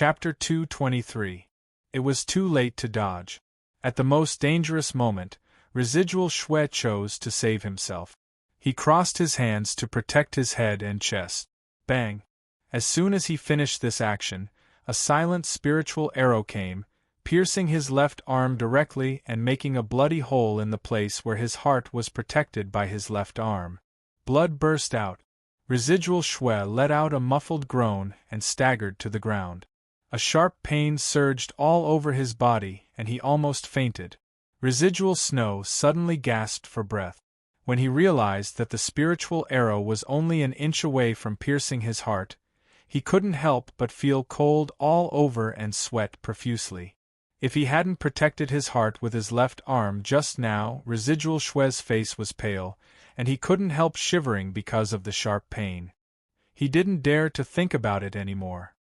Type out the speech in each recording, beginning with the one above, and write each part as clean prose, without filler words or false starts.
Chapter 223. It was too late to dodge. At the most dangerous moment, Residual Shue chose to save himself. He crossed his hands to protect his head and chest. Bang! As soon as he finished this action, a silent spiritual arrow came, piercing his left arm directly and making a bloody hole in the place where his heart was protected by his left arm. Blood burst out. Residual Shue let out a muffled groan and staggered to the ground. A sharp pain surged all over his body and he almost fainted. Residual Snow suddenly gasped for breath. When he realized that the spiritual arrow was only an inch away from piercing his heart, he couldn't help but feel cold all over and sweat profusely. If he hadn't protected his heart with his left arm just now, Residual Shue's face was pale, and he couldn't help shivering because of the sharp pain. He didn't dare to think about it anymore.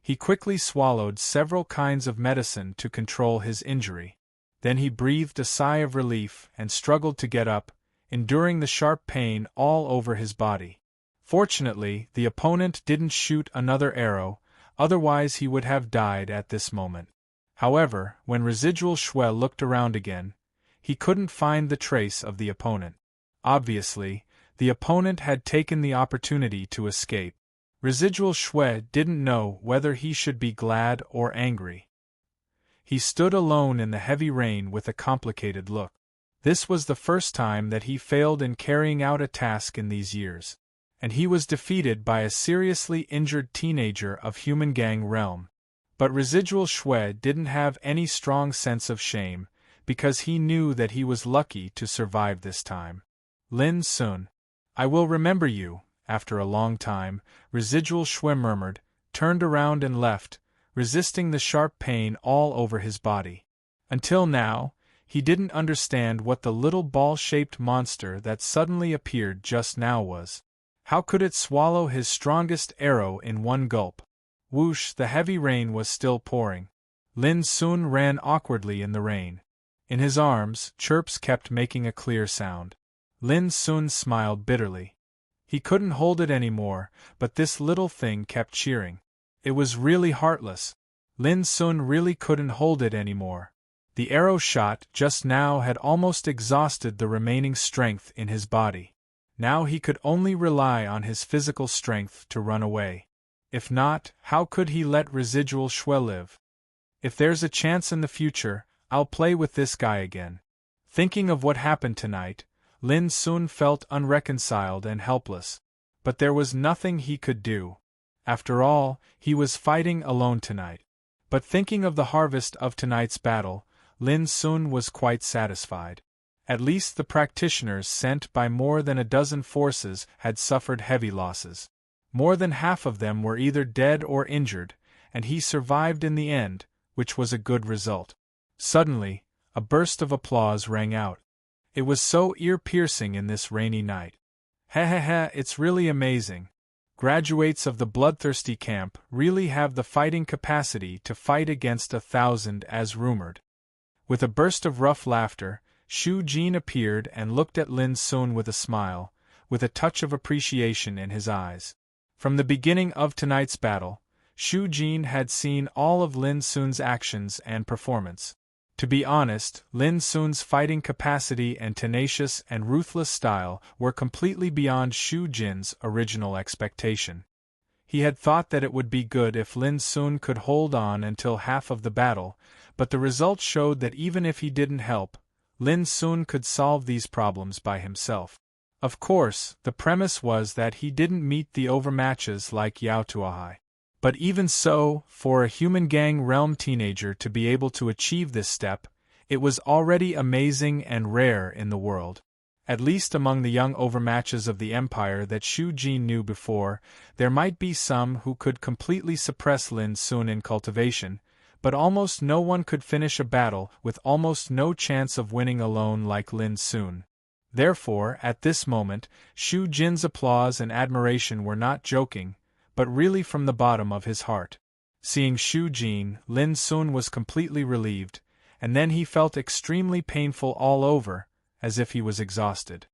He quickly swallowed several kinds of medicine to control his injury. Then he breathed a sigh of relief and struggled to get up, enduring the sharp pain all over his body. Fortunately, the opponent didn't shoot another arrow, otherwise he would have died at this moment. However, when Residual Shue looked around again, he couldn't find the trace of the opponent. Obviously, the opponent had taken the opportunity to escape. Residual Shue didn't know whether he should be glad or angry. He stood alone in the heavy rain with a complicated look. This was the first time that he failed in carrying out a task in these years, and he was defeated by a seriously injured teenager of Human Gang realm. But Residual Shue didn't have any strong sense of shame, because he knew that he was lucky to survive this time. Lin Sun. I will remember you. After a long time, Residual Shue murmured, turned around and left, resisting the sharp pain all over his body. Until now, he didn't understand what the little ball-shaped monster that suddenly appeared just now was. How could it swallow his strongest arrow in one gulp? Whoosh! The heavy rain was still pouring. Lin Sun ran awkwardly in the rain. In his arms, chirps kept making a clear sound. Lin Sun smiled bitterly. He couldn't hold it anymore, but this little thing kept cheering. It was really heartless. Lin Sun really couldn't hold it anymore. The arrow shot just now had almost exhausted the remaining strength in his body. Now he could only rely on his physical strength to run away. If not, how could he let Residual Shue live? If there's a chance in the future, I'll play with this guy again. Thinking of what happened tonight, Lin Sun felt unreconciled and helpless. But there was nothing he could do. After all, he was fighting alone tonight. But thinking of the harvest of tonight's battle, Lin Sun was quite satisfied. At least the practitioners sent by more than a dozen forces had suffered heavy losses. More than half of them were either dead or injured, and he survived in the end, which was a good result. Suddenly, a burst of applause rang out. It was so ear-piercing in this rainy night. Ha, it's really amazing. Graduates of the bloodthirsty camp really have the fighting capacity to fight against 1,000 as rumored. With a burst of rough laughter, Shu Jin appeared and looked at Lin Sun with a smile, with a touch of appreciation in his eyes. From the beginning of tonight's battle, Shu Jin had seen all of Lin Sun's actions and performance. To be honest, Lin Sun's fighting capacity and tenacious and ruthless style were completely beyond Shu Jin's original expectation. He had thought that it would be good if Lin Sun could hold on until half of the battle, but the results showed that even if he didn't help, Lin Sun could solve these problems by himself. Of course, the premise was that he didn't meet the overmatches like Yao Tuahai. But even so, for a Human Gang realm teenager to be able to achieve this step, it was already amazing and rare in the world. At least among the young overmatches of the Empire that Shu Jin knew before, there might be some who could completely suppress Lin Sun in cultivation, but almost no one could finish a battle with almost no chance of winning alone like Lin Sun. Therefore, at this moment, Shu Jin's applause and admiration were not joking, but really from the bottom of his heart. Seeing Shu Jin, Lin Sun was completely relieved, and then he felt extremely painful all over, as if he was exhausted.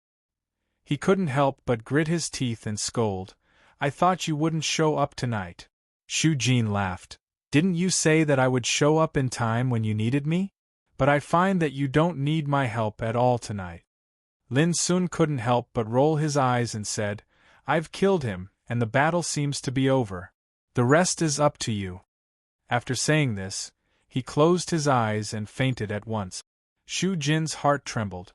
He couldn't help but grit his teeth and scold, "I thought you wouldn't show up tonight." Shu Jin laughed. Didn't you say that I would show up in time when you needed me? But I find that you don't need my help at all tonight. Lin Sun couldn't help but roll his eyes and said, I've killed him, and the battle seems to be over. The rest is up to you. After saying this, he closed his eyes and fainted at once. Shu Jin's heart trembled.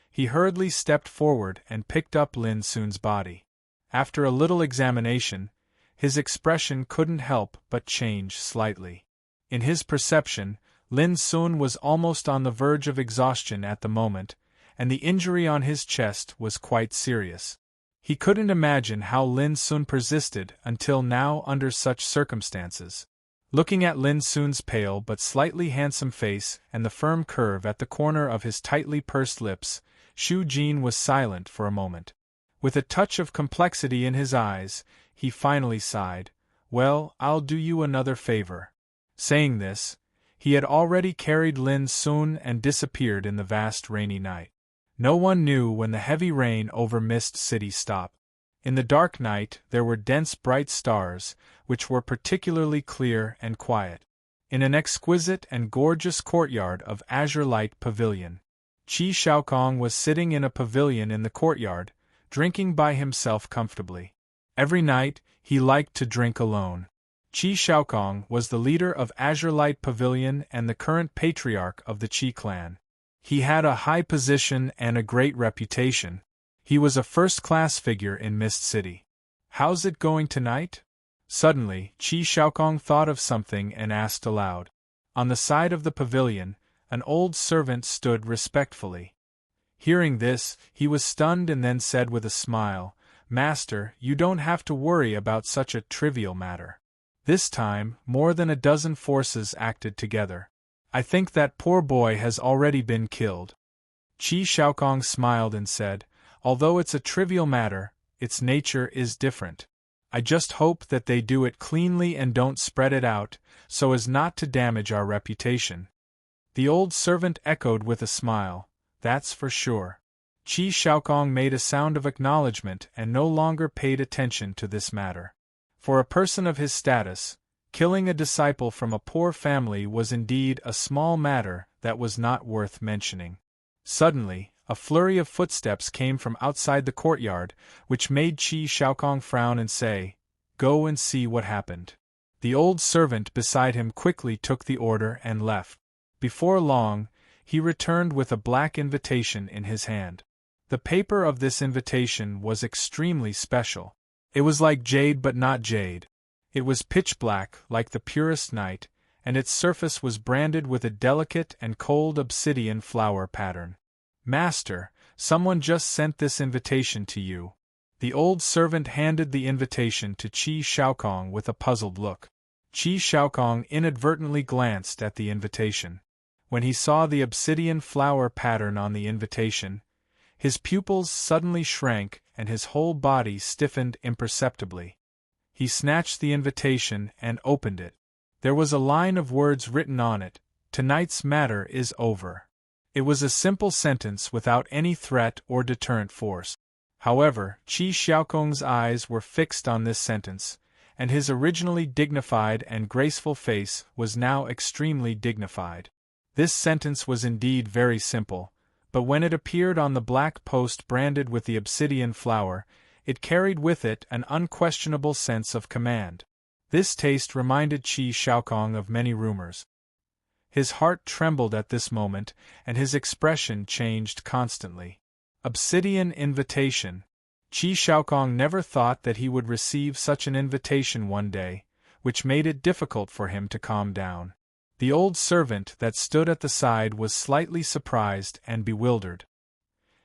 He hurriedly stepped forward and picked up Lin Sun's body. After a little examination, his expression couldn't help but change slightly. In his perception, Lin Sun was almost on the verge of exhaustion at the moment, and the injury on his chest was quite serious. He couldn't imagine how Lin Sun persisted until now under such circumstances. Looking at Lin Sun's pale but slightly handsome face and the firm curve at the corner of his tightly pursed lips, Shu Jin was silent for a moment. With a touch of complexity in his eyes, he finally sighed, Well, I'll do you another favor. Saying this, he had already carried Lin Sun and disappeared in the vast rainy night. No one knew when the heavy rain over Mist City stopped. In the dark night there were dense bright stars, which were particularly clear and quiet. In an exquisite and gorgeous courtyard of azure light pavilion, Qi Shaokong was sitting in a pavilion in the courtyard, drinking by himself comfortably. Every night, he liked to drink alone. Qi Shaokong was the leader of Azure Light Pavilion and the current patriarch of the Qi clan. He had a high position and a great reputation. He was a first-class figure in Mist City. How's it going tonight? Suddenly, Qi Shaokong thought of something and asked aloud. On the side of the pavilion, an old servant stood respectfully. Hearing this, he was stunned and then said with a smile, Master, you don't have to worry about such a trivial matter. This time, more than a dozen forces acted together. I think that poor boy has already been killed. Qi Shaokong smiled and said, Although it's a trivial matter, its nature is different. I just hope that they do it cleanly and don't spread it out, so as not to damage our reputation. The old servant echoed with a smile, That's for sure. Qi Shaokong made a sound of acknowledgement and no longer paid attention to this matter. For a person of his status, killing a disciple from a poor family was indeed a small matter that was not worth mentioning. Suddenly, a flurry of footsteps came from outside the courtyard, which made Qi Shaokong frown and say, Go and see what happened. The old servant beside him quickly took the order and left. Before long, he returned with a black invitation in his hand. The paper of this invitation was extremely special. It was like jade but not jade. It was pitch black, like the purest night, and its surface was branded with a delicate and cold obsidian flower pattern. Master, someone just sent this invitation to you. The old servant handed the invitation to Qi Shaokong with a puzzled look. Qi Shaokong inadvertently glanced at the invitation. When he saw the obsidian flower pattern on the invitation, his pupils suddenly shrank and his whole body stiffened imperceptibly. He snatched the invitation and opened it. There was a line of words written on it, Tonight's matter is over. It was a simple sentence without any threat or deterrent force. However, Qi Shaokong's eyes were fixed on this sentence, and his originally dignified and graceful face was now extremely dignified. This sentence was indeed very simple, but when it appeared on the black post branded with the obsidian flower, it carried with it an unquestionable sense of command. This taste reminded Qi Shaokong of many rumors. His heart trembled at this moment, and his expression changed constantly. Obsidian invitation. Qi Shaokong never thought that he would receive such an invitation one day, which made it difficult for him to calm down. The old servant that stood at the side was slightly surprised and bewildered.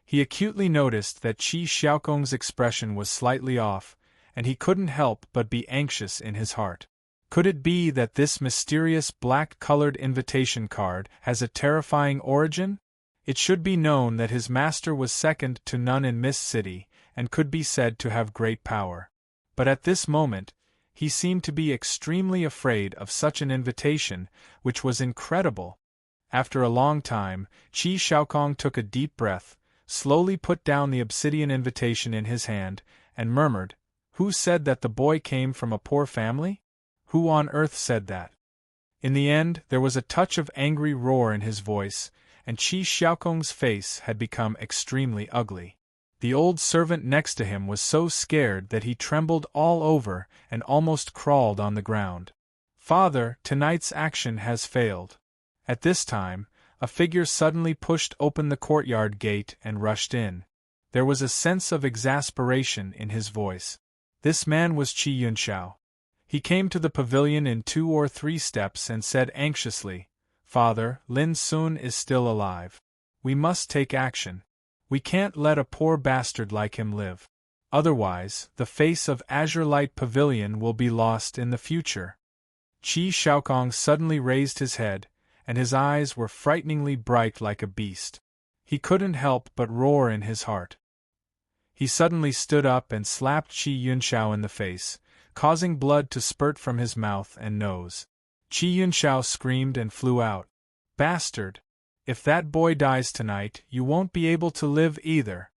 He acutely noticed that Qi Shaokong's expression was slightly off, and he couldn't help but be anxious in his heart. Could it be that this mysterious black-colored invitation card has a terrifying origin? It should be known that his master was second to none in Mist City, and could be said to have great power. But at this moment, he seemed to be extremely afraid of such an invitation, which was incredible. After a long time, Qi Shaokong took a deep breath, slowly put down the obsidian invitation in his hand, and murmured, Who said that the boy came from a poor family? Who on earth said that? In the end, there was a touch of angry roar in his voice, and Qi Xiaokong's face had become extremely ugly. The old servant next to him was so scared that he trembled all over and almost crawled on the ground. "Father, tonight's action has failed." At this time, a figure suddenly pushed open the courtyard gate and rushed in. There was a sense of exasperation in his voice. This man was Qi Yunxiao. He came to the pavilion in 2 or 3 steps and said anxiously, "Father, Lin Sun is still alive. We must take action. We can't let a poor bastard like him live. Otherwise, the face of Azure Light Pavilion will be lost in the future." Qi Xiaokong suddenly raised his head, and his eyes were frighteningly bright like a beast. He couldn't help but roar in his heart. He suddenly stood up and slapped Qi Yunxiao in the face, causing blood to spurt from his mouth and nose. Qi Yunxiao screamed and flew out. "Bastard! If that boy dies tonight, you won't be able to live either!"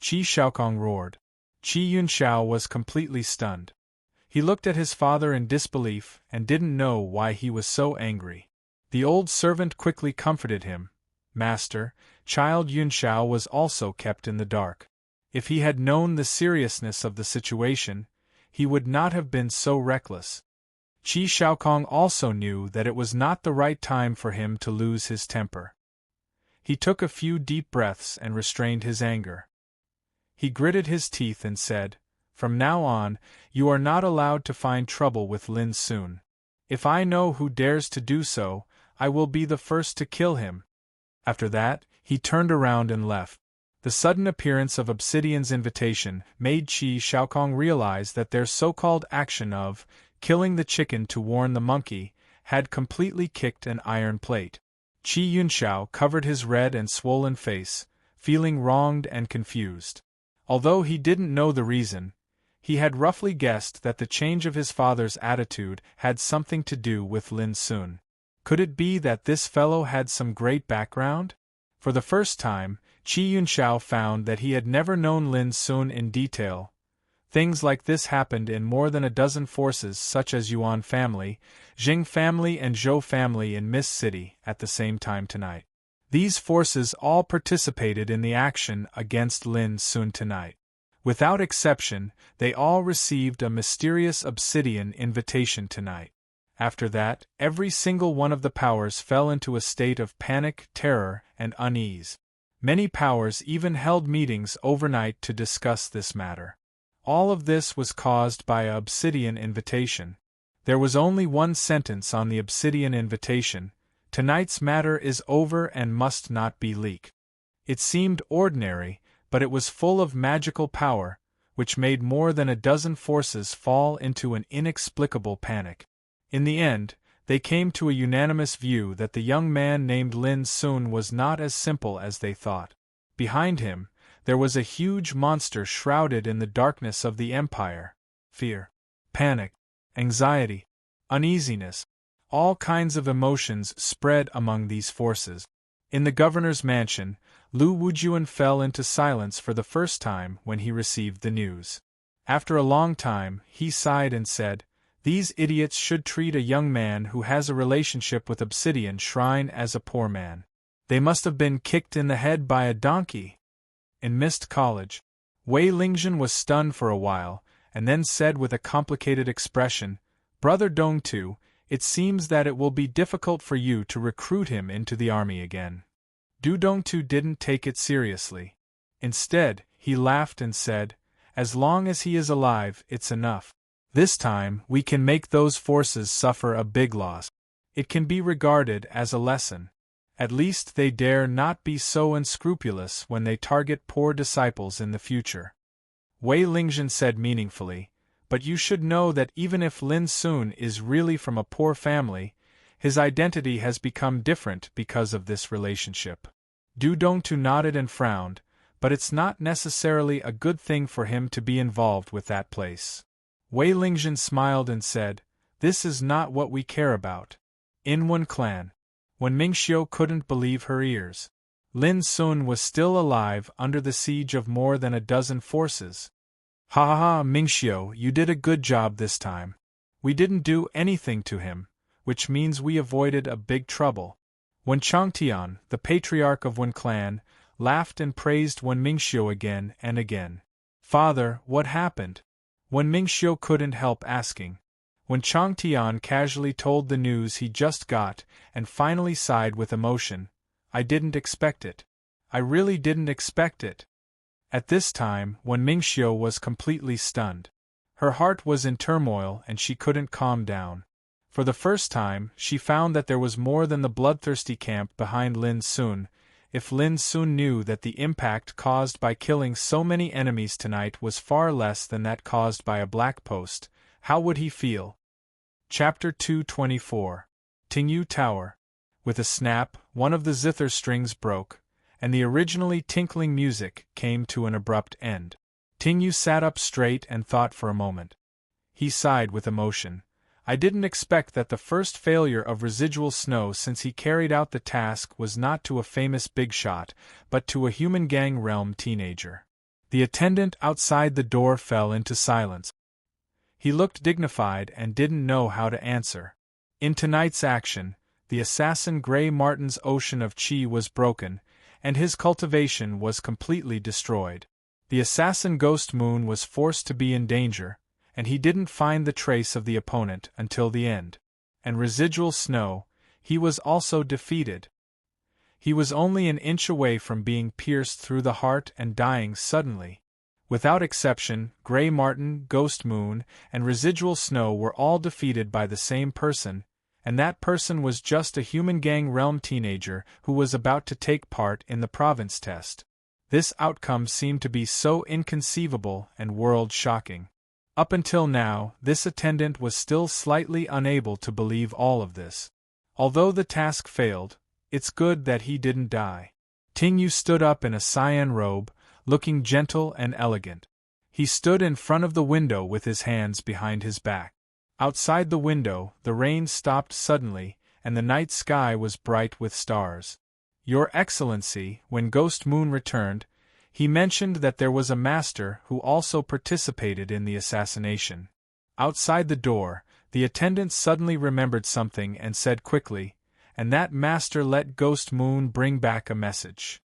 Qi Xiaokong roared. Qi Yunxiao was completely stunned. He looked at his father in disbelief and didn't know why he was so angry. The old servant quickly comforted him. "Master, child Yunxiao was also kept in the dark. If he had known the seriousness of the situation, he would not have been so reckless." Qi Xiaokong also knew that it was not the right time for him to lose his temper. He took a few deep breaths and restrained his anger. He gritted his teeth and said, "From now on, you are not allowed to find trouble with Lin Sun. If I know who dares to do so, I will be the first to kill him." After that, he turned around and left. The sudden appearance of Obsidian's invitation made Qi Xiaokong realize that their so-called action of killing the chicken to warn the monkey had completely kicked an iron plate. Qi Yunxiao covered his red and swollen face, feeling wronged and confused. Although he didn't know the reason, he had roughly guessed that the change of his father's attitude had something to do with Lin Sun. Could it be that this fellow had some great background? For the first time, Qi Yunxiao found that he had never known Lin Sun in detail. Things like this happened in more than a dozen forces such as Yuan family, Jing family and Zhou family in Mist City at the same time tonight. These forces all participated in the action against Lin Sun tonight. Without exception, they all received a mysterious obsidian invitation tonight. After that, every single one of the powers fell into a state of panic, terror, and unease. Many powers even held meetings overnight to discuss this matter. All of this was caused by an obsidian invitation. There was only one sentence on the obsidian invitation: "Tonight's matter is over and must not be leaked." It seemed ordinary, but it was full of magical power, which made more than a dozen forces fall into an inexplicable panic. In the end, they came to a unanimous view that the young man named Lin Sun was not as simple as they thought. Behind him, there was a huge monster shrouded in the darkness of the empire. Fear, panic, anxiety, uneasiness, all kinds of emotions spread among these forces. In the governor's mansion, Lu Wujuan fell into silence for the first time when he received the news. After a long time, he sighed and said, "These idiots should treat a young man who has a relationship with Obsidian Shrine as a poor man. They must have been kicked in the head by a donkey." In Mist College, Wei Lingzhen was stunned for a while, and then said with a complicated expression, "Brother Dongtu, it seems that it will be difficult for you to recruit him into the army again." Du Dongtu didn't take it seriously. Instead, he laughed and said, "As long as he is alive, it's enough. This time, we can make those forces suffer a big loss. It can be regarded as a lesson. At least they dare not be so unscrupulous when they target poor disciples in the future." Wei Lingzhen said meaningfully, "But you should know that even if Lin Sun is really from a poor family, his identity has become different because of this relationship." Du Dongtu nodded and frowned, "But it's not necessarily a good thing for him to be involved with that place." Wei Lingzhen smiled and said, "This is not what we care about. In one clan." When Mingxiu couldn't believe her ears. Lin Sun was still alive under the siege of more than a dozen forces. "Ha ha ha, Mingxiu, you did a good job this time. We didn't do anything to him, which means we avoided a big trouble. Wen Changtian, the patriarch of Wen clan, laughed and praised Wen Mingxiu again and again. Father, what happened? Wen Mingxiu couldn't help asking. Wen Changtian casually told the news he just got, and finally sighed with emotion. I didn't expect it. I really didn't expect it. At this time, Wen Mingxiu was completely stunned. Her heart was in turmoil and she couldn't calm down. For the first time, she found that there was more than the bloodthirsty camp behind Lin Sun. If Lin Sun knew that the impact caused by killing so many enemies tonight was far less than that caused by a black post, how would he feel? Chapter 224. Tingyu Tower. With a snap, one of the zither strings broke, and the originally tinkling music came to an abrupt end. Tingyu sat up straight and thought for a moment. He sighed with emotion. I didn't expect that the first failure of residual snow since he carried out the task was not to a famous big shot, but to a human gang realm teenager. The attendant outside the door fell into silence. He looked dignified and didn't know how to answer. In tonight's action, the assassin Grey Martin's ocean of chi was broken, and his cultivation was completely destroyed. The assassin Ghost Moon was forced to be in danger, and he didn't find the trace of the opponent until the end. And residual snow, he was also defeated. He was only an inch away from being pierced through the heart and dying suddenly. Without exception, Grey Martin, Ghost Moon, and residual snow were all defeated by the same person, and that person was just a human gang realm teenager who was about to take part in the province test. This outcome seemed to be so inconceivable and world-shocking. Up until now, this attendant was still slightly unable to believe all of this. Although the task failed, it's good that he didn't die. Tingyu stood up in a cyan robe, looking gentle and elegant. He stood in front of the window with his hands behind his back. Outside the window, the rain stopped suddenly, and the night sky was bright with stars. Your Excellency, when Ghost Moon returned, he mentioned that there was a master who also participated in the assassination. Outside the door, the attendant suddenly remembered something and said quickly, and that master let Ghost Moon bring back a message.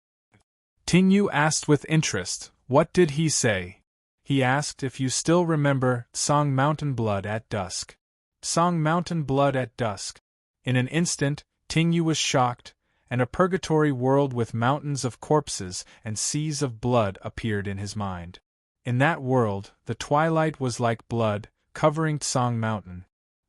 Tingyu asked with interest, what did he say? He asked if you still remember Song Mountain Blood at Dusk. Song Mountain Blood at Dusk. In an instant, Tingyu was shocked, and a purgatory world with mountains of corpses and seas of blood appeared in his mind. In that world, the twilight was like blood, covering Tsong Mountain.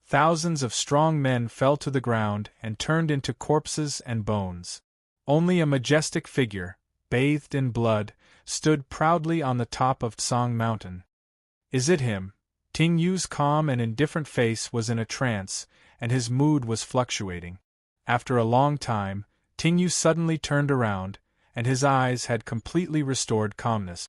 Thousands of strong men fell to the ground and turned into corpses and bones. Only a majestic figure, bathed in blood, stood proudly on the top of Tsong Mountain. Is it him? Tingyu's calm and indifferent face was in a trance, and his mood was fluctuating. After a long time, Tingyu suddenly turned around, and his eyes had completely restored calmness.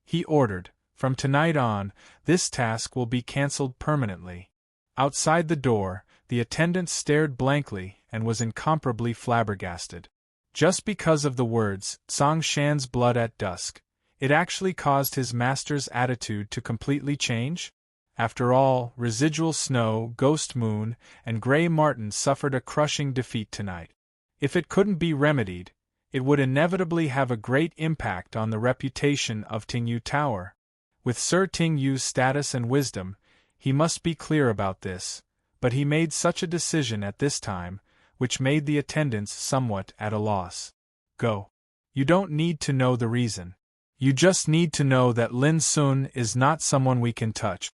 He ordered, from tonight on, this task will be cancelled permanently. Outside the door, the attendant stared blankly and was incomparably flabbergasted. Just because of the words, Tsong Shan's blood at dusk, it actually caused his master's attitude to completely change? After all, residual snow, Ghost Moon, and Grey Martin suffered a crushing defeat tonight. If it couldn't be remedied, it would inevitably have a great impact on the reputation of Tingyu Tower. With Sir Tingyu's status and wisdom, he must be clear about this, but he made such a decision at this time, which made the attendants somewhat at a loss. Go. You don't need to know the reason. You just need to know that Lin Sun is not someone we can touch.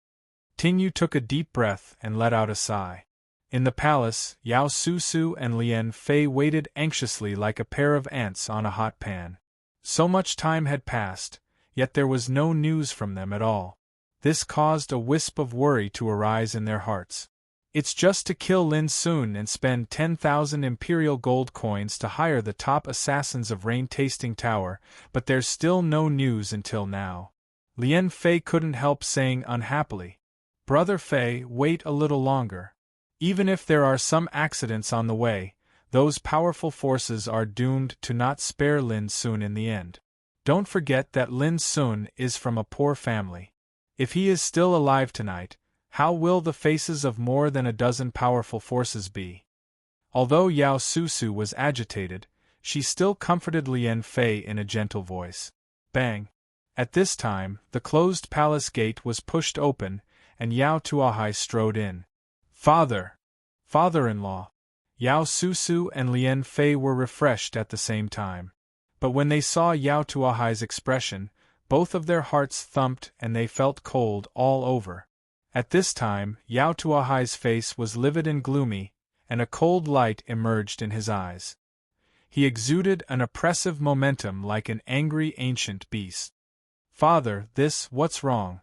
Tingyu took a deep breath and let out a sigh. In the palace, Yao Susu and Lian Fei waited anxiously like a pair of ants on a hot pan. So much time had passed, yet there was no news from them at all. This caused a wisp of worry to arise in their hearts. It's just to kill Lin Sun and spend 10,000 imperial gold coins to hire the top assassins of Rain-Tasting Tower, but there's still no news until now. Lian Fei couldn't help saying unhappily, Brother Fei, wait a little longer. Even if there are some accidents on the way, those powerful forces are doomed to not spare Lin Sun in the end. Don't forget that Lin Sun is from a poor family. If he is still alive tonight, How will the faces of more than a dozen powerful forces be? Although Yao Susu was agitated, she still comforted Lien Fei in a gentle voice. Bang! At this time, the closed palace gate was pushed open, and Yao Tuahai strode in. Father! Father-in-law! Yao Susu and Lien Fei were refreshed at the same time. But when they saw Yao Tuahai's expression, both of their hearts thumped and they felt cold all over. At this time, Yao Tuahai's face was livid and gloomy, and a cold light emerged in his eyes. He exuded an oppressive momentum like an angry ancient beast. Father, what's wrong?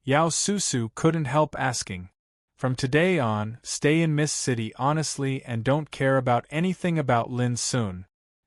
Yao Susu couldn't help asking. From today on, stay in Mist City honestly and don't care about anything about Lin Sun,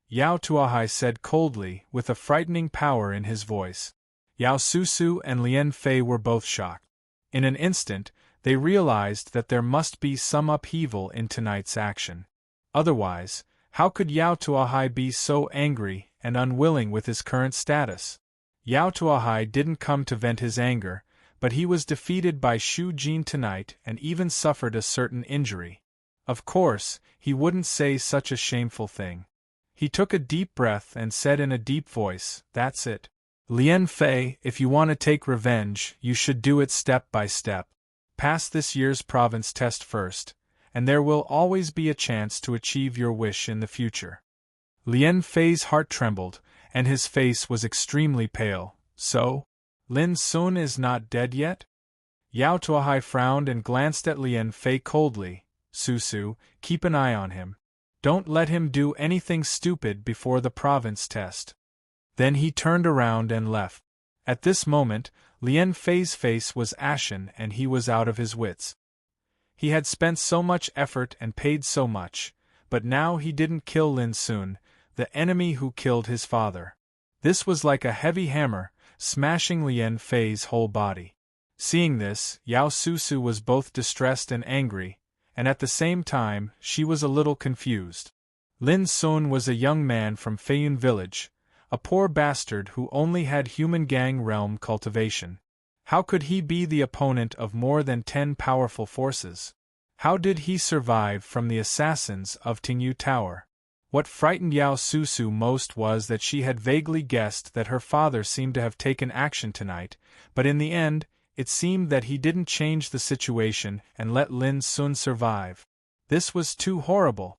Yao Tuahai said coldly, with a frightening power in his voice. Yao Susu and Lien Fei were both shocked. In an instant, they realized that there must be some upheaval in tonight's action. Otherwise, how could Yao Tuahai be so angry and unwilling with his current status? Yao Tuahai didn't come to vent his anger, but he was defeated by Shu Jin tonight and even suffered a certain injury. Of course, he wouldn't say such a shameful thing. He took a deep breath and said in a deep voice, "That's it. Lien Fei, if you want to take revenge, you should do it step by step. Pass this year's province test first, and there will always be a chance to achieve your wish in the future." Lien Fei's heart trembled, and his face was extremely pale. So? Lin Sun is not dead yet? Yao Tuahai frowned and glanced at Lien Fei coldly. Susu, keep an eye on him. Don't let him do anything stupid before the province test. Then he turned around and left. At this moment, Lien Fei's face was ashen and he was out of his wits. He had spent so much effort and paid so much, but now he didn't kill Lin Sun, the enemy who killed his father. This was like a heavy hammer, smashing Lien Fei's whole body. Seeing this, Yao Susu was both distressed and angry, and at the same time, she was a little confused. Lin Sun was a young man from Feiyun village, a poor bastard who only had human gang realm cultivation. How could he be the opponent of more than 10 powerful forces? How did he survive from the assassins of Tingyu Tower? What frightened Yao Susu most was that she had vaguely guessed that her father seemed to have taken action tonight, but in the end, it seemed that he didn't change the situation and let Lin Sun survive. This was too horrible.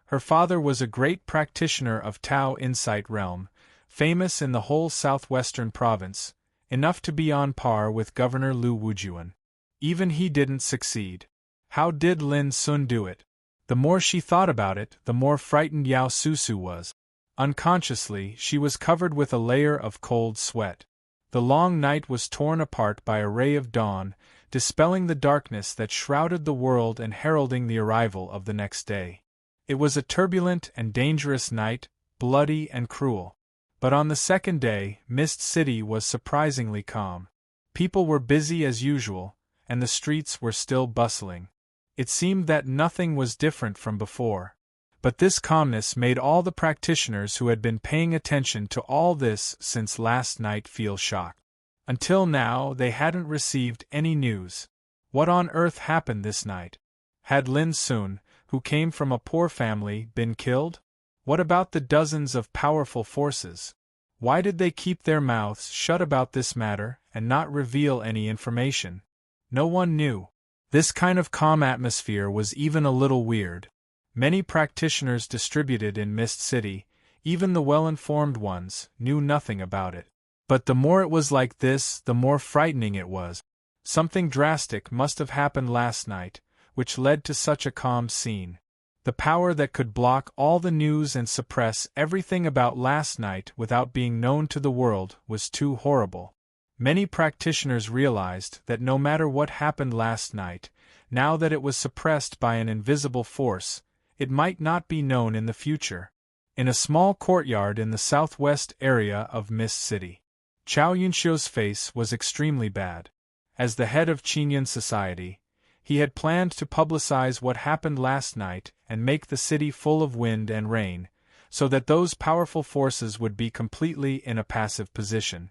Her father was a great practitioner of Tao Insight Realm, famous in the whole southwestern province, enough to be on par with Governor Lu Wujuan. Even he didn't succeed. How did Lin Sun do it? The more she thought about it, the more frightened Yao Susu was. Unconsciously, she was covered with a layer of cold sweat. The long night was torn apart by a ray of dawn, dispelling the darkness that shrouded the world and heralding the arrival of the next day. It was a turbulent and dangerous night, bloody and cruel. But on the second day, Mist City was surprisingly calm. People were busy as usual, and the streets were still bustling. It seemed that nothing was different from before. But this calmness made all the practitioners who had been paying attention to all this since last night feel shocked. Until now, they hadn't received any news. What on earth happened this night? Had Lin Sun, who came from a poor family, been killed? What about the dozens of powerful forces? Why did they keep their mouths shut about this matter and not reveal any information? No one knew. This kind of calm atmosphere was even a little weird. Many practitioners distributed in Mist City, even the well-informed ones, knew nothing about it. But the more it was like this, the more frightening it was. Something drastic must have happened last night, which led to such a calm scene. The power that could block all the news and suppress everything about last night without being known to the world was too horrible. Many practitioners realized that no matter what happened last night, now that it was suppressed by an invisible force, it might not be known in the future. In a small courtyard in the southwest area of Mist City, Chao Yunxiu's face was extremely bad. As the head of Qinyan society, he had planned to publicize what happened last night and make the city full of wind and rain, so that those powerful forces would be completely in a passive position.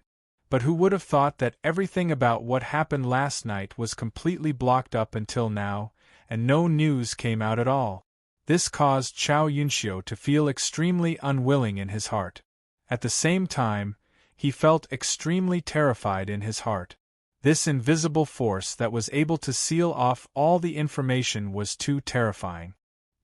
But who would have thought that everything about what happened last night was completely blocked up until now, and no news came out at all? This caused Chao Yunxiu to feel extremely unwilling in his heart. At the same time, he felt extremely terrified in his heart. This invisible force that was able to seal off all the information was too terrifying.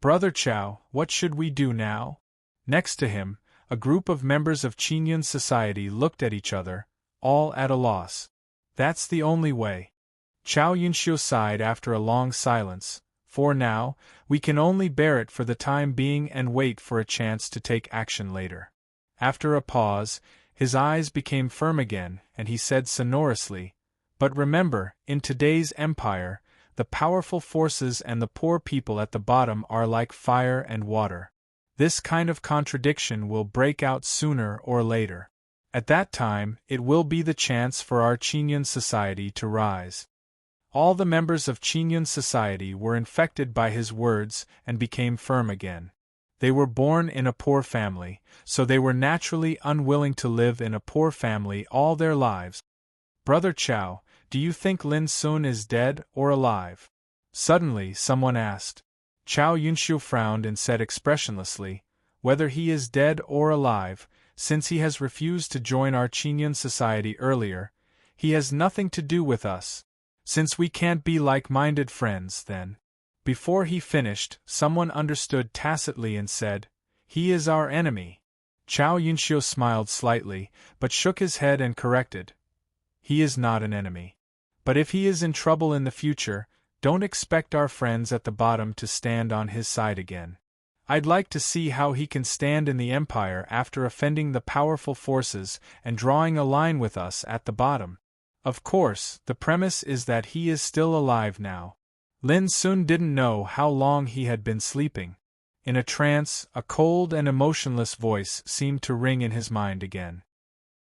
"Brother Chao, what should we do now?" Next to him, a group of members of Qingyun society looked at each other, all at a loss. "That's the only way." Chao Yunxiu sighed after a long silence. "For now, we can only bear it for the time being and wait for a chance to take action later." After a pause, his eyes became firm again, and he said sonorously, "But remember, in today's empire, the powerful forces and the poor people at the bottom are like fire and water. This kind of contradiction will break out sooner or later. At that time, it will be the chance for our Qingyun society to rise." All the members of Qingyun society were infected by his words and became firm again. They were born in a poor family, so they were naturally unwilling to live in a poor family all their lives. "Brother Chao, do you think Lin Sun is dead or alive?" Suddenly someone asked. Chao Yunxiu frowned and said expressionlessly, "Whether he is dead or alive, since he has refused to join our Qingyun society earlier, he has nothing to do with us. Since we can't be like-minded friends, then." Before he finished, someone understood tacitly and said, "He is our enemy." Chao Yunxiu smiled slightly, but shook his head and corrected, "He is not an enemy. But if he is in trouble in the future, don't expect our friends at the bottom to stand on his side again. I'd like to see how he can stand in the empire after offending the powerful forces and drawing a line with us at the bottom. Of course, the premise is that he is still alive now." Lin Sun didn't know how long he had been sleeping. In a trance, a cold and emotionless voice seemed to ring in his mind again.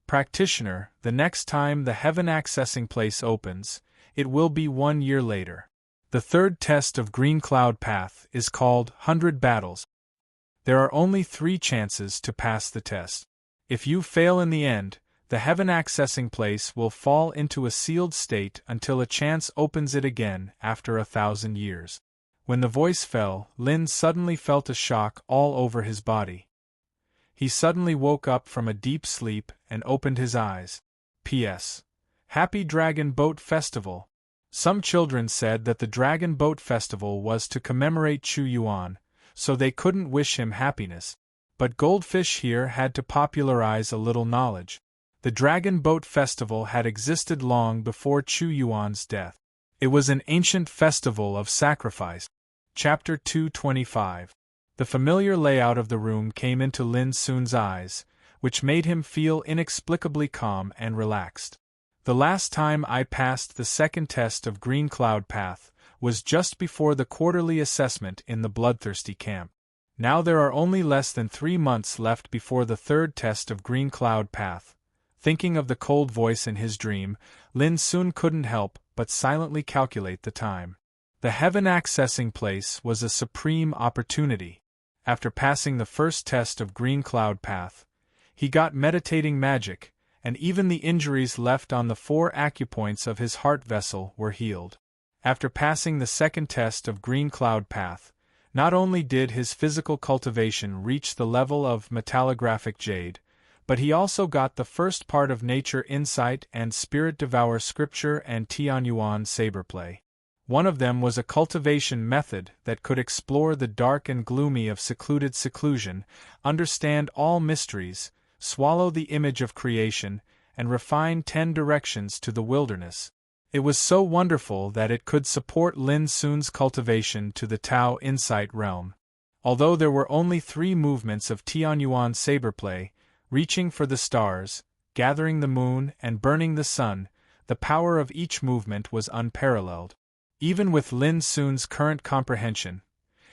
"Practitioner, the next time the heaven accessing place opens, it will be 1 year later. The third test of Green Cloud Path is called 100 Battles. There are only 3 chances to pass the test. If you fail in the end, the heaven accessing place will fall into a sealed state until a chance opens it again after 1,000 years. When the voice fell, Lin suddenly felt a shock all over his body. He suddenly woke up from a deep sleep and opened his eyes. P.S. Happy Dragon Boat Festival. Some children said that the Dragon Boat Festival was to commemorate Chu Yuan, so they couldn't wish him happiness. But Goldfish here had to popularize a little knowledge. The Dragon Boat Festival had existed long before Chu Yuan's death. It was an ancient festival of sacrifice. Chapter 225. The familiar layout of the room came into Lin Sun's eyes, which made him feel inexplicably calm and relaxed. "The last time I passed the second test of Green Cloud Path was just before the quarterly assessment in the Bloodthirsty camp. Now there are only less than 3 months left before the third test of Green Cloud Path." Thinking of the cold voice in his dream, Lin Sun couldn't help but silently calculate the time. The heaven accessing place was a supreme opportunity. After passing the first test of Green Cloud Path, he got meditating magic, and even the injuries left on the 4 acupoints of his heart vessel were healed. After passing the second test of Green Cloud Path, not only did his physical cultivation reach the level of metallographic jade, but he also got the first part of Nature Insight and Spirit Devour Scripture and Tianyuan Saberplay. One of them was a cultivation method that could explore the dark and gloomy of secluded seclusion, understand all mysteries, swallow the image of creation, and refine 10 directions to the wilderness. It was so wonderful that it could support Lin Sun's cultivation to the Tao Insight realm. Although there were only 3 movements of Tianyuan Saberplay, reaching for the stars, gathering the moon, and burning the sun, the power of each movement was unparalleled. Even with Lin Sun's current comprehension,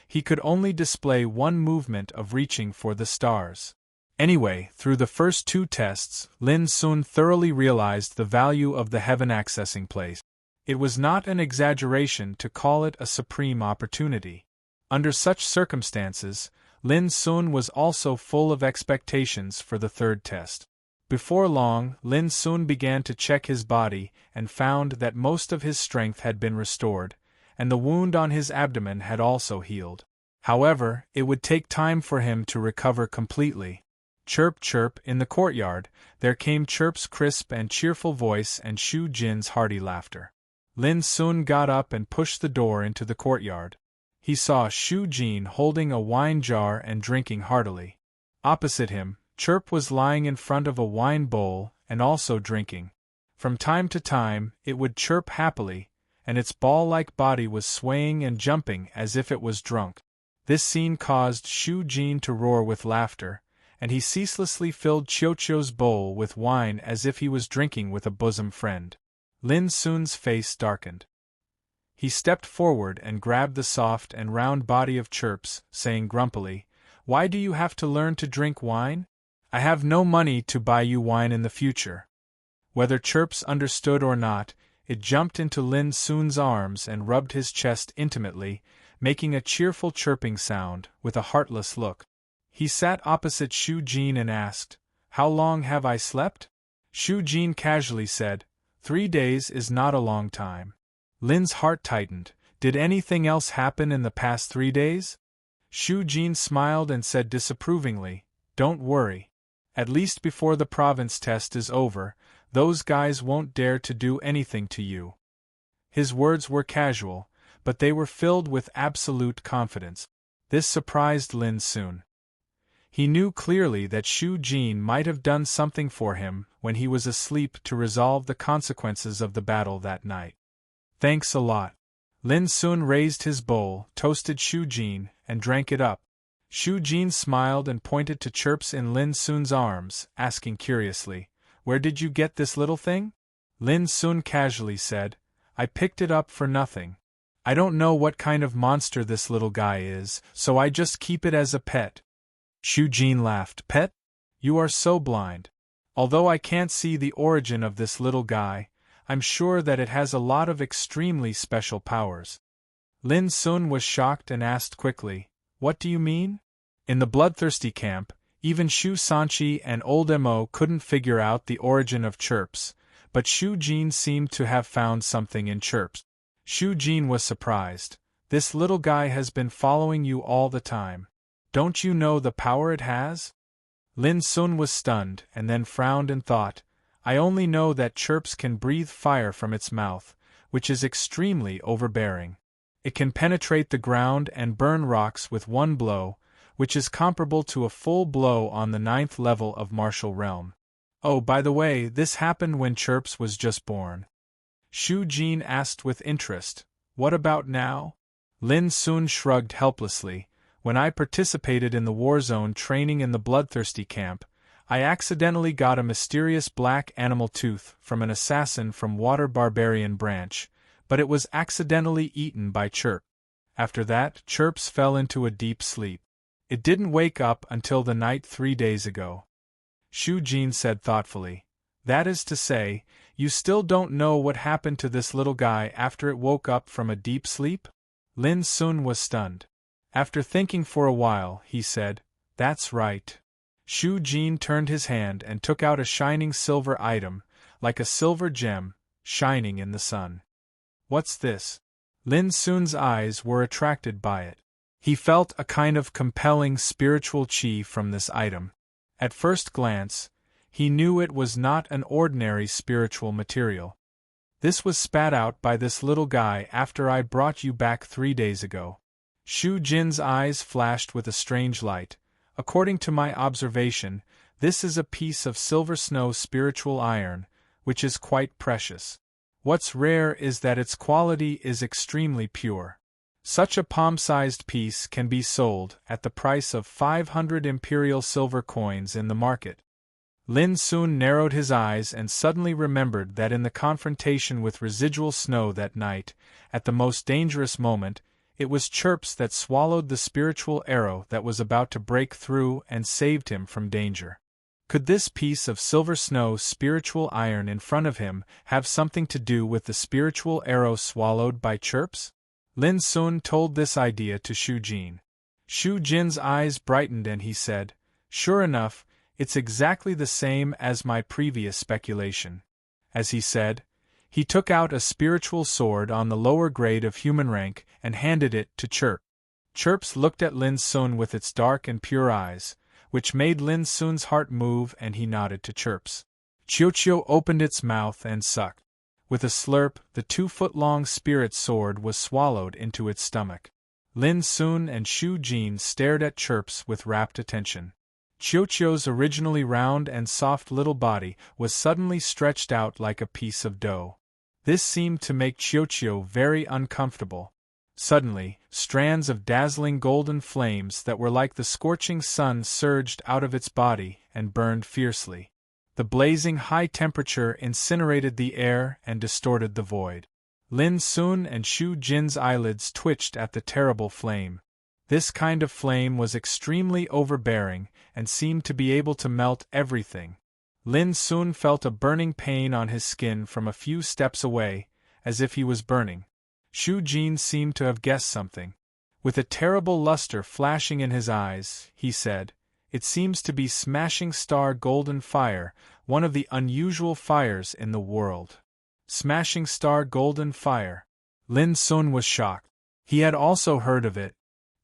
he could only display 1 movement of reaching for the stars. Anyway, through the first 2 tests, Lin Sun thoroughly realized the value of the heaven accessing place. It was not an exaggeration to call it a supreme opportunity. Under such circumstances, Lin Sun was also full of expectations for the third test. Before long, Lin soon began to check his body and found that most of his strength had been restored, and the wound on his abdomen had also healed. However, it would take time for him to recover completely. Chirp chirp, in the courtyard, there came Chirp's crisp and cheerful voice and Shu Jin's hearty laughter. Lin soon got up and pushed the door into the courtyard. He saw Shu Jin holding a wine jar and drinking heartily. Opposite him, Chirp was lying in front of a wine bowl and also drinking. From time to time, it would chirp happily, and its ball-like body was swaying and jumping as if it was drunk. This scene caused Shu Jin to roar with laughter, and he ceaselessly filled Chiuchiu's bowl with wine as if he was drinking with a bosom friend. Lin Sun's face darkened. He stepped forward and grabbed the soft and round body of Chirp's, saying grumpily, "Why do you have to learn to drink wine? I have no money to buy you wine in the future." Whether Chirp's understood or not, it jumped into Lin Sun's arms and rubbed his chest intimately, making a cheerful chirping sound, with a heartless look. He sat opposite Shu Jin and asked, "How long have I slept?" Shu Jin casually said, 3 days is not a long time." Lin's heart tightened. Did anything else happen in the past 3 days? Shu Jin smiled and said disapprovingly, "Don't worry. At least before the province test is over, those guys won't dare to do anything to you." His words were casual, but they were filled with absolute confidence. This surprised Lin Sun. He knew clearly that Shu Jin might have done something for him when he was asleep to resolve the consequences of the battle that night. "Thanks a lot." Lin Sun raised his bowl, toasted Shu Jin, and drank it up. Shu Jin smiled and pointed to Chirps in Lin Sun's arms, asking curiously, "Where did you get this little thing?" Lin Sun casually said, "I picked it up for nothing. I don't know what kind of monster this little guy is, so I just keep it as a pet." Shu Jin laughed. "Pet? You are so blind. Although I can't see the origin of this little guy, I'm sure that it has a lot of extremely special powers." Lin Sun was shocked and asked quickly, "What do you mean?" In the bloodthirsty camp, even Shu Sanchi and Old Mo couldn't figure out the origin of Chirps, but Shu Jin seemed to have found something in Chirps. Shu Jin was surprised. "This little guy has been following you all the time. Don't you know the power it has?" Lin Sun was stunned and then frowned and thought, "I only know that Chirps can breathe fire from its mouth, which is extremely overbearing. It can penetrate the ground and burn rocks with one blow, which is comparable to a full blow on the 9th level of martial realm. Oh, by the way, this happened when Chirps was just born." Shu Jin asked with interest, "What about now?" Lin Sun shrugged helplessly. "When I participated in the war zone training in the bloodthirsty camp, I accidentally got a mysterious black animal tooth from an assassin from Water Barbarian branch, but it was accidentally eaten by Chirp. After that, Chirps fell into a deep sleep. It didn't wake up until the night 3 days ago." Shu Jin said thoughtfully, "That is to say, you still don't know what happened to this little guy after it woke up from a deep sleep?" Lin Sun was stunned. After thinking for a while, he said, "That's right." Shu Jin turned his hand and took out a shining silver item, like a silver gem, shining in the sun. "What's this?" Lin Sun's eyes were attracted by it. He felt a kind of compelling spiritual chi from this item. At first glance, he knew it was not an ordinary spiritual material. "This was spat out by this little guy after I brought you back 3 days ago." Shu Jin's eyes flashed with a strange light. "According to my observation, this is a piece of silver snow spiritual iron, which is quite precious. What's rare is that its quality is extremely pure. Such a palm-sized piece can be sold at the price of 500 imperial silver coins in the market." Lin Sun narrowed his eyes and suddenly remembered that in the confrontation with residual snow that night, at the most dangerous moment, it was Chirps that swallowed the spiritual arrow that was about to break through and saved him from danger. Could this piece of silver snow spiritual iron in front of him have something to do with the spiritual arrow swallowed by Chirps? Lin Sun told this idea to Shu Jin. Shu Jin's eyes brightened and he said, "Sure enough, It's exactly the same as my previous speculation. As he said, he took out a spiritual sword on the lower grade of human rank and handed it to Chirp. Chirps looked at Lin Sun with its dark and pure eyes, which made Lin Sun's heart move, and he nodded to Chirps. Chiu opened its mouth and sucked. With a slurp, the 2-foot-long spirit sword was swallowed into its stomach. Lin Sun and Shu Jin stared at Chirps with rapt attention. Chiu's originally round and soft little body was suddenly stretched out like a piece of dough. This seemed to make Chiu very uncomfortable. Suddenly, strands of dazzling golden flames that were like the scorching sun surged out of its body and burned fiercely. The blazing high temperature incinerated the air and distorted the void. Lin Sun and Shu Jin's eyelids twitched at the terrible flame. This kind of flame was extremely overbearing and seemed to be able to melt everything. Lin Sun felt a burning pain on his skin from a few steps away, as if he was burning. Shu Jin seemed to have guessed something. With a terrible luster flashing in his eyes, he said, "It seems to be smashing star golden fire, one of the unusual fires in the world." Smashing star golden fire. Lin Sun was shocked. He had also heard of it.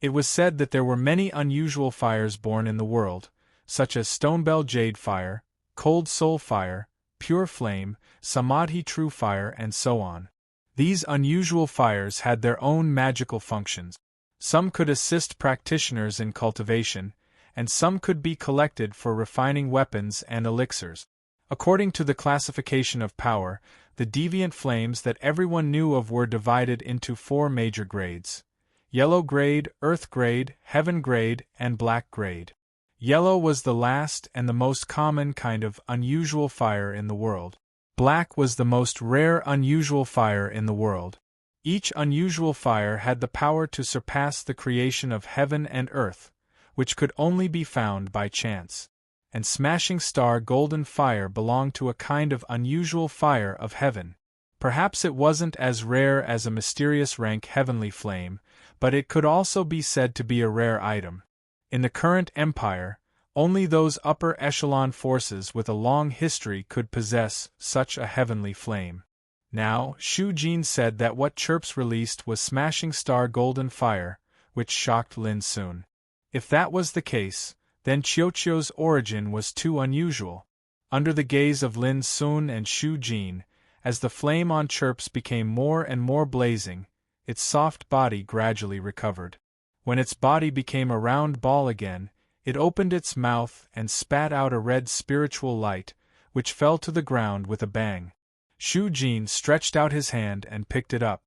It was said that there were many unusual fires born in the world, such as Stonebell Jade Fire, Cold Soul Fire, Pure Flame, Samadhi True Fire, and so on. These unusual fires had their own magical functions. Some could assist practitioners in cultivation, and some could be collected for refining weapons and elixirs. According to the classification of power, the deviant flames that everyone knew of were divided into 4 major grades: Yellow Grade, Earth Grade, Heaven Grade, and Black Grade. Yellow was the last and the most common kind of unusual fire in the world. Black was the most rare unusual fire in the world. Each unusual fire had the power to surpass the creation of heaven and earth, which could only be found by chance. And smashing star golden fire belonged to a kind of unusual fire of heaven. Perhaps it wasn't as rare as a mysterious rank heavenly flame, but it could also be said to be a rare item. In the current empire, only those upper echelon forces with a long history could possess such a heavenly flame. Now, Shu Jin said that what Chirps released was smashing star golden fire, which shocked Lin Sun. If that was the case, then Chiu's origin was too unusual. Under the gaze of Lin Sun and Shu Jin, as the flame on Chirps became more and more blazing, its soft body gradually recovered. When its body became a round ball again, it opened its mouth and spat out a red spiritual light, which fell to the ground with a bang. Shu Jin stretched out his hand and picked it up.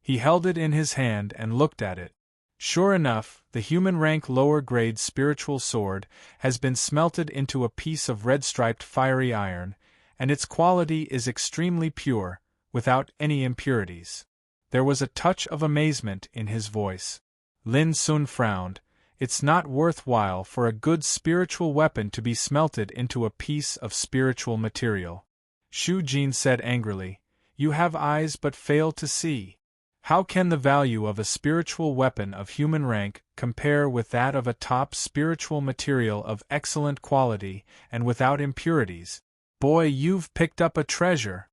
He held it in his hand and looked at it. Sure enough, the human rank lower grade spiritual sword has been smelted into a piece of red-striped fiery iron, and its quality is extremely pure, without any impurities. There was a touch of amazement in his voice. Lin Sun frowned. It's not worthwhile for a good spiritual weapon to be smelted into a piece of spiritual material. Shu Jin said angrily, "You have eyes but fail to see. How can the value of a spiritual weapon of human rank compare with that of a top spiritual material of excellent quality and without impurities? Boy, you've picked up a treasure."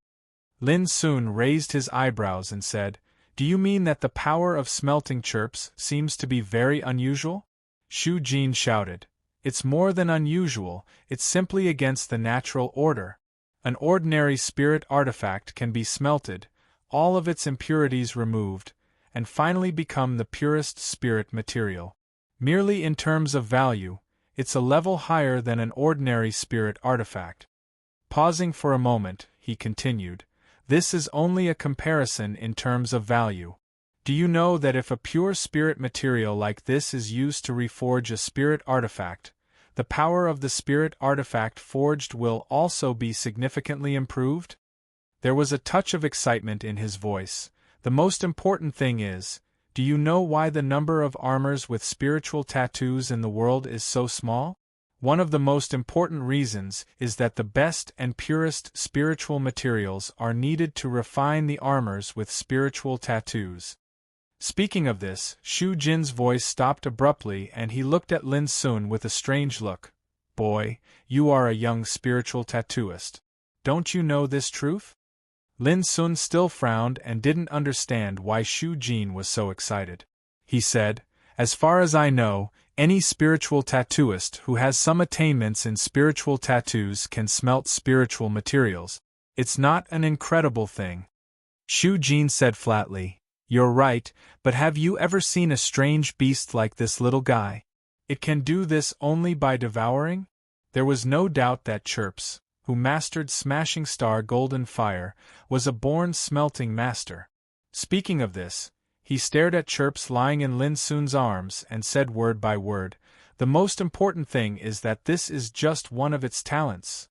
Lin Sun raised his eyebrows and said, "Do you mean that the power of smelting Chirps seems to be very unusual?" Shu Jin shouted, "It's more than unusual, it's simply against the natural order. An ordinary spirit artifact can be smelted, all of its impurities removed, and finally become the purest spirit material. Merely in terms of value, it's a level higher than an ordinary spirit artifact." Pausing for a moment, he continued, "This is only a comparison in terms of value. Do you know that if a pure spirit material like this is used to reforge a spirit artifact, the power of the spirit artifact forged will also be significantly improved?" There was a touch of excitement in his voice. "The most important thing is, do you know why the number of armors with spiritual tattoos in the world is so small? One of the most important reasons is that the best and purest spiritual materials are needed to refine the armors with spiritual tattoos." Speaking of this, Shu Jin's voice stopped abruptly and he looked at Lin Sun with a strange look. Boy, you are a young spiritual tattooist. Don't you know this truth? Lin Sun still frowned and didn't understand why Shu Jin was so excited. He said, as far as I know, any spiritual tattooist who has some attainments in spiritual tattoos can smelt spiritual materials. It's not an incredible thing. Shu Jin said flatly, you're right, but have you ever seen a strange beast like this little guy? It can do this only by devouring? There was no doubt that Chirps, who mastered Smashing Star Golden Fire, was a born smelting master. Speaking of this, he stared at Chirps lying in Lin Sun's arms and said word by word, the most important thing is that this is just one of its talents.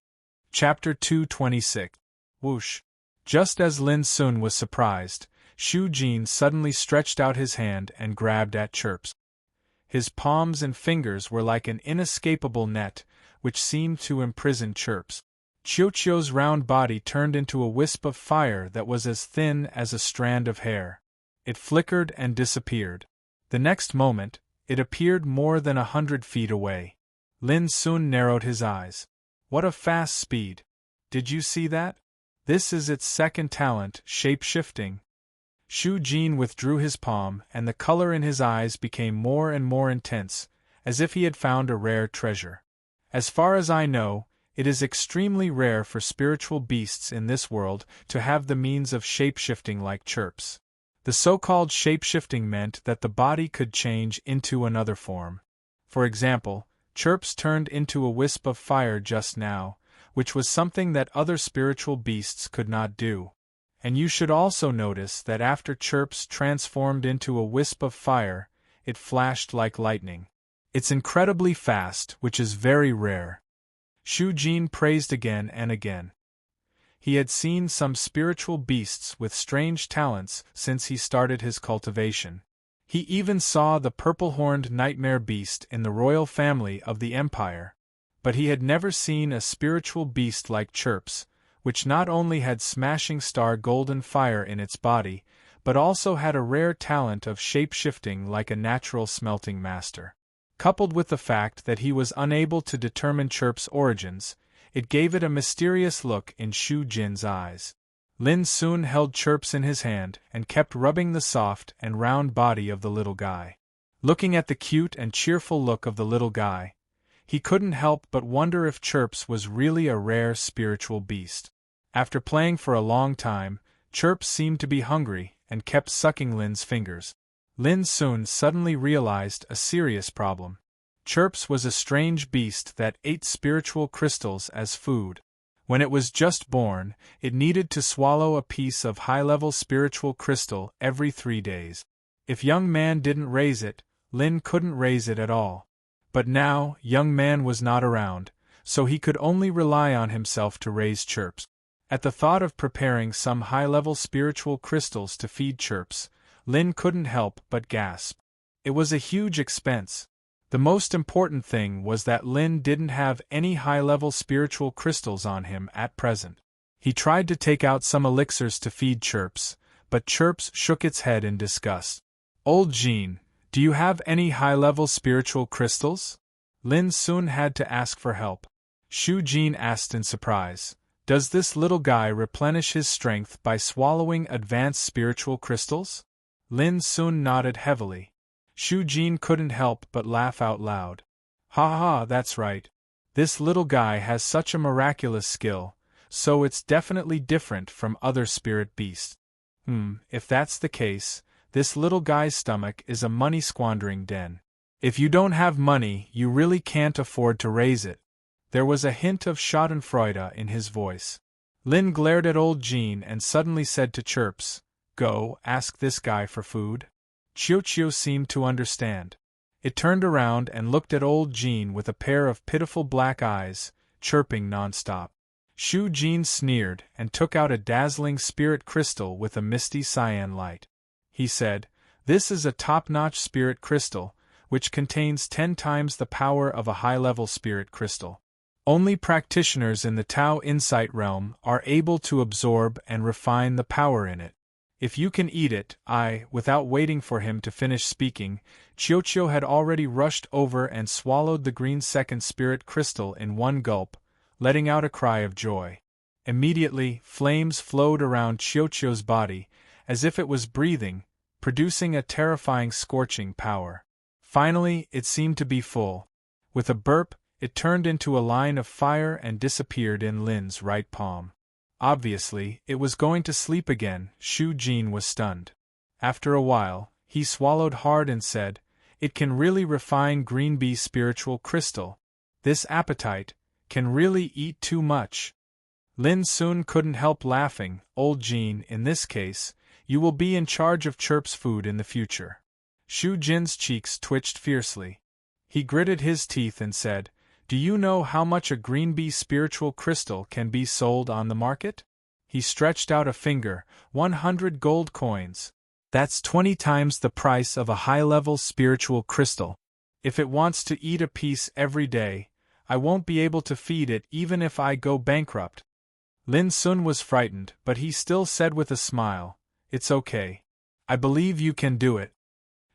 Chapter 226. Whoosh. Just as Lin Sun was surprised, Shu Jin suddenly stretched out his hand and grabbed at Chirps. His palms and fingers were like an inescapable net, which seemed to imprison Chirps. Qiuqiu's round body turned into a wisp of fire that was as thin as a strand of hair. It flickered and disappeared. The next moment, it appeared more than 100 feet away. Lin Sun narrowed his eyes. What a fast speed! Did you see that? This is its second talent, shape-shifting. Shu Jin withdrew his palm, and the color in his eyes became more and more intense, as if he had found a rare treasure. As far as I know, it is extremely rare for spiritual beasts in this world to have the means of shape-shifting like Chirps. The so-called shape-shifting meant that the body could change into another form. For example, Chirps turned into a wisp of fire just now, which was something that other spiritual beasts could not do. And you should also notice that after Chirps transformed into a wisp of fire, it flashed like lightning. It's incredibly fast, which is very rare. Shu Jin praised again and again. He had seen some spiritual beasts with strange talents since he started his cultivation. He even saw the purple-horned nightmare beast in the royal family of the empire. But he had never seen a spiritual beast like Chirps, which not only had Smashing Star Golden Fire in its body, but also had a rare talent of shape-shifting like a natural smelting master. Coupled with the fact that he was unable to determine Chirps' origins, it gave it a mysterious look in Shu Jin's eyes. Lin Sun held Chirps in his hand and kept rubbing the soft and round body of the little guy. Looking at the cute and cheerful look of the little guy, he couldn't help but wonder if Chirps was really a rare spiritual beast. After playing for a long time, Chirps seemed to be hungry and kept sucking Lin's fingers. Lin Sun suddenly realized a serious problem. Chirps was a strange beast that ate spiritual crystals as food. When it was just born, it needed to swallow a piece of high-level spiritual crystal every 3 days. If young man didn't raise it, Lin couldn't raise it at all. But now, young man was not around, so he could only rely on himself to raise Chirps. At the thought of preparing some high-level spiritual crystals to feed Chirps, Lin couldn't help but gasp. It was a huge expense. The most important thing was that Lin didn't have any high-level spiritual crystals on him at present. He tried to take out some elixirs to feed Chirps, but Chirps shook its head in disgust. Old Jean, do you have any high-level spiritual crystals? Lin Sun had to ask for help. Shu Jin asked in surprise, does this little guy replenish his strength by swallowing advanced spiritual crystals? Lin Sun nodded heavily. Shu Jin couldn't help but laugh out loud. Ha ha, that's right. This little guy has such a miraculous skill, so it's definitely different from other spirit beasts. If that's the case, this little guy's stomach is a money-squandering den. If you don't have money, you really can't afford to raise it. There was a hint of schadenfreude in his voice. Lin glared at old Jean and suddenly said to Chirps, go, ask this guy for food. Qiuqiu seemed to understand. It turned around and looked at old Jean with a pair of pitiful black eyes, chirping non-stop. Shu Jin sneered and took out a dazzling spirit crystal with a misty cyan light. He said, this is a top-notch spirit crystal, which contains 10 times the power of a high-level spirit crystal. Only practitioners in the Tao Insight realm are able to absorb and refine the power in it. If you can eat it, without waiting for him to finish speaking, Chioccio had already rushed over and swallowed the green second spirit crystal in one gulp, letting out a cry of joy. Immediately, flames flowed around Chioccio's body, as if it was breathing, producing a terrifying scorching power. Finally, it seemed to be full. With a burp, it turned into a line of fire and disappeared in Lin's right palm. Obviously, it was going to sleep again. Shu Jin was stunned. After a while, he swallowed hard and said, "It can really refine Green Bee spiritual crystal. This appetite can really eat too much." Lin soon couldn't help laughing. "Old Jin, in this case, you will be in charge of Chirp's food in the future." Shu Jin's cheeks twitched fiercely. He gritted his teeth and said, "Do you know how much a Green Bee spiritual crystal can be sold on the market?" He stretched out a finger. 100 gold coins. That's 20 times the price of a high-level spiritual crystal. If it wants to eat a piece every day, I won't be able to feed it even if I go bankrupt." Lin Sun was frightened, but he still said with a smile, "It's okay. I believe you can do it."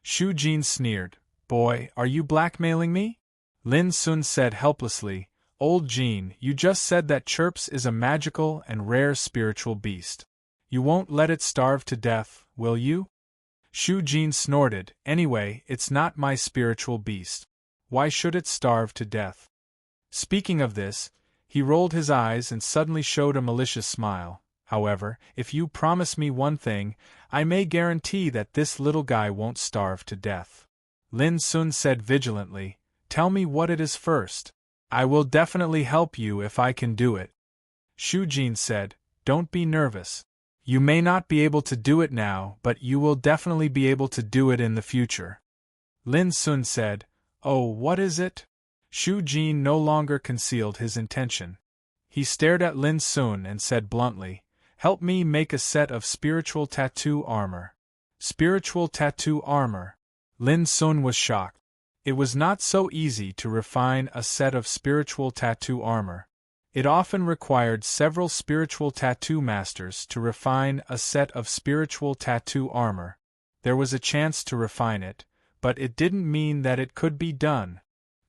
Shu Jin sneered, "Boy, are you blackmailing me?" Lin Sun said helplessly, "Old Jin, you just said that Chirps is a magical and rare spiritual beast. You won't let it starve to death, will you?" Shu Jin snorted, "Anyway, it's not my spiritual beast. Why should it starve to death?" Speaking of this, he rolled his eyes and suddenly showed a malicious smile. "However, if you promise me one thing, I may guarantee that this little guy won't starve to death." Lin Sun said vigilantly, "Tell me what it is first. I will definitely help you if I can do it." Shu Jin said, "Don't be nervous. You may not be able to do it now, but you will definitely be able to do it in the future." Lin Sun said, "Oh, what is it?" Shu Jin no longer concealed his intention. He stared at Lin Sun and said bluntly, "Help me make a set of spiritual tattoo armor." Spiritual tattoo armor. Lin Sun was shocked. It was not so easy to refine a set of spiritual tattoo armor. It often required several spiritual tattoo masters to refine a set of spiritual tattoo armor. There was a chance to refine it, but it didn't mean that it could be done.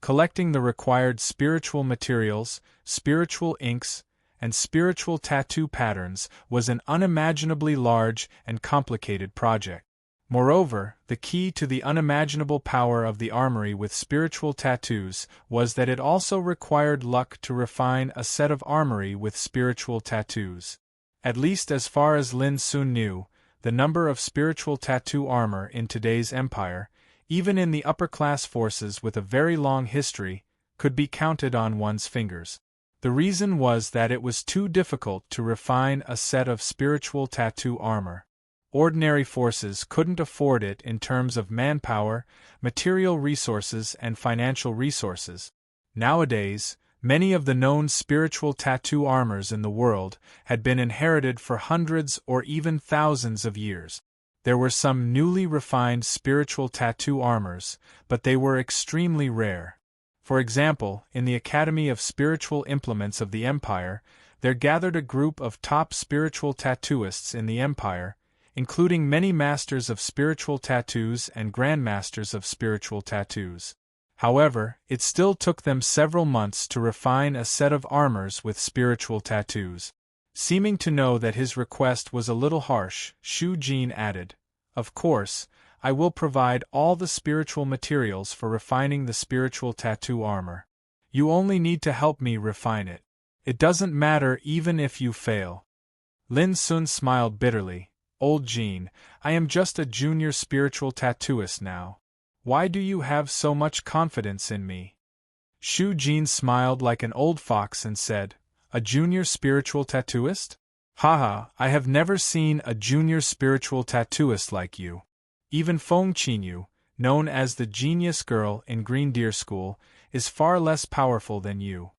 Collecting the required spiritual materials, spiritual inks, and spiritual tattoo patterns was an unimaginably large and complicated project. Moreover, the key to the unimaginable power of the armory with spiritual tattoos was that it also required luck to refine a set of armory with spiritual tattoos. At least as far as Lin Sun knew, the number of spiritual tattoo armor in today's empire, even in the upper-class forces with a very long history, could be counted on one's fingers. The reason was that it was too difficult to refine a set of spiritual tattoo armor. Ordinary forces couldn't afford it in terms of manpower, material resources, and financial resources. Nowadays, many of the known spiritual tattoo armors in the world had been inherited for hundreds or even thousands of years. There were some newly refined spiritual tattoo armors, but they were extremely rare. For example, in the Academy of Spiritual Implements of the Empire, there gathered a group of top spiritual tattooists in the Empire, including many masters of spiritual tattoos and grandmasters of spiritual tattoos. However, it still took them several months to refine a set of armors with spiritual tattoos. Seeming to know that his request was a little harsh, Shu Jin added, "Of course, I will provide all the spiritual materials for refining the spiritual tattoo armor. You only need to help me refine it. It doesn't matter even if you fail." Lin Sun smiled bitterly. "Old Jin, I am just a junior spiritual tattooist now. Why do you have so much confidence in me?" Shu Jin smiled like an old fox and said, "A junior spiritual tattooist? Haha, I have never seen a junior spiritual tattooist like you. Even Feng Qinyu, known as the genius girl in Green Deer School, is far less powerful than you."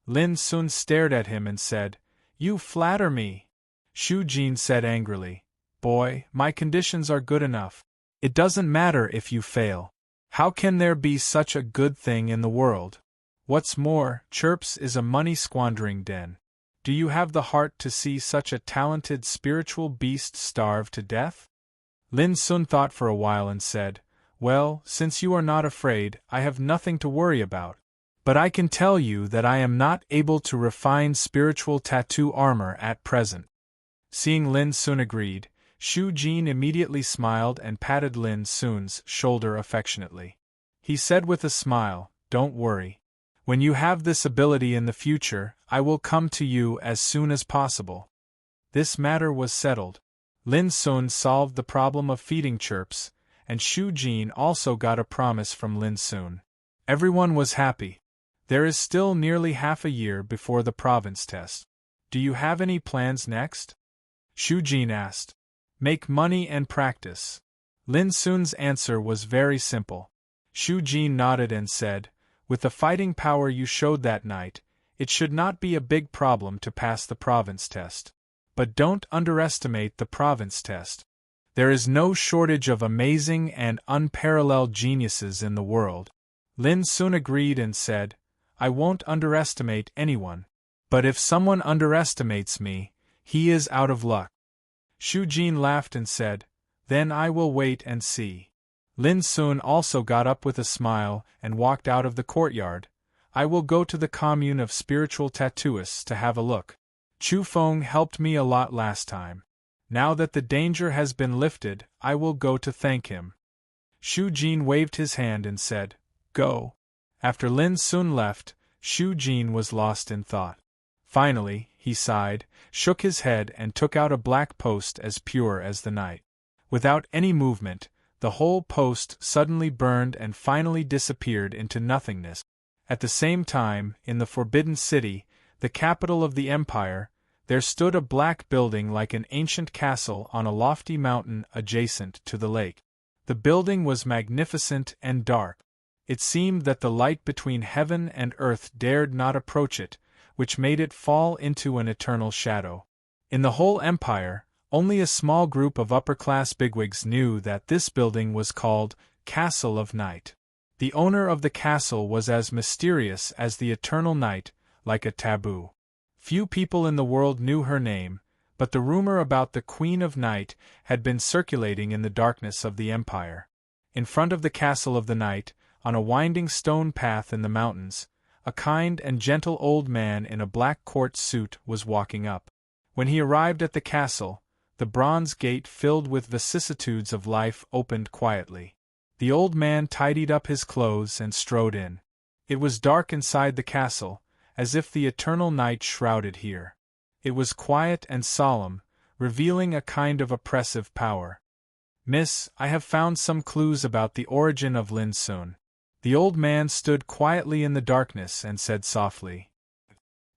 Lin Sun stared at him and said, "You flatter me." Shu Jin said angrily, "Boy, my conditions are good enough. It doesn't matter if you fail. How can there be such a good thing in the world? What's more, Chirps is a money-squandering den. Do you have the heart to see such a talented spiritual beast starve to death? Lin Sun thought for a while and said, Well, since you are not afraid, I have nothing to worry about. But I can tell you that I am not able to refine spiritual tattoo armor at present. Seeing Lin Sun agreed, Shu Jin immediately smiled and patted Lin Sun's shoulder affectionately. He said with a smile, Don't worry. When you have this ability in the future, I will come to you as soon as possible. This matter was settled. Lin Sun solved the problem of feeding chirps, and Shu Jin also got a promise from Lin Sun. Everyone was happy. There is still nearly half a year before the province test. Do you have any plans next? Shu Jin asked. Make money and practice. Lin Sun's answer was very simple. Shu Jin nodded and said, With the fighting power you showed that night, it should not be a big problem to pass the province test. But don't underestimate the province test. There is no shortage of amazing and unparalleled geniuses in the world. Lin Sun agreed and said, I won't underestimate anyone. But if someone underestimates me, he is out of luck. Shu Jin laughed and said, Then I will wait and see. Lin Sun also got up with a smile and walked out of the courtyard. I will go to the commune of spiritual tattooists to have a look. Chu Feng helped me a lot last time. Now that the danger has been lifted, I will go to thank him. Shu Jin waved his hand and said, Go. After Lin Sun left, Shu Jin was lost in thought. Finally, he sighed, shook his head and took out a black post as pure as the night. Without any movement, the whole post suddenly burned and finally disappeared into nothingness. At the same time, in the Forbidden City, the capital of the empire, there stood a black building like an ancient castle on a lofty mountain adjacent to the lake. The building was magnificent and dark. It seemed that the light between heaven and earth dared not approach it, which made it fall into an eternal shadow. In the whole empire, only a small group of upper-class bigwigs knew that this building was called Castle of Night. The owner of the castle was as mysterious as the eternal night, like a taboo. Few people in the world knew her name, but the rumor about the Queen of Night had been circulating in the darkness of the empire. In front of the Castle of the Night, on a winding stone path in the mountains, a kind and gentle old man in a black court suit was walking up. When he arrived at the castle, the bronze gate filled with vicissitudes of life opened quietly. The old man tidied up his clothes and strode in. It was dark inside the castle, as if the eternal night shrouded here. It was quiet and solemn, revealing a kind of oppressive power. Miss, I have found some clues about the origin of Lin Sun. The old man stood quietly in the darkness and said softly.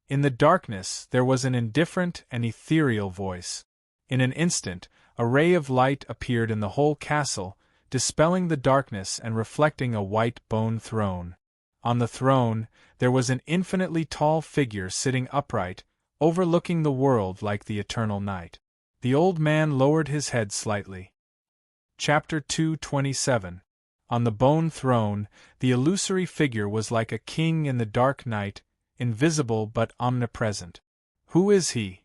In the darkness there was an indifferent and ethereal voice. In an instant, a ray of light appeared in the whole castle, dispelling the darkness and reflecting a white bone throne. On the throne, there was an infinitely tall figure sitting upright, overlooking the world like the eternal night. The old man lowered his head slightly. Chapter 227. On the bone throne, the illusory figure was like a king in the dark night, invisible but omnipresent. Who is he?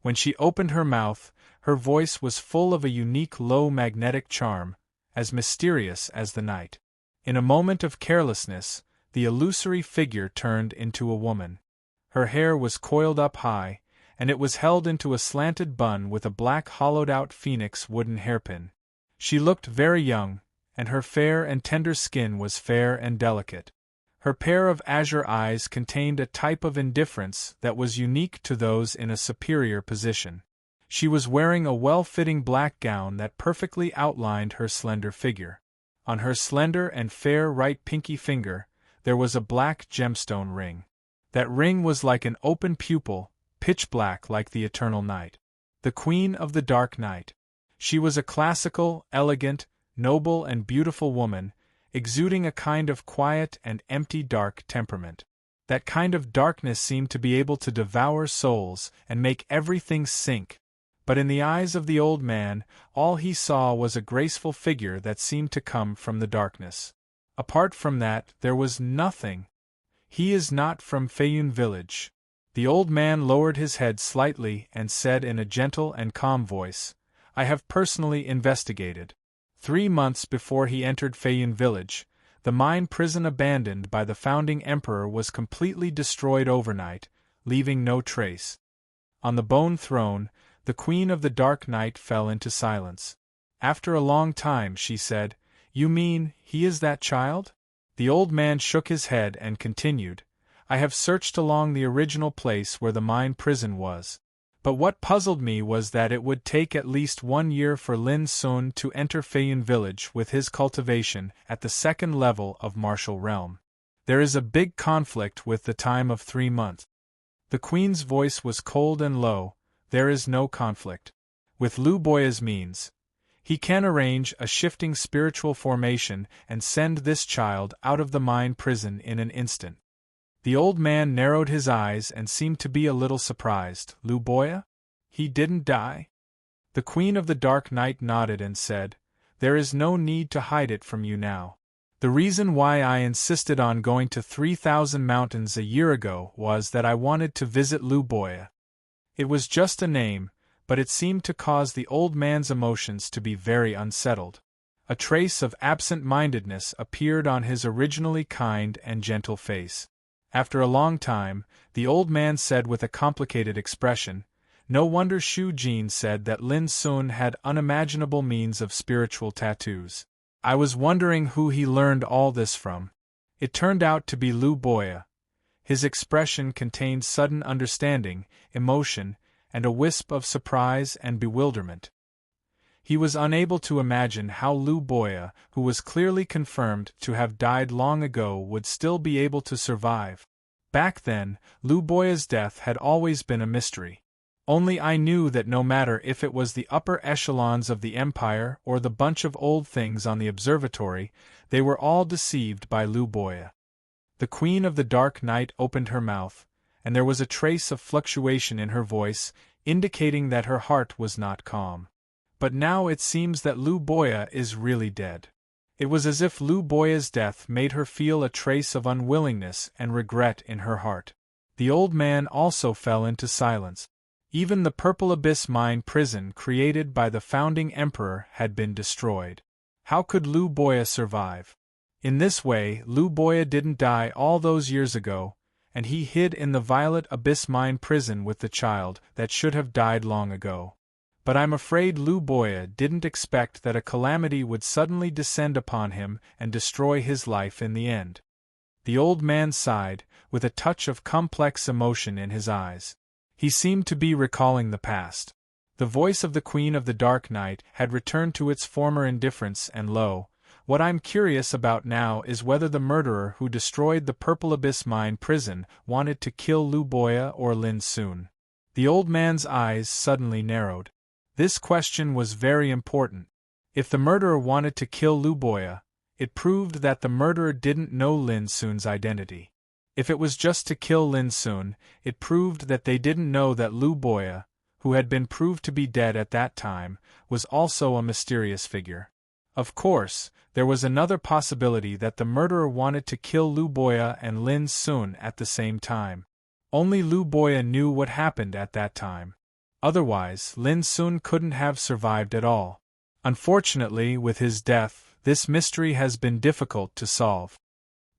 When she opened her mouth, her voice was full of a unique low magnetic charm, as mysterious as the night. In a moment of carelessness, the illusory figure turned into a woman. Her hair was coiled up high, and it was held into a slanted bun with a black hollowed-out phoenix wooden hairpin. She looked very young, and her fair and tender skin was fair and delicate. Her pair of azure eyes contained a type of indifference that was unique to those in a superior position. She was wearing a well-fitting black gown that perfectly outlined her slender figure. On her slender and fair right pinky finger, there was a black gemstone ring. That ring was like an open pupil, pitch black like the eternal night. The Queen of the Dark Night. She was a classical, elegant, noble and beautiful woman, exuding a kind of quiet and empty dark temperament. That kind of darkness seemed to be able to devour souls and make everything sink. But in the eyes of the old man, all he saw was a graceful figure that seemed to come from the darkness. Apart from that, there was nothing. He is not from Feiyun village. The old man lowered his head slightly and said in a gentle and calm voice, "I have personally investigated. 3 months before he entered Feiyun village, the mine prison abandoned by the founding emperor was completely destroyed overnight, leaving no trace." On the bone throne, the Queen of the Dark Night fell into silence. After a long time she said, "You mean, he is that child?" The old man shook his head and continued, "I have searched along the original place where the mine prison was. But what puzzled me was that it would take at least 1 year for Lin Sun to enter Feiyun village with his cultivation at the second level of martial realm. There is a big conflict with the time of 3 months. The queen's voice was cold and low. There is no conflict. With Lu Boya's means, he can arrange a shifting spiritual formation and send this child out of the mine prison in an instant. The old man narrowed his eyes and seemed to be a little surprised. Lu Boya? He didn't die? The Queen of the Dark Night nodded and said, "There is no need to hide it from you now. The reason why I insisted on going to 3,000 mountains a year ago was that I wanted to visit Lu Boya. It was just a name, but it seemed to cause the old man's emotions to be very unsettled. A trace of absent-mindedness appeared on his originally kind and gentle face. After a long time, the old man said with a complicated expression, "No wonder Shu Jin said that Lin Sun had unimaginable means of spiritual tattoos. I was wondering who he learned all this from. It turned out to be Lu Boya." His expression contained sudden understanding, emotion, and a wisp of surprise and bewilderment. He was unable to imagine how Lu Boya, who was clearly confirmed to have died long ago, would still be able to survive. Back then, Lu Boya's death had always been a mystery. Only I knew that no matter if it was the upper echelons of the empire or the bunch of old things on the observatory, they were all deceived by Lu Boya. The Queen of the Dark Night opened her mouth, and there was a trace of fluctuation in her voice, indicating that her heart was not calm. But now it seems that Lu Boya is really dead. It was as if Lu Boya's death made her feel a trace of unwillingness and regret in her heart. The old man also fell into silence. Even the Purple Abyss mine prison created by the founding emperor had been destroyed. How could Lu Boya survive? In this way, Lu Boya didn't die all those years ago, and he hid in the Violet Abyss mine prison with the child that should have died long ago. But I'm afraid Lu Boya didn't expect that a calamity would suddenly descend upon him and destroy his life in the end. The old man sighed, with a touch of complex emotion in his eyes. He seemed to be recalling the past. The voice of the Queen of the Dark Night had returned to its former indifference and low. "What I'm curious about now is whether the murderer who destroyed the Purple Abyss mine prison wanted to kill Lu Boya or Lin Sun." The old man's eyes suddenly narrowed. This question was very important. If the murderer wanted to kill Lu Boya, it proved that the murderer didn't know Lin Sun's identity. If it was just to kill Lin Sun, it proved that they didn't know that Lu Boya, who had been proved to be dead at that time, was also a mysterious figure. Of course, there was another possibility that the murderer wanted to kill Lu Boya and Lin Sun at the same time. Only Lu Boya knew what happened at that time. Otherwise, Lin Sun couldn't have survived at all. Unfortunately, with his death, this mystery has been difficult to solve.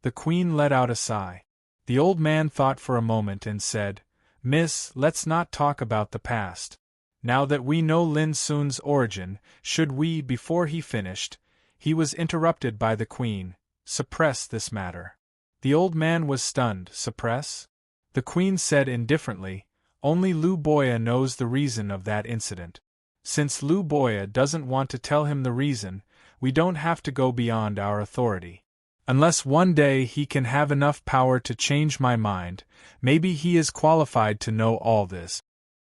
The Queen let out a sigh. The old man thought for a moment and said, "Miss, let's not talk about the past. Now that we know Lin Sun's origin, should we?" Before he finished, he was interrupted by the Queen. "Suppress this matter." The old man was stunned. "Suppress?" The Queen said indifferently, "Only Lu Boya knows the reason of that incident. Since Lu Boya doesn't want to tell him the reason, we don't have to go beyond our authority. Unless one day he can have enough power to change my mind, maybe he is qualified to know all this."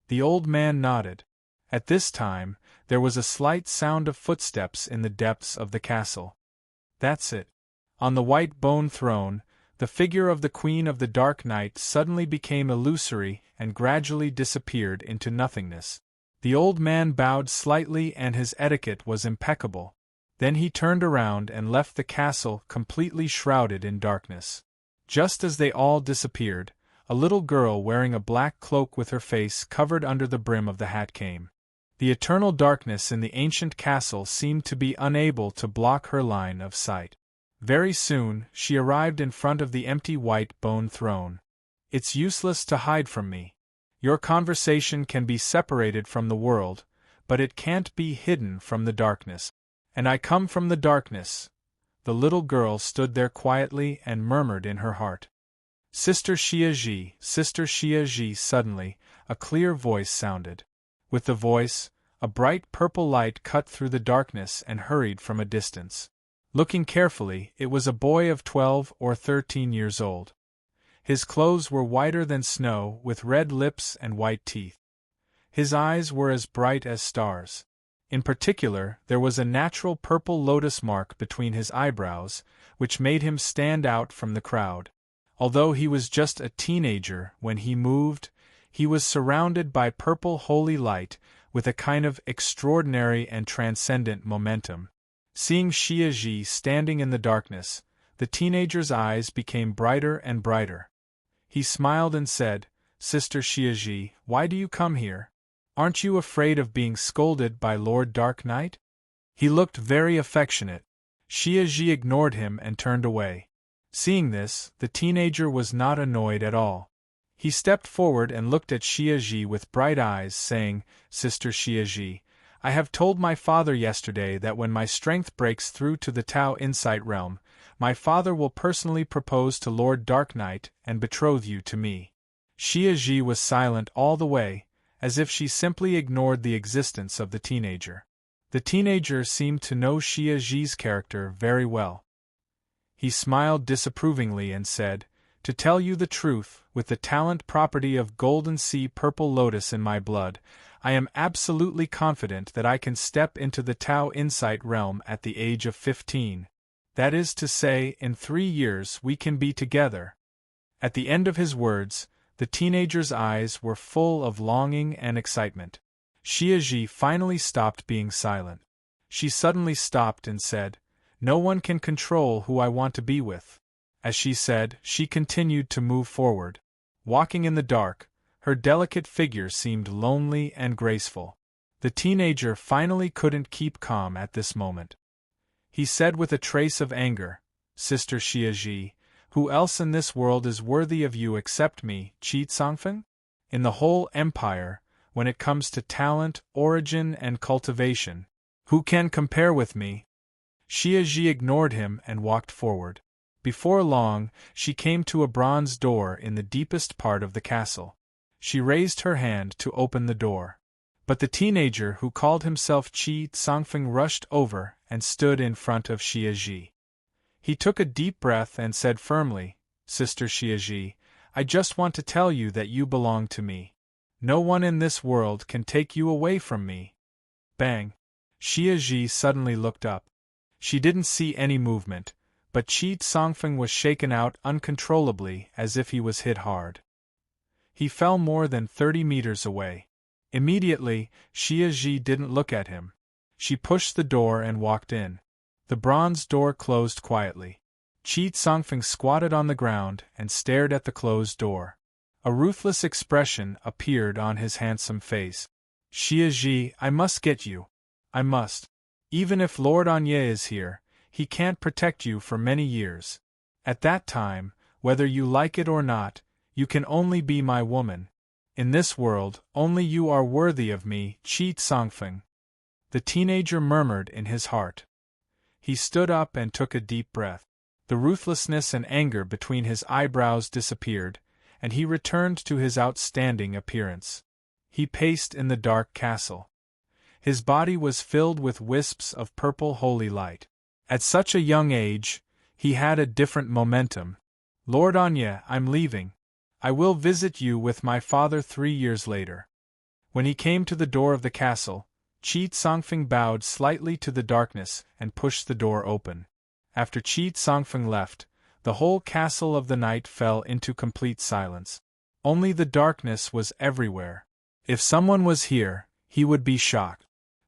The old man nodded. At this time, there was a slight sound of footsteps in the depths of the castle. That's it. On the white bone throne, the figure of the Queen of the Dark Night suddenly became illusory and gradually disappeared into nothingness. The old man bowed slightly and his etiquette was impeccable. Then he turned around and left the castle completely shrouded in darkness. Just as they all disappeared, a little girl wearing a black cloak with her face covered under the brim of the hat came. The eternal darkness in the ancient castle seemed to be unable to block her line of sight. Very soon, she arrived in front of the empty white bone throne. "It's useless to hide from me. Your conversation can be separated from the world, but it can't be hidden from the darkness. And I come from the darkness." The little girl stood there quietly and murmured in her heart, "Sister Xiaji, Sister Xiaji." Suddenly, a clear voice sounded. With the voice, a bright purple light cut through the darkness and hurried from a distance. Looking carefully, it was a boy of 12 or 13 years old. His clothes were whiter than snow, with red lips and white teeth. His eyes were as bright as stars. In particular, there was a natural purple lotus mark between his eyebrows, which made him stand out from the crowd. Although he was just a teenager when he moved, he was surrounded by purple holy light, with a kind of extraordinary and transcendent momentum. Seeing Xiaji standing in the darkness, the teenager's eyes became brighter and brighter. He smiled and said, "Sister Xiaji, why do you come here? Aren't you afraid of being scolded by Lord Dark Knight?" He looked very affectionate. Xiaji ignored him and turned away. Seeing this, the teenager was not annoyed at all. He stepped forward and looked at Xiaji with bright eyes, saying, "Sister Xiaji, I have told my father yesterday that when my strength breaks through to the Tao Insight realm, my father will personally propose to Lord Dark Knight and betroth you to me." Xiaji was silent all the way, as if she simply ignored the existence of the teenager. The teenager seemed to know Xiaji's character very well. He smiled disapprovingly and said, "To tell you the truth, with the talent property of golden sea purple lotus in my blood, I am absolutely confident that I can step into the Tao Insight realm at the age of 15. That is to say, in 3 years we can be together." At the end of his words, the teenager's eyes were full of longing and excitement. Xiaji finally stopped being silent. She suddenly stopped and said, "No one can control who I want to be with." As she said, she continued to move forward. Walking in the dark, her delicate figure seemed lonely and graceful. The teenager finally couldn't keep calm at this moment. He said with a trace of anger, "Sister Xiaji, who else in this world is worthy of you except me, Qi Tsongfen? In the whole empire, when it comes to talent, origin, and cultivation, who can compare with me?" Xiaji ignored him and walked forward. Before long, she came to a bronze door in the deepest part of the castle. She raised her hand to open the door. But the teenager who called himself Qi Tsongfen rushed over and stood in front of Xiaji. He took a deep breath and said firmly, "Sister Xiaji, I just want to tell you that you belong to me. No one in this world can take you away from me." Bang! Xiaji suddenly looked up. She didn't see any movement, but Qi Tsongfen was shaken out uncontrollably as if he was hit hard. He fell more than 30 meters away. Immediately, Xiaji didn't look at him. She pushed the door and walked in. The bronze door closed quietly. Qi Tsongfen squatted on the ground and stared at the closed door. A ruthless expression appeared on his handsome face. "Xiaji, I must get you. I must. Even if Lord Anye is here, he can't protect you for many years. At that time, whether you like it or not, you can only be my woman. In this world, only you are worthy of me, Qi Tsongfen." The teenager murmured in his heart. He stood up and took a deep breath. The ruthlessness and anger between his eyebrows disappeared, and he returned to his outstanding appearance. He paced in the dark castle. His body was filled with wisps of purple holy light. At such a young age, he had a different momentum. "Lord Anya, I'm leaving. I will visit you with my father 3 years later." When he came to the door of the castle, Qi Tsongfen bowed slightly to the darkness and pushed the door open. After Qi Tsongfen left, the whole castle of the night fell into complete silence. Only the darkness was everywhere. If someone was here, he would be shocked.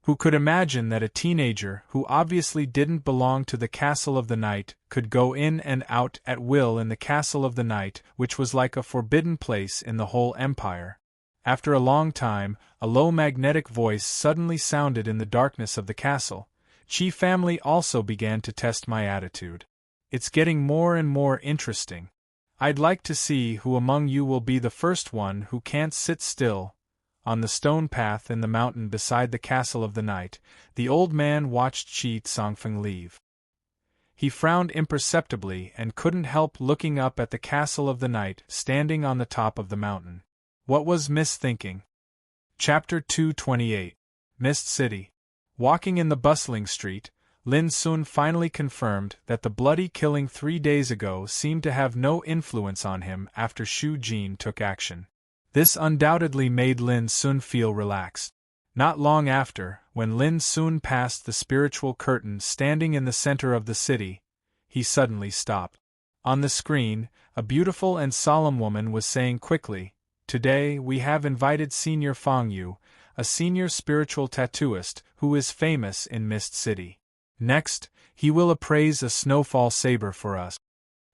Who could imagine that a teenager who obviously didn't belong to the Castle of the Night could go in and out at will in the Castle of the Night, which was like a forbidden place in the whole empire? After a long time, a low magnetic voice suddenly sounded in the darkness of the castle. Chi family also began to test my attitude. It's getting more and more interesting. I'd like to see who among you will be the first one who can't sit still. On the stone path in the mountain beside the Castle of the Night, the old man watched Chi Tsongfeng leave. He frowned imperceptibly and couldn't help looking up at the Castle of the Night standing on the top of the mountain. What was Miss thinking? Chapter 228. Mist City. Walking in the bustling street, Lin Sun finally confirmed that the bloody killing 3 days ago seemed to have no influence on him after Shu Jin took action. This undoubtedly made Lin Sun feel relaxed. Not long after, when Lin Sun passed the spiritual curtain standing in the center of the city, he suddenly stopped. On the screen, a beautiful and solemn woman was saying quickly, "Today we have invited Senior Fang Yu, a senior spiritual tattooist who is famous in Mist City. Next, he will appraise a snowfall saber for us."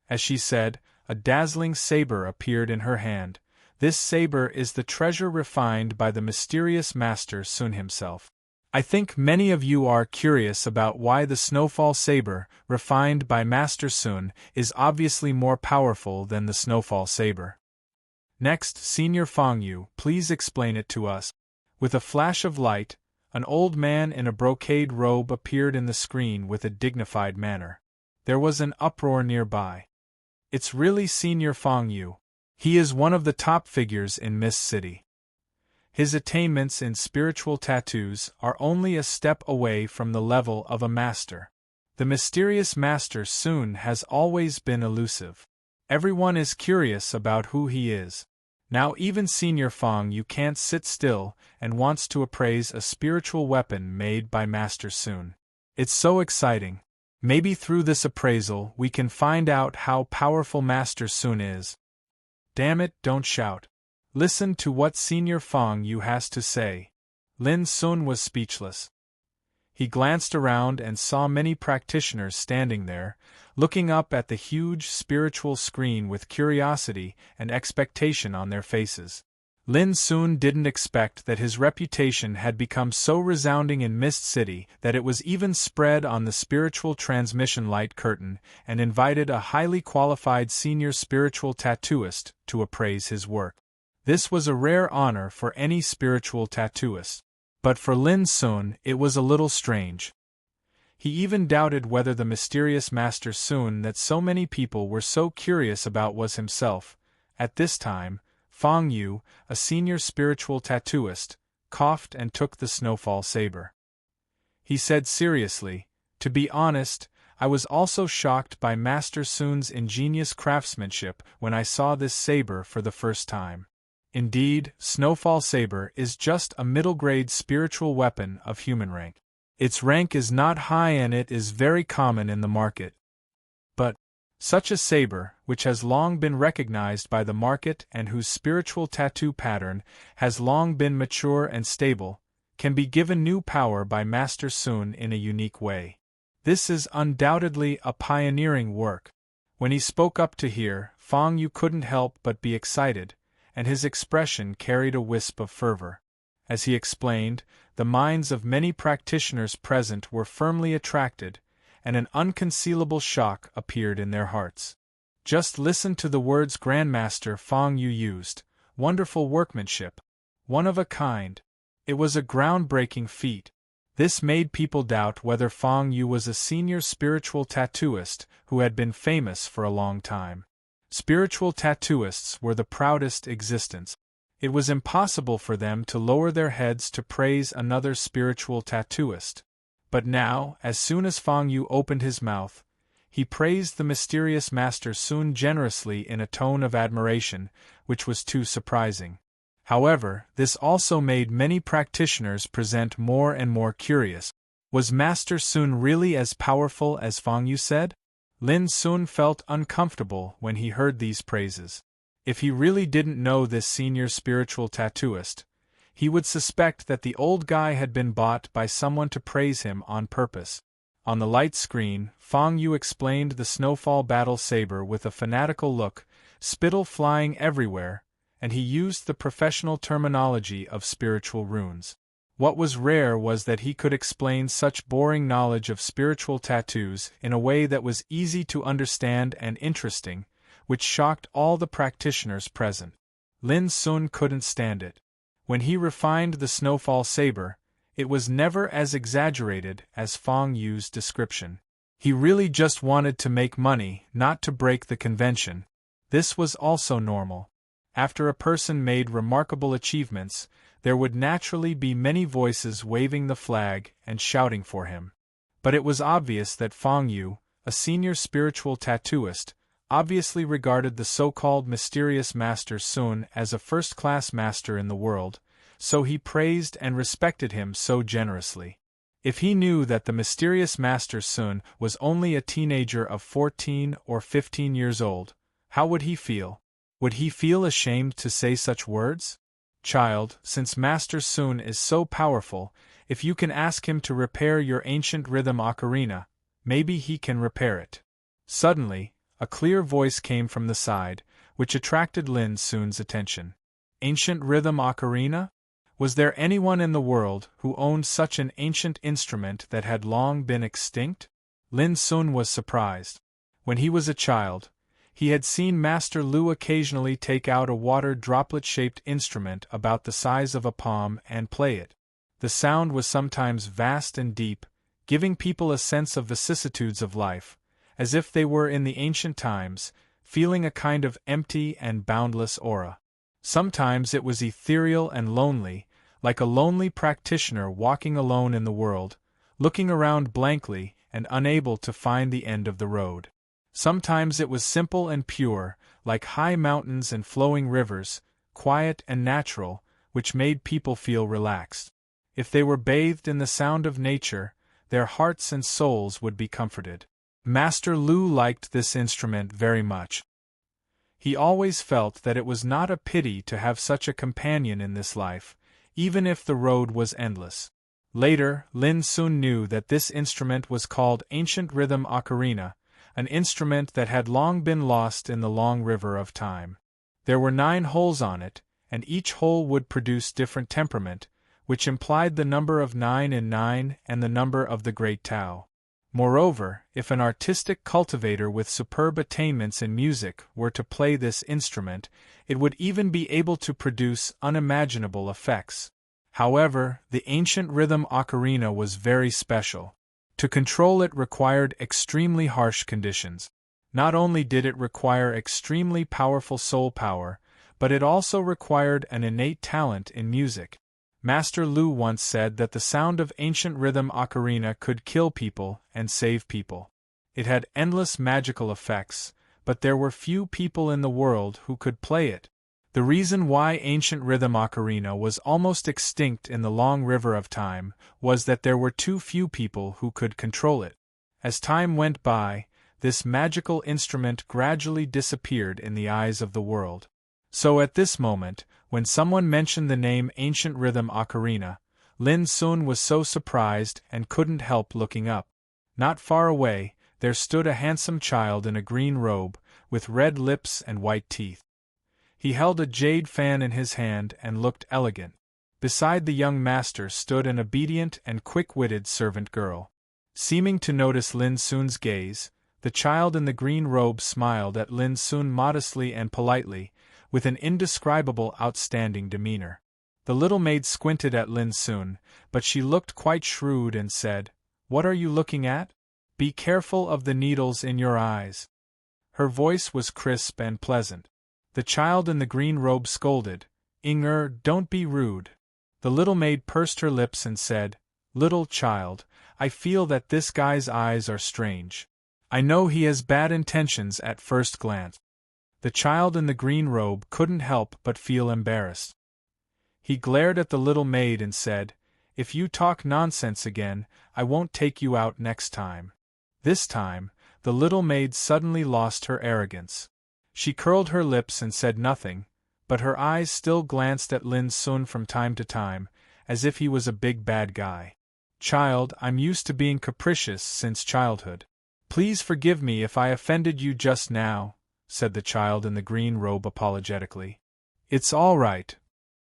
As she said, a dazzling saber appeared in her hand. This saber is the treasure refined by the mysterious Master Sun himself. I think many of you are curious about why the snowfall saber, refined by Master Sun, is obviously more powerful than the snowfall saber. Next, Senior Fang Yu, please explain it to us. With a flash of light, an old man in a brocade robe appeared in the screen with a dignified manner. There was an uproar nearby. It's really Senior Fang Yu. He is one of the top figures in Mist City. His attainments in spiritual tattoos are only a step away from the level of a master. The mysterious Master Sun has always been elusive. Everyone is curious about who he is. Now even Senior Fang Yu can't sit still and wants to appraise a spiritual weapon made by Master Sun. It's so exciting. Maybe through this appraisal we can find out how powerful Master Sun is. Damn it, don't shout. Listen to what Senior Fang Yu has to say. Lin Sun was speechless. He glanced around and saw many practitioners standing there, looking up at the huge spiritual screen with curiosity and expectation on their faces. Lin Sun didn't expect that his reputation had become so resounding in Mist City that it was even spread on the spiritual transmission light curtain and invited a highly qualified senior spiritual tattooist to appraise his work. This was a rare honor for any spiritual tattooist. But for Lin Sun it was a little strange. He even doubted whether the mysterious Master Sun that so many people were so curious about was himself. At this time, Fang Yu, a senior spiritual tattooist, coughed and took the snowfall saber. He said seriously, "To be honest, I was also shocked by Master Sun's ingenious craftsmanship when I saw this saber for the first time. Indeed, Snowfall Saber is just a middle-grade spiritual weapon of human rank. Its rank is not high and it is very common in the market. But such a saber, which has long been recognized by the market and whose spiritual tattoo pattern has long been mature and stable, can be given new power by Master Sun in a unique way. This is undoubtedly a pioneering work." When he spoke up to hear, Fang Yu couldn't help but be excited, and his expression carried a wisp of fervor. As he explained, the minds of many practitioners present were firmly attracted, and an unconcealable shock appeared in their hearts. Just listen to the words Grandmaster Fang Yu used: wonderful workmanship, one of a kind. It was a groundbreaking feat. This made people doubt whether Fang Yu was a senior spiritual tattooist who had been famous for a long time. Spiritual tattooists were the proudest existence. It was impossible for them to lower their heads to praise another spiritual tattooist. But now, as soon as Fang Yu opened his mouth, he praised the mysterious Master Sun generously in a tone of admiration, which was too surprising. However, this also made many practitioners present more and more curious. Was Master Sun really as powerful as Fang Yu said? Lin Sun felt uncomfortable when he heard these praises. If he really didn't know this senior spiritual tattooist, he would suspect that the old guy had been bought by someone to praise him on purpose. On the light screen, Fang Yu explained the snowfall battle saber with a fanatical look, spittle flying everywhere, and he used the professional terminology of spiritual runes. What was rare was that he could explain such boring knowledge of spiritual tattoos in a way that was easy to understand and interesting, which shocked all the practitioners present. Lin Sun couldn't stand it. When he refined the snowfall saber, it was never as exaggerated as Fang Yu's description. He really just wanted to make money, not to break the convention. This was also normal. After a person made remarkable achievements, there would naturally be many voices waving the flag and shouting for him. But it was obvious that Fang Yu, a senior spiritual tattooist, obviously regarded the so-called mysterious Master Sun as a first-class master in the world, so he praised and respected him so generously. If he knew that the mysterious Master Sun was only a teenager of 14 or 15 years old, how would he feel? Would he feel ashamed to say such words? Child, since Master Sun is so powerful, if you can ask him to repair your ancient rhythm ocarina, maybe he can repair it. Suddenly, a clear voice came from the side, which attracted Lin Sun's attention. Ancient rhythm ocarina? Was there anyone in the world who owned such an ancient instrument that had long been extinct? Lin Sun was surprised. When he was a child, he had seen Master Lu occasionally take out a water droplet-shaped instrument about the size of a palm and play it. The sound was sometimes vast and deep, giving people a sense of vicissitudes of life, as if they were in the ancient times, feeling a kind of empty and boundless aura. Sometimes it was ethereal and lonely, like a lonely practitioner walking alone in the world, looking around blankly and unable to find the end of the road. Sometimes it was simple and pure, like high mountains and flowing rivers, quiet and natural, which made people feel relaxed. If they were bathed in the sound of nature, their hearts and souls would be comforted. Master Lu liked this instrument very much. He always felt that it was not a pity to have such a companion in this life, even if the road was endless. Later, Lin Sun knew that this instrument was called Ancient Rhythm Ocarina, an instrument that had long been lost in the long river of time. There were 9 holes on it, and each hole would produce different temperament, which implied the number of 9 in 9 and the number of the Great Tao. Moreover, if an artistic cultivator with superb attainments in music were to play this instrument, it would even be able to produce unimaginable effects. However, the ancient rhythm ocarina was very special. To control it required extremely harsh conditions. Not only did it require extremely powerful soul power, but it also required an innate talent in music. Master Lu once said that the sound of ancient rhythm ocarina could kill people and save people. It had endless magical effects, but there were few people in the world who could play it. The reason why ancient rhythm ocarina was almost extinct in the long river of time was that there were too few people who could control it. As time went by, this magical instrument gradually disappeared in the eyes of the world. So at this moment, when someone mentioned the name Ancient Rhythm Ocarina, Lin Sun was so surprised and couldn't help looking up. Not far away, there stood a handsome child in a green robe, with red lips and white teeth. He held a jade fan in his hand and looked elegant. Beside the young master stood an obedient and quick-witted servant girl. Seeming to notice Lin Sun's gaze, the child in the green robe smiled at Lin Sun modestly and politely, with an indescribable outstanding demeanor. The little maid squinted at Lin Sun, but she looked quite shrewd and said, "What are you looking at? Be careful of the needles in your eyes." Her voice was crisp and pleasant. The child in the green robe scolded, Don't be rude." The little maid pursed her lips and said, "Little child, I feel that this guy's eyes are strange. I know he has bad intentions at first glance." The child in the green robe couldn't help but feel embarrassed. He glared at the little maid and said, "If you talk nonsense again, I won't take you out next time." This time, the little maid suddenly lost her arrogance. She curled her lips and said nothing, but her eyes still glanced at Lin Sun from time to time, as if he was a big bad guy. "Child, I'm used to being capricious since childhood. Please forgive me if I offended you just now," said the child in the green robe apologetically. "It's all right."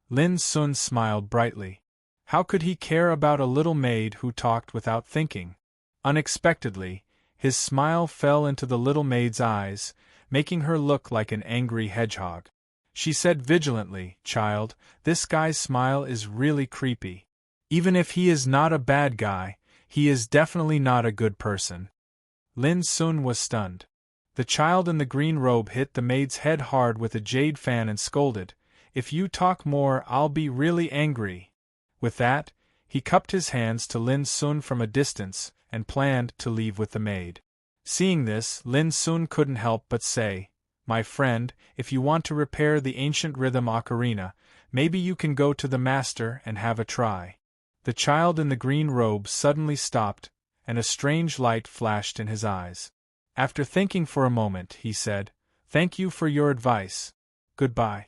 Lin Sun smiled brightly. How could he care about a little maid who talked without thinking? Unexpectedly, his smile fell into the little maid's eyes, making her look like an angry hedgehog. She said vigilantly, "Child, this guy's smile is really creepy. Even if he is not a bad guy, he is definitely not a good person." Lin Sun was stunned. The child in the green robe hit the maid's head hard with a jade fan and scolded, "If you talk more, I'll be really angry." With that, he cupped his hands to Lin Sun from a distance and planned to leave with the maid. Seeing this, Lin Sun couldn't help but say, "My friend, if you want to repair the ancient rhythm ocarina, maybe you can go to the master and have a try." The child in the green robe suddenly stopped, and a strange light flashed in his eyes. After thinking for a moment, he said, "Thank you for your advice. Goodbye."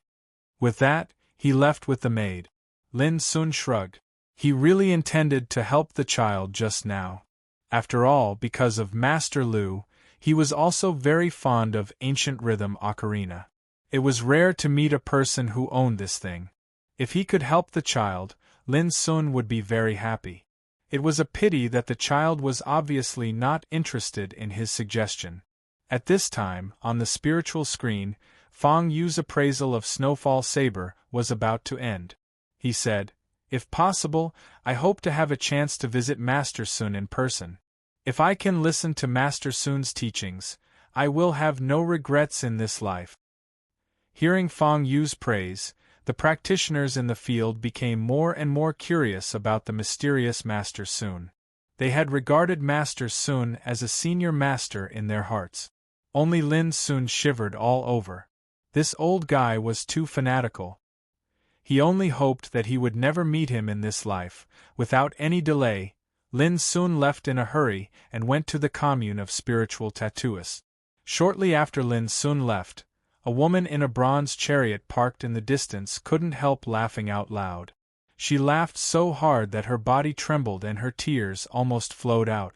With that, he left with the maid. Lin Sun shrugged. He really intended to help the child just now. After all, because of Master Lu, he was also very fond of ancient rhythm ocarina. It was rare to meet a person who owned this thing. If he could help the child, Lin Sun would be very happy. It was a pity that the child was obviously not interested in his suggestion. At this time, on the spiritual screen, Fang Yu's appraisal of Snowfall Saber was about to end. He said, "If possible, I hope to have a chance to visit Master Sun in person. If I can listen to Master Sun's teachings, I will have no regrets in this life." Hearing Fang Yu's praise, the practitioners in the field became more and more curious about the mysterious Master Sun. They had regarded Master Sun as a senior master in their hearts. Only Lin Sun shivered all over. This old guy was too fanatical. He only hoped that he would never meet him in this life. Without any delay, Lin Sun left in a hurry and went to the commune of spiritual tattooists. Shortly after Lin Sun left, a woman in a bronze chariot parked in the distance couldn't help laughing out loud. She laughed so hard that her body trembled and her tears almost flowed out.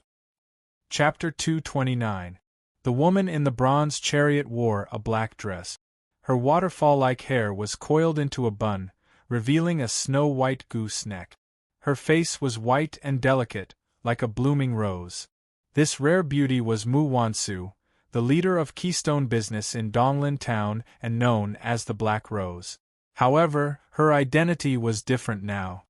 Chapter 229. The woman in the bronze chariot wore a black dress. Her waterfall-like hair was coiled into a bun, revealing a snow-white goose neck. Her face was white and delicate, like a blooming rose. This rare beauty was Mu Wansu, the leader of Keystone business in Donglin Town and known as the Black Rose. However, her identity was different now.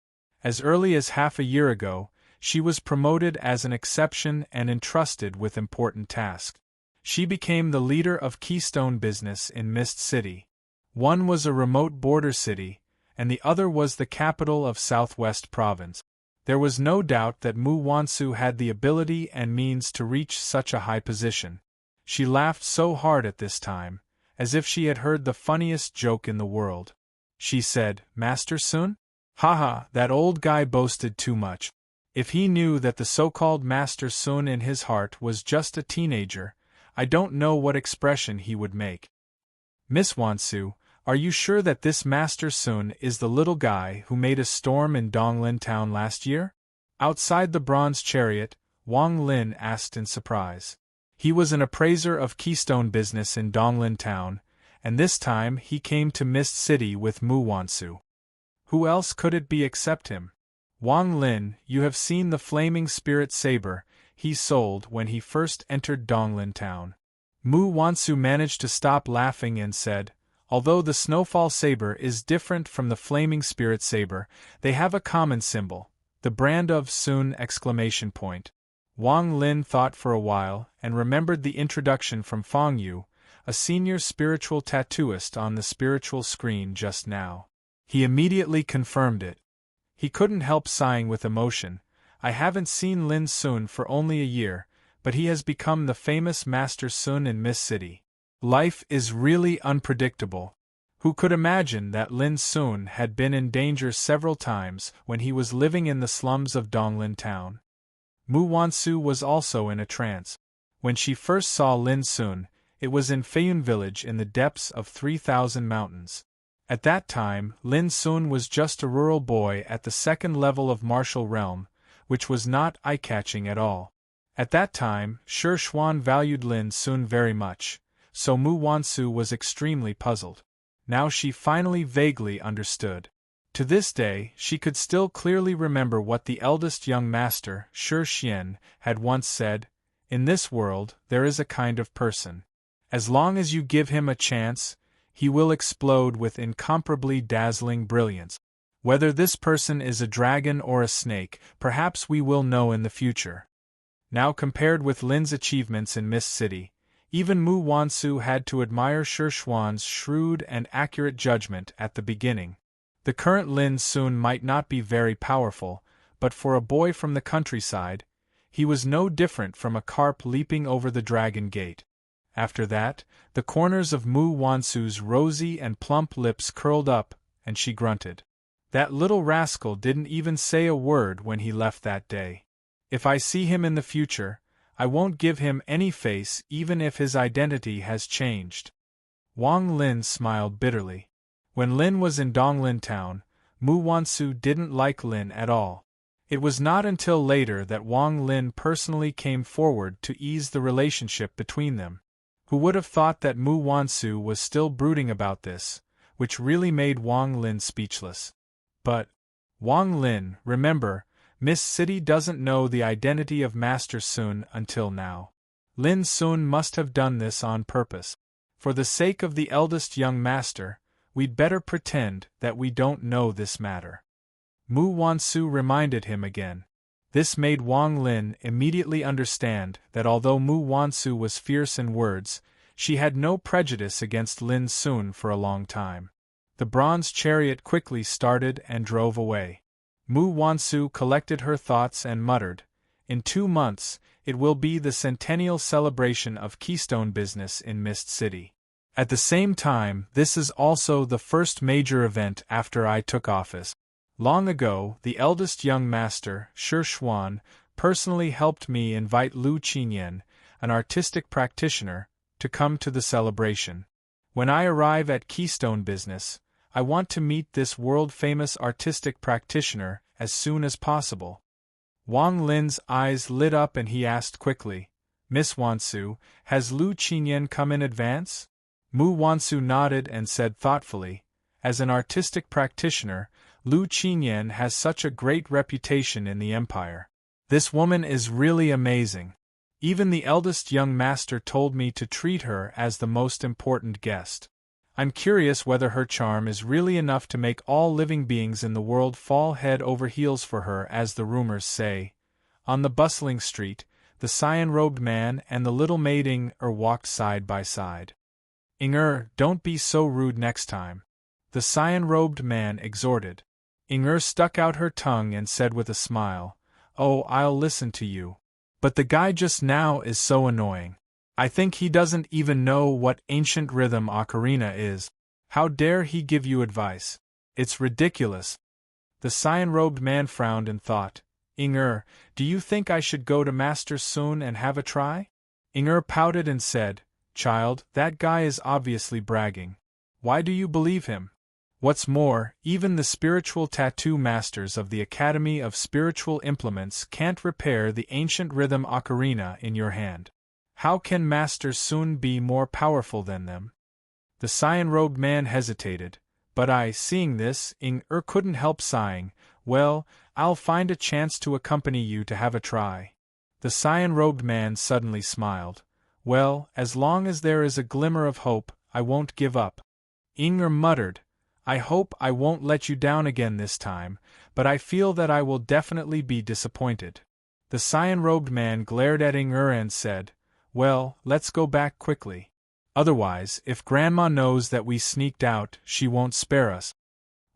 As early as half a year ago, she was promoted as an exception and entrusted with important tasks. She became the leader of Keystone business in Mist City. One was a remote border city, and the other was the capital of Southwest Province. There was no doubt that Mu Wansu had the ability and means to reach such a high position. She laughed so hard at this time, as if she had heard the funniest joke in the world. She said, "Master Sun? Haha, that old guy boasted too much. If he knew that the so-called Master Sun in his heart was just a teenager, I don't know what expression he would make." "Miss Wansu, are you sure that this Master Sun is the little guy who made a storm in Donglin Town last year?" Outside the bronze chariot, Wang Lin asked in surprise. He was an appraiser of Keystone business in Donglin Town, and this time he came to Mist City with Mu Wansu. Who else could it be except him? "Wang Lin, you have seen the flaming spirit saber he sold when he first entered Donglin Town." Mu Wansu managed to stop laughing and said, "Although the Snowfall Saber is different from the Flaming Spirit Saber, they have a common symbol, the brand of Sun!" Wang Lin thought for a while and remembered the introduction from Fang Yu, a senior spiritual tattooist on the spiritual screen just now. He immediately confirmed it. He couldn't help sighing with emotion. "I haven't seen Lin Sun for only a year, but he has become the famous Master Sun in Mist City. Life is really unpredictable. Who could imagine that Lin Sun had been in danger several times when he was living in the slums of Donglin Town?" Mu Wansu was also in a trance. When she first saw Lin Sun, it was in Feiyun village in the depths of 3,000 mountains. At that time, Lin Sun was just a rural boy at the second level of martial realm, which was not eye-catching at all. At that time, Shi Xuan valued Lin Sun very much, so Mu Wansu was extremely puzzled. Now she finally vaguely understood. To this day, she could still clearly remember what the eldest young master, Shi Xian, had once said: "In this world, there is a kind of person. As long as you give him a chance, he will explode with incomparably dazzling brilliance. Whether this person is a dragon or a snake, perhaps we will know in the future." Now compared with Lin's achievements in Mist City, even Mu Wansu had to admire Shi Xuan's shrewd and accurate judgment at the beginning. The current Lin Sun might not be very powerful, but for a boy from the countryside, he was no different from a carp leaping over the dragon gate. After that, the corners of Mu Wansu's rosy and plump lips curled up, and she grunted. That little rascal didn't even say a word when he left that day. If I see him in the future, I won't give him any face even if his identity has changed. Wang Lin smiled bitterly. When Lin was in Donglin town, Mu Wansu didn't like Lin at all. It was not until later that Wang Lin personally came forward to ease the relationship between them. Who would have thought that Mu Wansu was still brooding about this, which really made Wang Lin speechless. But, Wang Lin, remember, Miss City doesn't know the identity of Master Sun until now. Lin Sun must have done this on purpose. For the sake of the eldest young master, we'd better pretend that we don't know this matter. Mu Wansu reminded him again. This made Wang Lin immediately understand that although Mu Wansu was fierce in words, she had no prejudice against Lin Sun for a long time. The bronze chariot quickly started and drove away. Mu Wansu collected her thoughts and muttered, "In 2 months, it will be the centennial celebration of Keystone business in Mist City. At the same time, this is also the first major event after I took office. Long ago, the eldest young master, Shi Xuan, personally helped me invite Lu Qinyan, an artistic practitioner, to come to the celebration. When I arrive at Keystone business, I want to meet this world-famous artistic practitioner as soon as possible." Wang Lin's eyes lit up and he asked quickly, "Miss Wansu, has Lu Qinyan come in advance?" Mu Wansu nodded and said thoughtfully, "As an artistic practitioner, Lu Qinyan has such a great reputation in the empire. This woman is really amazing. Even the eldest young master told me to treat her as the most important guest. I'm curious whether her charm is really enough to make all living beings in the world fall head over heels for her, as the rumors say." On the bustling street, the cyan-robed man and the little maid Ing-er walked side by side. "Ing-er, don't be so rude next time," the cyan-robed man exhorted. Ing-er stuck out her tongue and said with a smile, "Oh, I'll listen to you. But the guy just now is so annoying. I think he doesn't even know what ancient rhythm ocarina is. How dare he give you advice? It's ridiculous." The cyan-robed man frowned and thought, "Ing-er, do you think I should go to Master Sun and have a try?" Ing-er pouted and said, "Child, that guy is obviously bragging. Why do you believe him? What's more, even the spiritual tattoo masters of the Academy of Spiritual Implements can't repair the ancient rhythm ocarina in your hand. How can Master Sun be more powerful than them?" The cyan-robed man hesitated, but seeing this, Ing-er couldn't help sighing, "Well, I'll find a chance to accompany you to have a try." The cyan-robed man suddenly smiled. "Well, as long as there is a glimmer of hope, I won't give up." Ing-er muttered, "I hope I won't let you down again this time, but I feel that I will definitely be disappointed." The cyan-robed man glared at Ing-er and said, "Well, let's go back quickly. Otherwise, if Grandma knows that we sneaked out, she won't spare us."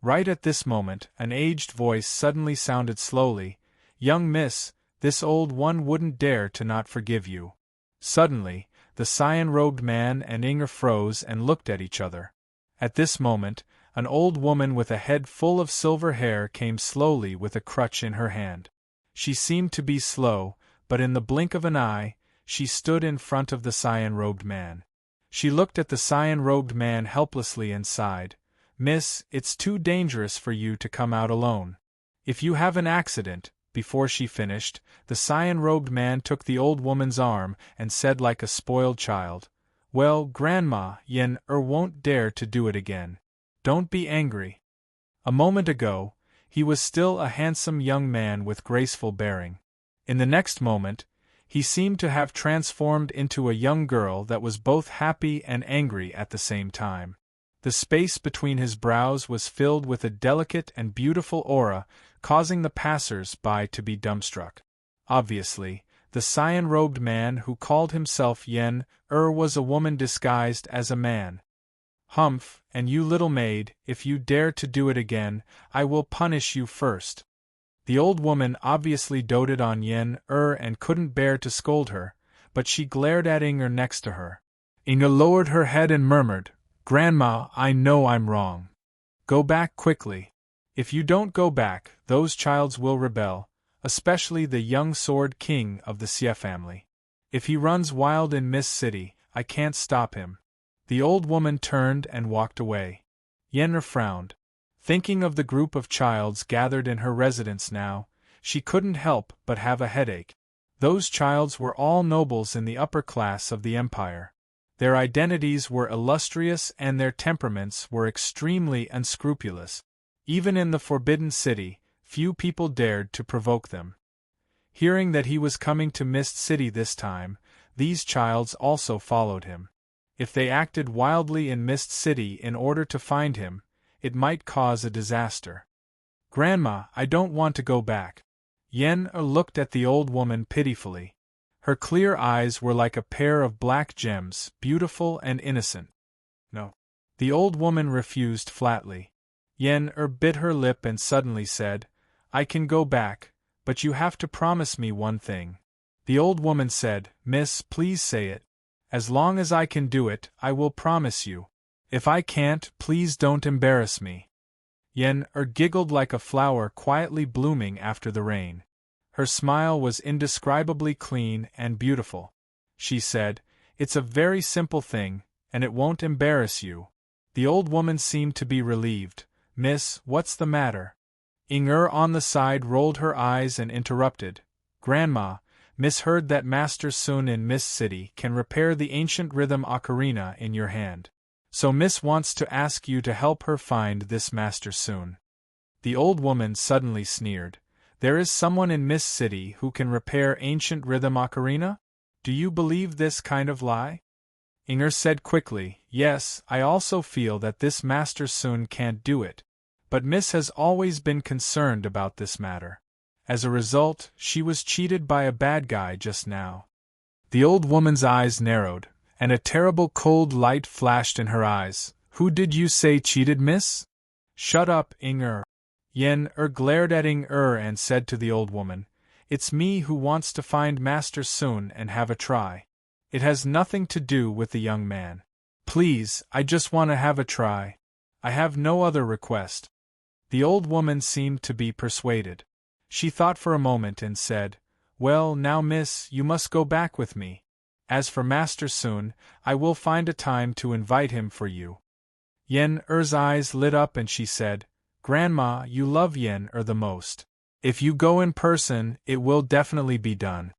Right at this moment, an aged voice suddenly sounded slowly, "Young miss, this old one wouldn't dare to not forgive you." Suddenly, the cyan-robed man and Ing-er froze and looked at each other. At this moment, an old woman with a head full of silver hair came slowly with a crutch in her hand. She seemed to be slow, but in the blink of an eye, she stood in front of the cyan-robed man. She looked at the cyan-robed man helplessly and sighed, "Miss, it's too dangerous for you to come out alone. If you have an accident—" Before she finished, the cyan-robed man took the old woman's arm and said like a spoiled child, "Well, Grandma, Yen won't dare to do it again. Don't be angry." A moment ago, he was still a handsome young man with graceful bearing. In the next moment, he seemed to have transformed into a young girl that was both happy and angry at the same time. The space between his brows was filled with a delicate and beautiful aura, causing the passers-by to be dumbstruck. Obviously, the cyan-robed man who called himself Yen was a woman disguised as a man. "Humph, and you little maid, if you dare to do it again, I will punish you first." The old woman obviously doted on Yen and couldn't bear to scold her, but she glared at Inger next to her. Inger lowered her head and murmured, "Grandma, I know I'm wrong. Go back quickly. If you don't go back, those childs will rebel, especially the young sword king of the Xie family. If he runs wild in Mist City, I can't stop him." The old woman turned and walked away. Yennefer frowned. Thinking of the group of childs gathered in her residence now, she couldn't help but have a headache. Those childs were all nobles in the upper class of the empire. Their identities were illustrious and their temperaments were extremely unscrupulous. Even in the Forbidden City, few people dared to provoke them. Hearing that he was coming to Mist City this time, these childs also followed him. If they acted wildly in Mist City in order to find him, it might cause a disaster. "Grandma, I don't want to go back." Yen looked at the old woman pitifully. Her clear eyes were like a pair of black gems, beautiful and innocent. "No." The old woman refused flatly. Yen bit her lip and suddenly said, "I can go back, but you have to promise me one thing." The old woman said, "Miss, please say it. As long as I can do it, I will promise you. If I can't, please don't embarrass me." Yen giggled like a flower quietly blooming after the rain. Her smile was indescribably clean and beautiful. She said, "It's a very simple thing, and it won't embarrass you." The old woman seemed to be relieved. "Miss, what's the matter?" Inger on the side rolled her eyes and interrupted, "Grandma, Miss heard that Master Sun in Mist City can repair the ancient rhythm ocarina in your hand. So Miss wants to ask you to help her find this Master Sun." The old woman suddenly sneered. "There is someone in Mist City who can repair ancient rhythm ocarina? Do you believe this kind of lie?" Inger said quickly, "Yes, I also feel that this Master Sun can't do it. But Miss has always been concerned about this matter. As a result, she was cheated by a bad guy just now." The old woman's eyes narrowed, and a terrible cold light flashed in her eyes. "Who did you say cheated, Miss?" "Shut up, Inger." Yen glared at Inger and said to the old woman, "It's me who wants to find Master Sun and have a try. It has nothing to do with the young man. Please, I just want to have a try. I have no other request." The old woman seemed to be persuaded. She thought for a moment and said, "Well, now Miss, you must go back with me. As for Master Sun, I will find a time to invite him for you." Yen's eyes lit up and she said, "Grandma, you love Yen the most. If you go in person, it will definitely be done."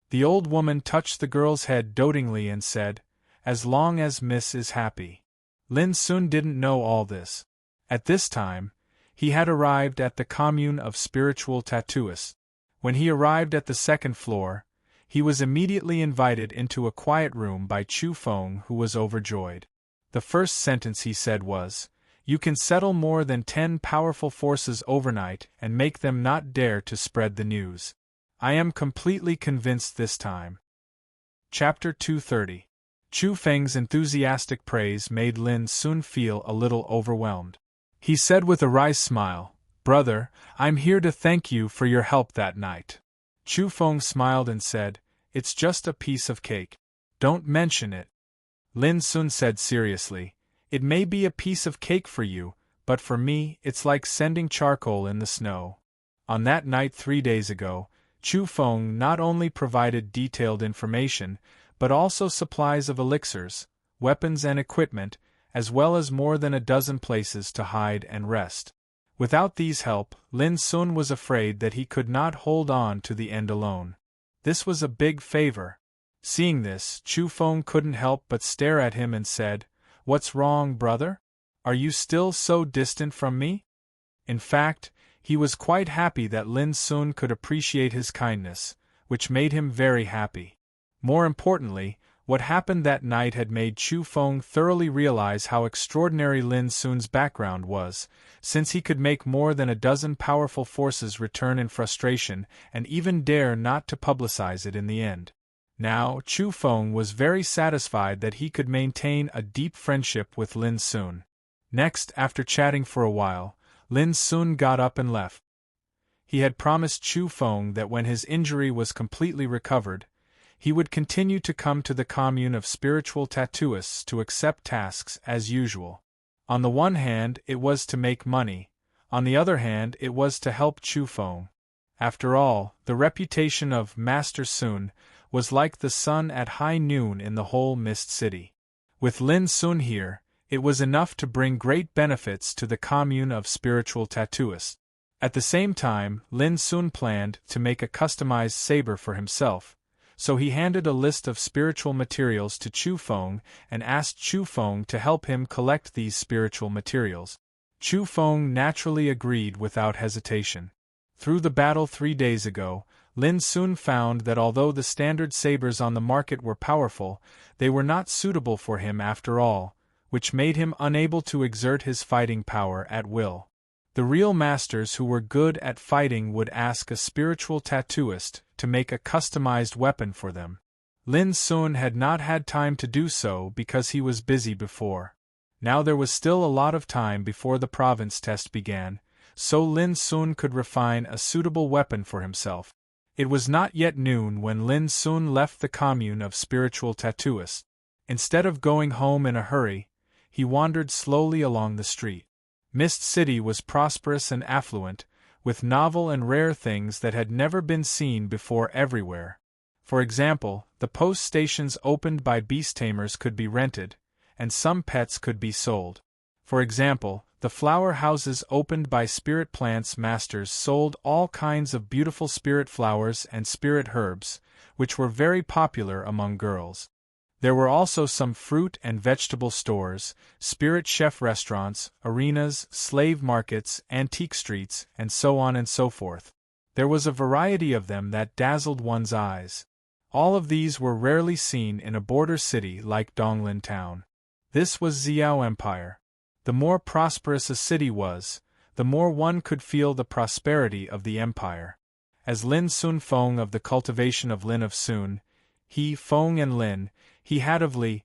The old woman touched the girl's head dotingly and said, "As long as Miss is happy." Lin Sun didn't know all this. At this time, he had arrived at the commune of spiritual tattooists. When he arrived at the second floor, he was immediately invited into a quiet room by Chu Feng, who was overjoyed. The first sentence he said was, "You can settle more than 10 powerful forces overnight and make them not dare to spread the news. I am completely convinced this time." Chapter 230. Chu Feng's enthusiastic praise made Lin Sun feel a little overwhelmed. He said with a wry smile, "Brother, I'm here to thank you for your help that night." Chu Feng smiled and said, "It's just a piece of cake. Don't mention it." Lin Sun said seriously, "It may be a piece of cake for you, but for me, it's like sending charcoal in the snow." On that night 3 days ago, Chu Feng not only provided detailed information, but also supplies of elixirs, weapons and equipment, as well as more than a dozen places to hide and rest. Without these help, Lin Sun was afraid that he could not hold on to the end alone. This was a big favor. Seeing this, Chu Feng couldn't help but stare at him and said, "What's wrong, brother? Are you still so distant from me?" In fact, he was quite happy that Lin Sun could appreciate his kindness, which made him very happy. More importantly, what happened that night had made Chu Feng thoroughly realize how extraordinary Lin Sun's background was, since he could make more than a dozen powerful forces return in frustration and even dare not to publicize it in the end. Now, Chu Feng was very satisfied that he could maintain a deep friendship with Lin Sun. Next, after chatting for a while, Lin Sun got up and left. He had promised Chu Feng that when his injury was completely recovered, he would continue to come to the commune of spiritual tattooists to accept tasks as usual. On the one hand, it was to make money, on the other hand, it was to help Chu Feng. After all, the reputation of Master Sun was like the sun at high noon in the whole Mist City. With Lin Sun here, it was enough to bring great benefits to the commune of spiritual tattooists. At the same time, Lin Sun planned to make a customized saber for himself, so he handed a list of spiritual materials to Chu Feng and asked Chu Feng to help him collect these spiritual materials. Chu Feng naturally agreed without hesitation. Through the battle 3 days ago, Lin Sun found that although the standard sabers on the market were powerful, they were not suitable for him after all, which made him unable to exert his fighting power at will. The real masters who were good at fighting would ask a spiritual tattooist to make a customized weapon for them. Lin Sun had not had time to do so because he was busy before. Now there was still a lot of time before the province test began, so Lin Sun could refine a suitable weapon for himself. It was not yet noon when Lin Sun left the commune of spiritual tattooists. Instead of going home in a hurry, he wandered slowly along the street. Mist City was prosperous and affluent, with novel and rare things that had never been seen before everywhere. For example, the post stations opened by beast tamers could be rented, and some pets could be sold. For example, the flower houses opened by spirit plants masters sold all kinds of beautiful spirit flowers and spirit herbs, which were very popular among girls. There were also some fruit and vegetable stores, spirit chef restaurants, arenas, slave markets, antique streets, and so on and so forth. There was a variety of them that dazzled one's eyes. All of these were rarely seen in a border city like Donglin Town. This was Xiao Empire. The more prosperous a city was, the more one could feel the prosperity of the empire. As Lin Sun Feng of the cultivation of Lin of Sun, he, Feng and Lin, he had of Li,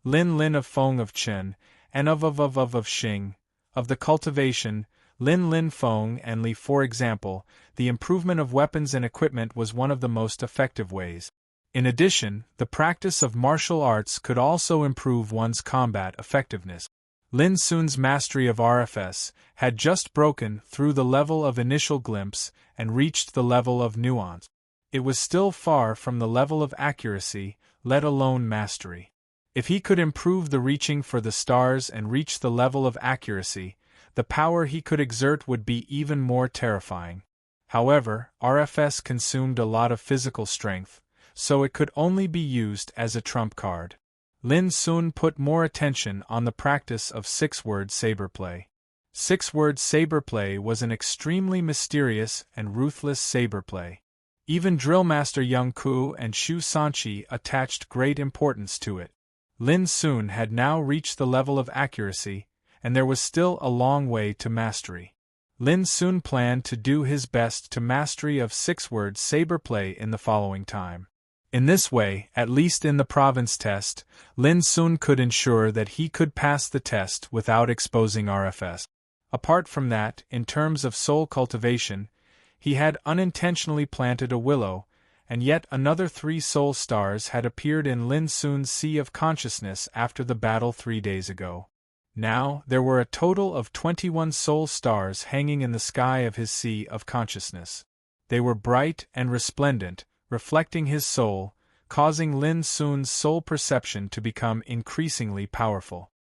Lin of Feng of Chen, and of Xing, of the cultivation, Lin Feng and Li. For example, the improvement of weapons and equipment was one of the most effective ways. In addition, the practice of martial arts could also improve one's combat effectiveness. Lin Sun's mastery of RFS had just broken through the level of initial glimpse and reached the level of nuance. It was still far from the level of accuracy, let alone mastery. If he could improve the reaching for the stars and reach the level of accuracy, the power he could exert would be even more terrifying. However, RFS consumed a lot of physical strength, so it could only be used as a trump card. Lin Sun put more attention on the practice of six-word saberplay. Six-word saberplay was an extremely mysterious and ruthless saberplay. Even Drillmaster Yang Ku and Shu Sanqi attached great importance to it. Lin Sun had now reached the level of accuracy, and there was still a long way to mastery. Lin Sun planned to do his best to mastery of six-word saberplay in the following time. In this way, at least in the province test, Lin Sun could ensure that he could pass the test without exposing RFS. Apart from that, in terms of soul cultivation, he had unintentionally planted a willow, and yet another 3 soul stars had appeared in Lin Sun's sea of consciousness after the battle 3 days ago. Now, there were a total of 21 soul stars hanging in the sky of his sea of consciousness. They were bright and resplendent, reflecting his soul, causing Lin Sun's soul perception to become increasingly powerful.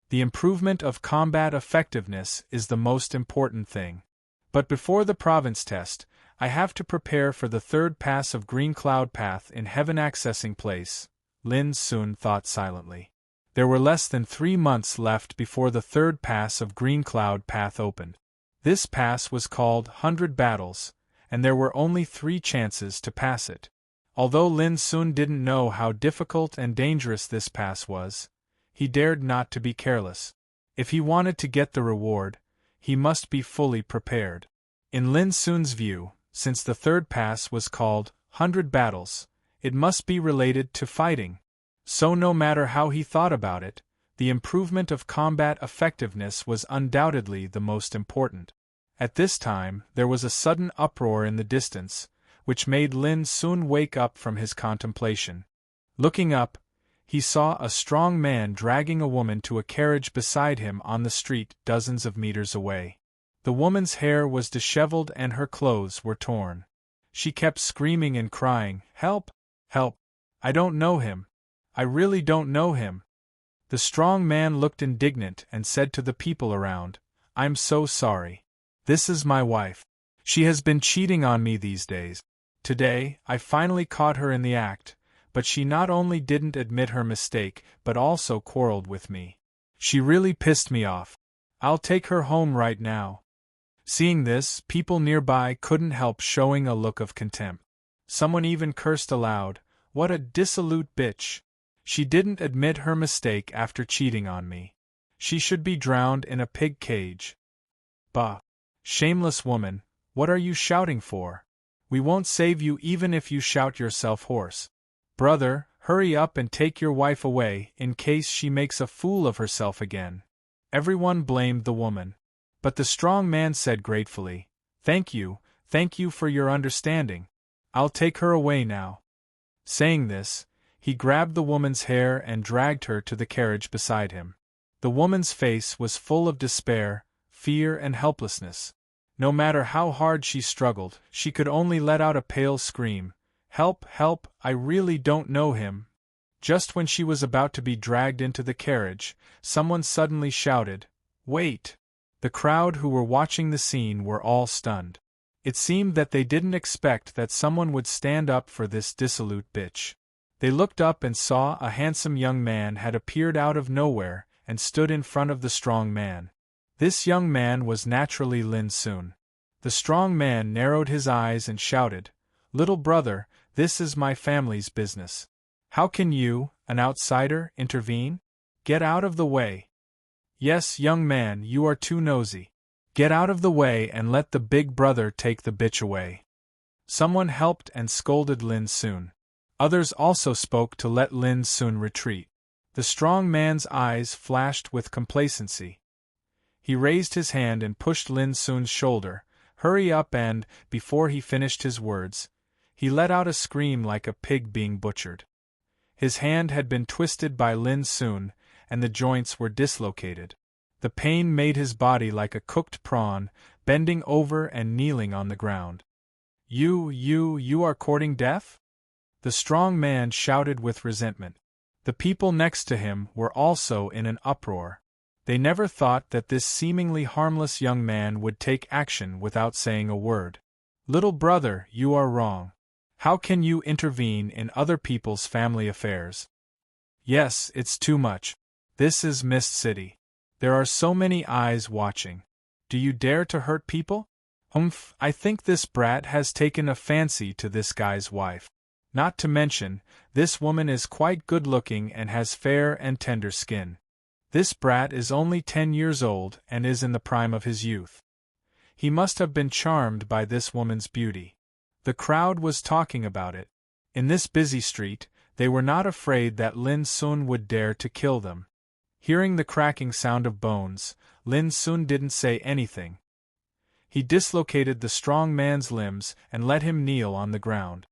The improvement of combat effectiveness is the most important thing. But before the province test, I have to prepare for the third pass of Green Cloud Path in Heaven Accessing Place, Lin Sun thought silently. There were less than 3 months left before the third pass of Green Cloud Path opened. This pass was called 100 Battles, and there were only 3 chances to pass it. Although Lin Sun didn't know how difficult and dangerous this pass was, he dared not to be careless. If he wanted to get the reward, he must be fully prepared. In Lin Sun's view, since the third pass was called 100 Battles, it must be related to fighting. So no matter how he thought about it, the improvement of combat effectiveness was undoubtedly the most important. At this time, there was a sudden uproar in the distance, which made Lin Sun wake up from his contemplation. Looking up, he saw a strong man dragging a woman to a carriage beside him on the street dozens of meters away. The woman's hair was disheveled and her clothes were torn. She kept screaming and crying, "Help! Help! I don't know him! I really don't know him!" The strong man looked indignant and said to the people around, "I'm so sorry. This is my wife. She has been cheating on me these days. Today, I finally caught her in the act, but she not only didn't admit her mistake but also quarreled with me. She really pissed me off. I'll take her home right now." Seeing this, people nearby couldn't help showing a look of contempt. Someone even cursed aloud, "What a dissolute bitch! She didn't admit her mistake after cheating on me. She should be drowned in a pig cage." "Bah! Shameless woman, what are you shouting for? We won't save you even if you shout yourself hoarse. Brother, hurry up and take your wife away in case she makes a fool of herself again." Everyone blamed the woman. But the strong man said gratefully, thank you for your understanding. I'll take her away now." Saying this, he grabbed the woman's hair and dragged her to the carriage beside him. The woman's face was full of despair, fear and helplessness. No matter how hard she struggled, she could only let out a pale scream, "Help, help, I really don't know him." Just when she was about to be dragged into the carriage, someone suddenly shouted, "Wait!" The crowd who were watching the scene were all stunned. It seemed that they didn't expect that someone would stand up for this dissolute bitch. They looked up and saw a handsome young man had appeared out of nowhere and stood in front of the strong man. This young man was naturally Lin Sun. The strong man narrowed his eyes and shouted, "Little brother, this is my family's business. How can you, an outsider, intervene? Get out of the way." "Yes, young man, you are too nosy. Get out of the way and let the big brother take the bitch away." Someone helped and scolded Lin Sun. Others also spoke to let Lin Sun retreat. The strong man's eyes flashed with complacency. He raised his hand and pushed Lin Sun's shoulder, "Hurry up," and, before he finished his words, he let out a scream like a pig being butchered. His hand had been twisted by Lin Sun, and the joints were dislocated. The pain made his body like a cooked prawn, bending over and kneeling on the ground. You are courting death?" The strong man shouted with resentment. The people next to him were also in an uproar. They never thought that this seemingly harmless young man would take action without saying a word. "Little brother, you are wrong. How can you intervene in other people's family affairs? Yes, it's too much. This is Mist City. There are so many eyes watching. Do you dare to hurt people? Humph, I think this brat has taken a fancy to this guy's wife. Not to mention, this woman is quite good-looking and has fair and tender skin. This brat is only 10 years old and is in the prime of his youth. He must have been charmed by this woman's beauty." The crowd was talking about it. In this busy street, they were not afraid that Lin Sun would dare to kill them. Hearing the cracking sound of bones, Lin Sun didn't say anything. He dislocated the strong man's limbs and let him kneel on the ground.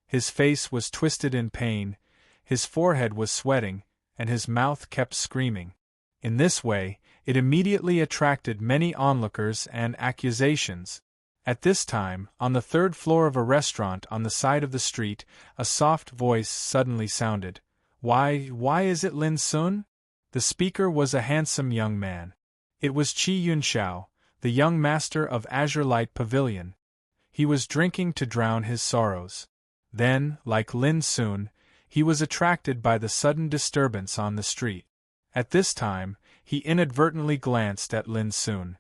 His face was twisted in pain, his forehead was sweating, and his mouth kept screaming. In this way, it immediately attracted many onlookers and accusations. At this time, on the 3rd floor of a restaurant on the side of the street, a soft voice suddenly sounded. Why is it Lin Sun? The speaker was a handsome young man. It was Qi Yunxiao, the young master of Azure Light Pavilion. He was drinking to drown his sorrows. Then, like Lin Sun, he was attracted by the sudden disturbance on the street. At this time, he inadvertently glanced at Lin Sun.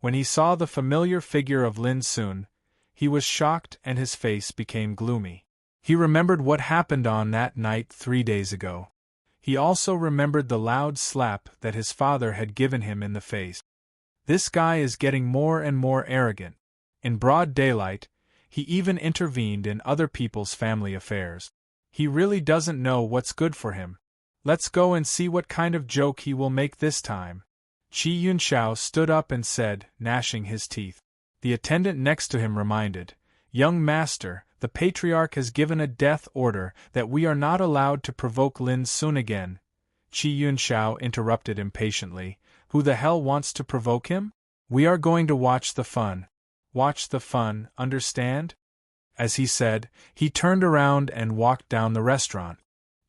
When he saw the familiar figure of Lin Sun, he was shocked and his face became gloomy. He remembered what happened on that night 3 days ago. He also remembered the loud slap that his father had given him in the face. This guy is getting more and more arrogant. In broad daylight, he even intervened in other people's family affairs. He really doesn't know what's good for him. Let's go and see what kind of joke he will make this time. Qi Yunxiao stood up and said, gnashing his teeth. The attendant next to him reminded, "Young master, the patriarch has given a death order that we are not allowed to provoke Lin Sun again." Qi Yunxiao interrupted impatiently, "Who the hell wants to provoke him? We are going to watch the fun. Watch the fun, understand?" As he said, he turned around and walked down the restaurant.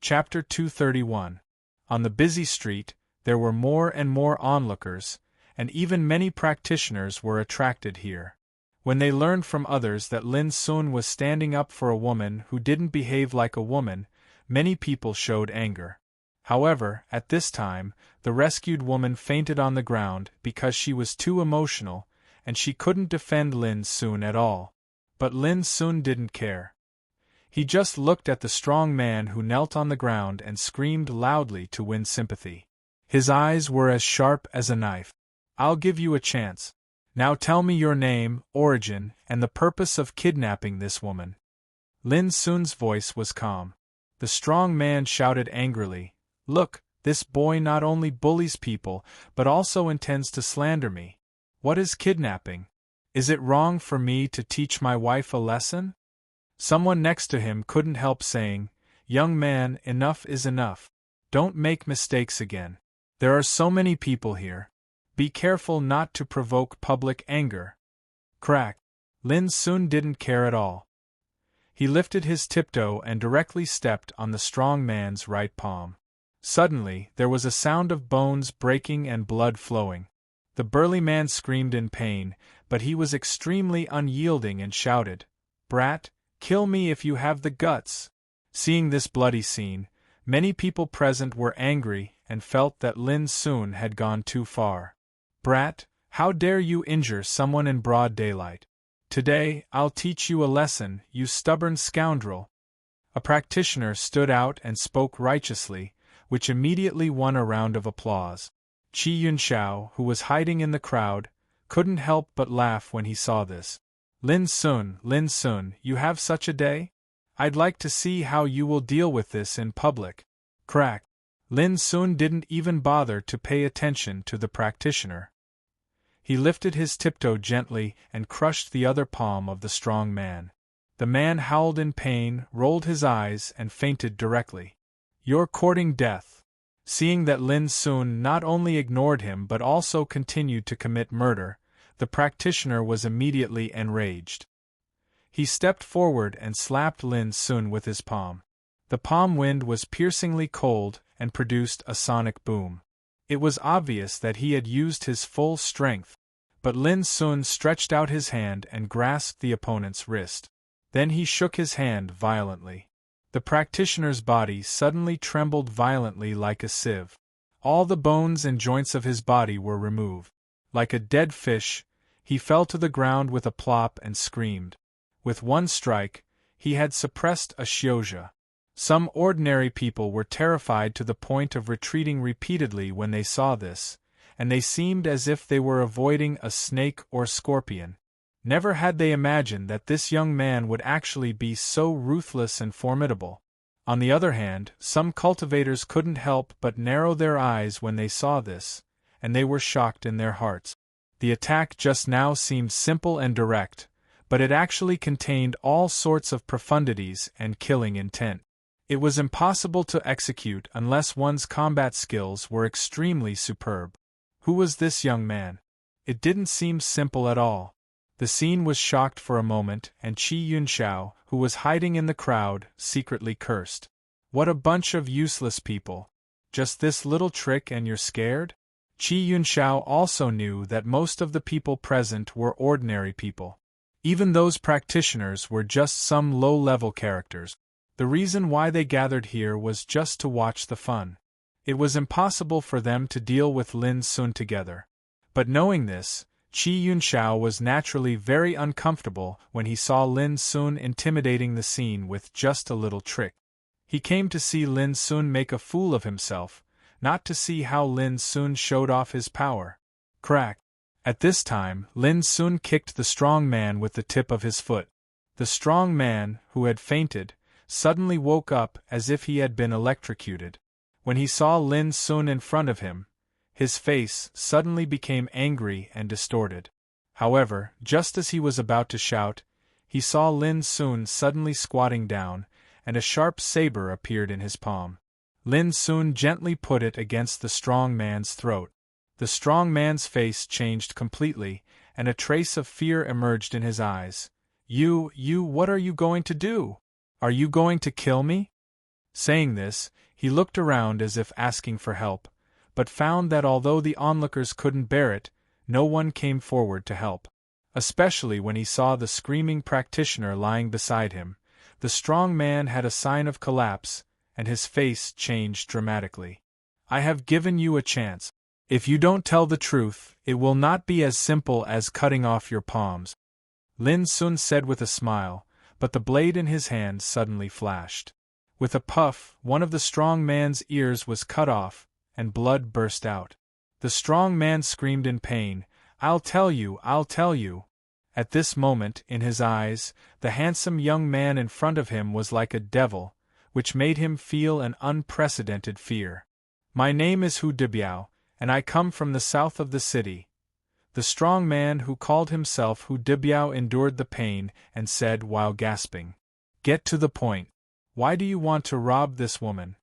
Chapter 231. On the busy street, there were more and more onlookers, and even many practitioners were attracted here. When they learned from others that Lin Sun was standing up for a woman who didn't behave like a woman, many people showed anger. However, at this time, the rescued woman fainted on the ground because she was too emotional, and she couldn't defend Lin Sun at all. But Lin Sun didn't care. He just looked at the strong man who knelt on the ground and screamed loudly to win sympathy. His eyes were as sharp as a knife. "I'll give you a chance. Now tell me your name, origin, and the purpose of kidnapping this woman." Lin Sun's voice was calm. The strong man shouted angrily, "Look, this boy not only bullies people, but also intends to slander me. What is kidnapping? Is it wrong for me to teach my wife a lesson?" Someone next to him couldn't help saying, "Young man, enough is enough. Don't make mistakes again. There are so many people here. Be careful not to provoke public anger." Crack! Lin Sun didn't care at all. He lifted his tiptoe and directly stepped on the strong man's right palm. Suddenly, there was a sound of bones breaking and blood flowing. The burly man screamed in pain, but he was extremely unyielding and shouted, "Brat, kill me if you have the guts." Seeing this bloody scene, many people present were angry and felt that Lin Sun had gone too far. "Brat, how dare you injure someone in broad daylight? Today, I'll teach you a lesson, you stubborn scoundrel." A practitioner stood out and spoke righteously, which immediately won a round of applause. Qi Yunxiao, who was hiding in the crowd, couldn't help but laugh when he saw this. Lin Sun, you have such a day? I'd like to see how you will deal with this in public." Crack! Lin Sun didn't even bother to pay attention to the practitioner. He lifted his tiptoe gently and crushed the other palm of the strong man. The man howled in pain, rolled his eyes, and fainted directly. "You're courting death." Seeing that Lin Sun not only ignored him but also continued to commit murder, the practitioner was immediately enraged. He stepped forward and slapped Lin Sun with his palm. The palm wind was piercingly cold and produced a sonic boom. It was obvious that he had used his full strength, but Lin Sun stretched out his hand and grasped the opponent's wrist. Then he shook his hand violently. The practitioner's body suddenly trembled violently like a sieve. All the bones and joints of his body were removed. Like a dead fish, he fell to the ground with a plop and screamed. With one strike, he had suppressed a xiuzhe. Some ordinary people were terrified to the point of retreating repeatedly when they saw this, and they seemed as if they were avoiding a snake or scorpion. Never had they imagined that this young man would actually be so ruthless and formidable. On the other hand, some cultivators couldn't help but narrow their eyes when they saw this, and they were shocked in their hearts. The attack just now seemed simple and direct, but it actually contained all sorts of profundities and killing intent. It was impossible to execute unless one's combat skills were extremely superb. Who was this young man? It didn't seem simple at all. The scene was shocked for a moment, and Qi Yunxiao, who was hiding in the crowd, secretly cursed. What a bunch of useless people. Just this little trick and you're scared? Qi Yunxiao also knew that most of the people present were ordinary people. Even those practitioners were just some low-level characters. The reason why they gathered here was just to watch the fun. It was impossible for them to deal with Lin Sun together. But knowing this, Qi Yunxiao was naturally very uncomfortable when he saw Lin Sun intimidating the scene with just a little trick. He came to see Lin Sun make a fool of himself, not to see how Lin Sun showed off his power. Crack! At this time, Lin Sun kicked the strong man with the tip of his foot. The strong man, who had fainted, suddenly woke up as if he had been electrocuted. When he saw Lin Sun in front of him, his face suddenly became angry and distorted. However, just as he was about to shout, he saw Lin Sun suddenly squatting down, and a sharp saber appeared in his palm. Lin Sun gently put it against the strong man's throat. The strong man's face changed completely, and a trace of fear emerged in his eyes. You, what are you going to do? Are you going to kill me? Saying this, he looked around as if asking for help, but found that although the onlookers couldn't bear it, no one came forward to help. Especially when he saw the screaming practitioner lying beside him, the strong man had a sign of collapse, and his face changed dramatically. I have given you a chance. If you don't tell the truth, it will not be as simple as cutting off your palms. Lin Sun said with a smile, but the blade in his hand suddenly flashed. With a puff, one of the strong man's ears was cut off, and blood burst out. The strong man screamed in pain, I'll tell you, I'll tell you. At this moment, in his eyes, the handsome young man in front of him was like a devil, which made him feel an unprecedented fear. My name is Hu Debiao, and I come from the south of the city. The strong man who called himself Hu Debiao endured the pain and said while gasping, Get to the point. Why do you want to rob this woman?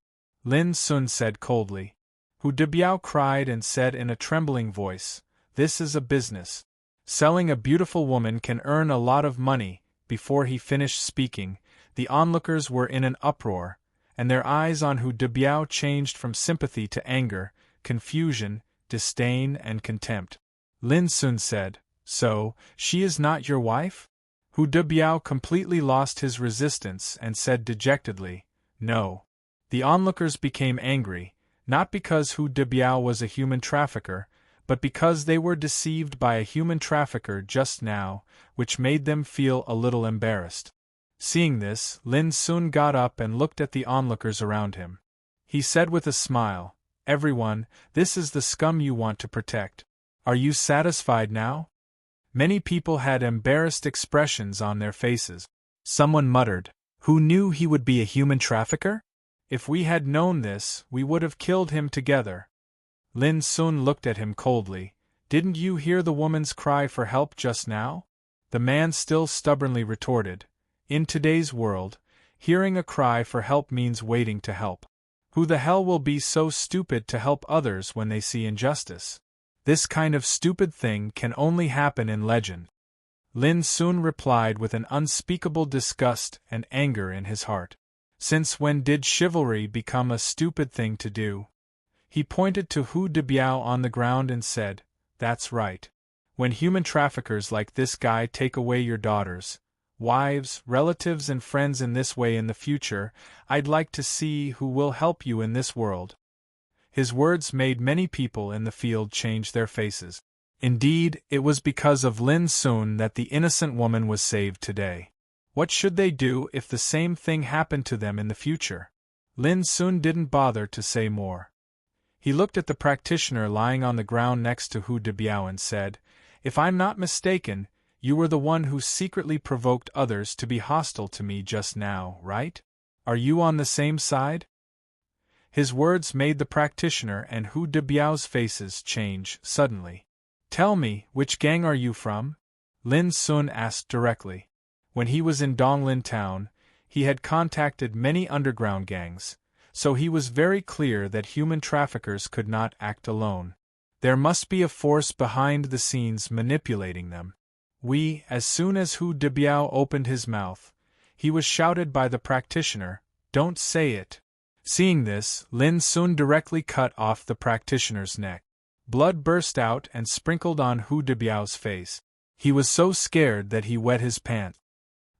Lin Sun said coldly. Hu Debiao cried and said in a trembling voice, This is a business. Selling a beautiful woman can earn a lot of money. Before he finished speaking, the onlookers were in an uproar, and their eyes on Hu Debiao changed from sympathy to anger, confusion, disdain, and contempt. Lin Sun said, So, she is not your wife? Hu Debiao completely lost his resistance and said dejectedly, No. The onlookers became angry, not because Hu Debiao was a human trafficker, but because they were deceived by a human trafficker just now, which made them feel a little embarrassed. Seeing this, Lin Sun got up and looked at the onlookers around him. He said with a smile, Everyone, this is the scum you want to protect. Are you satisfied now? Many people had embarrassed expressions on their faces. Someone muttered, Who knew he would be a human trafficker? If we had known this, we would have killed him together. Lin Sun looked at him coldly. Didn't you hear the woman's cry for help just now? The man still stubbornly retorted, In today's world, hearing a cry for help means waiting to help. Who the hell will be so stupid to help others when they see injustice? This kind of stupid thing can only happen in legend. Lin Sun replied with an unspeakable disgust and anger in his heart. Since when did chivalry become a stupid thing to do? He pointed to Hu Debiao on the ground and said, That's right. When human traffickers like this guy take away your daughters, wives, relatives and friends in this way in the future, I'd like to see who will help you in this world. His words made many people in the field change their faces. Indeed, it was because of Lin Sun that the innocent woman was saved today. What should they do if the same thing happened to them in the future? Lin Sun didn't bother to say more. He looked at the practitioner lying on the ground next to Hu Debiao and said, If I'm not mistaken, you were the one who secretly provoked others to be hostile to me just now, right? Are you on the same side? His words made the practitioner and Hu Debiao's faces change suddenly. Tell me, which gang are you from? Lin Sun asked directly. When he was in Donglin town, he had contacted many underground gangs, so he was very clear that human traffickers could not act alone. There must be a force behind the scenes manipulating them. As soon as Hu Debiao opened his mouth, he was shouted by the practitioner, Don't say it. Seeing this, Lin Sun directly cut off the practitioner's neck. Blood burst out and sprinkled on Hu Debiao's face. He was so scared that he wet his pants.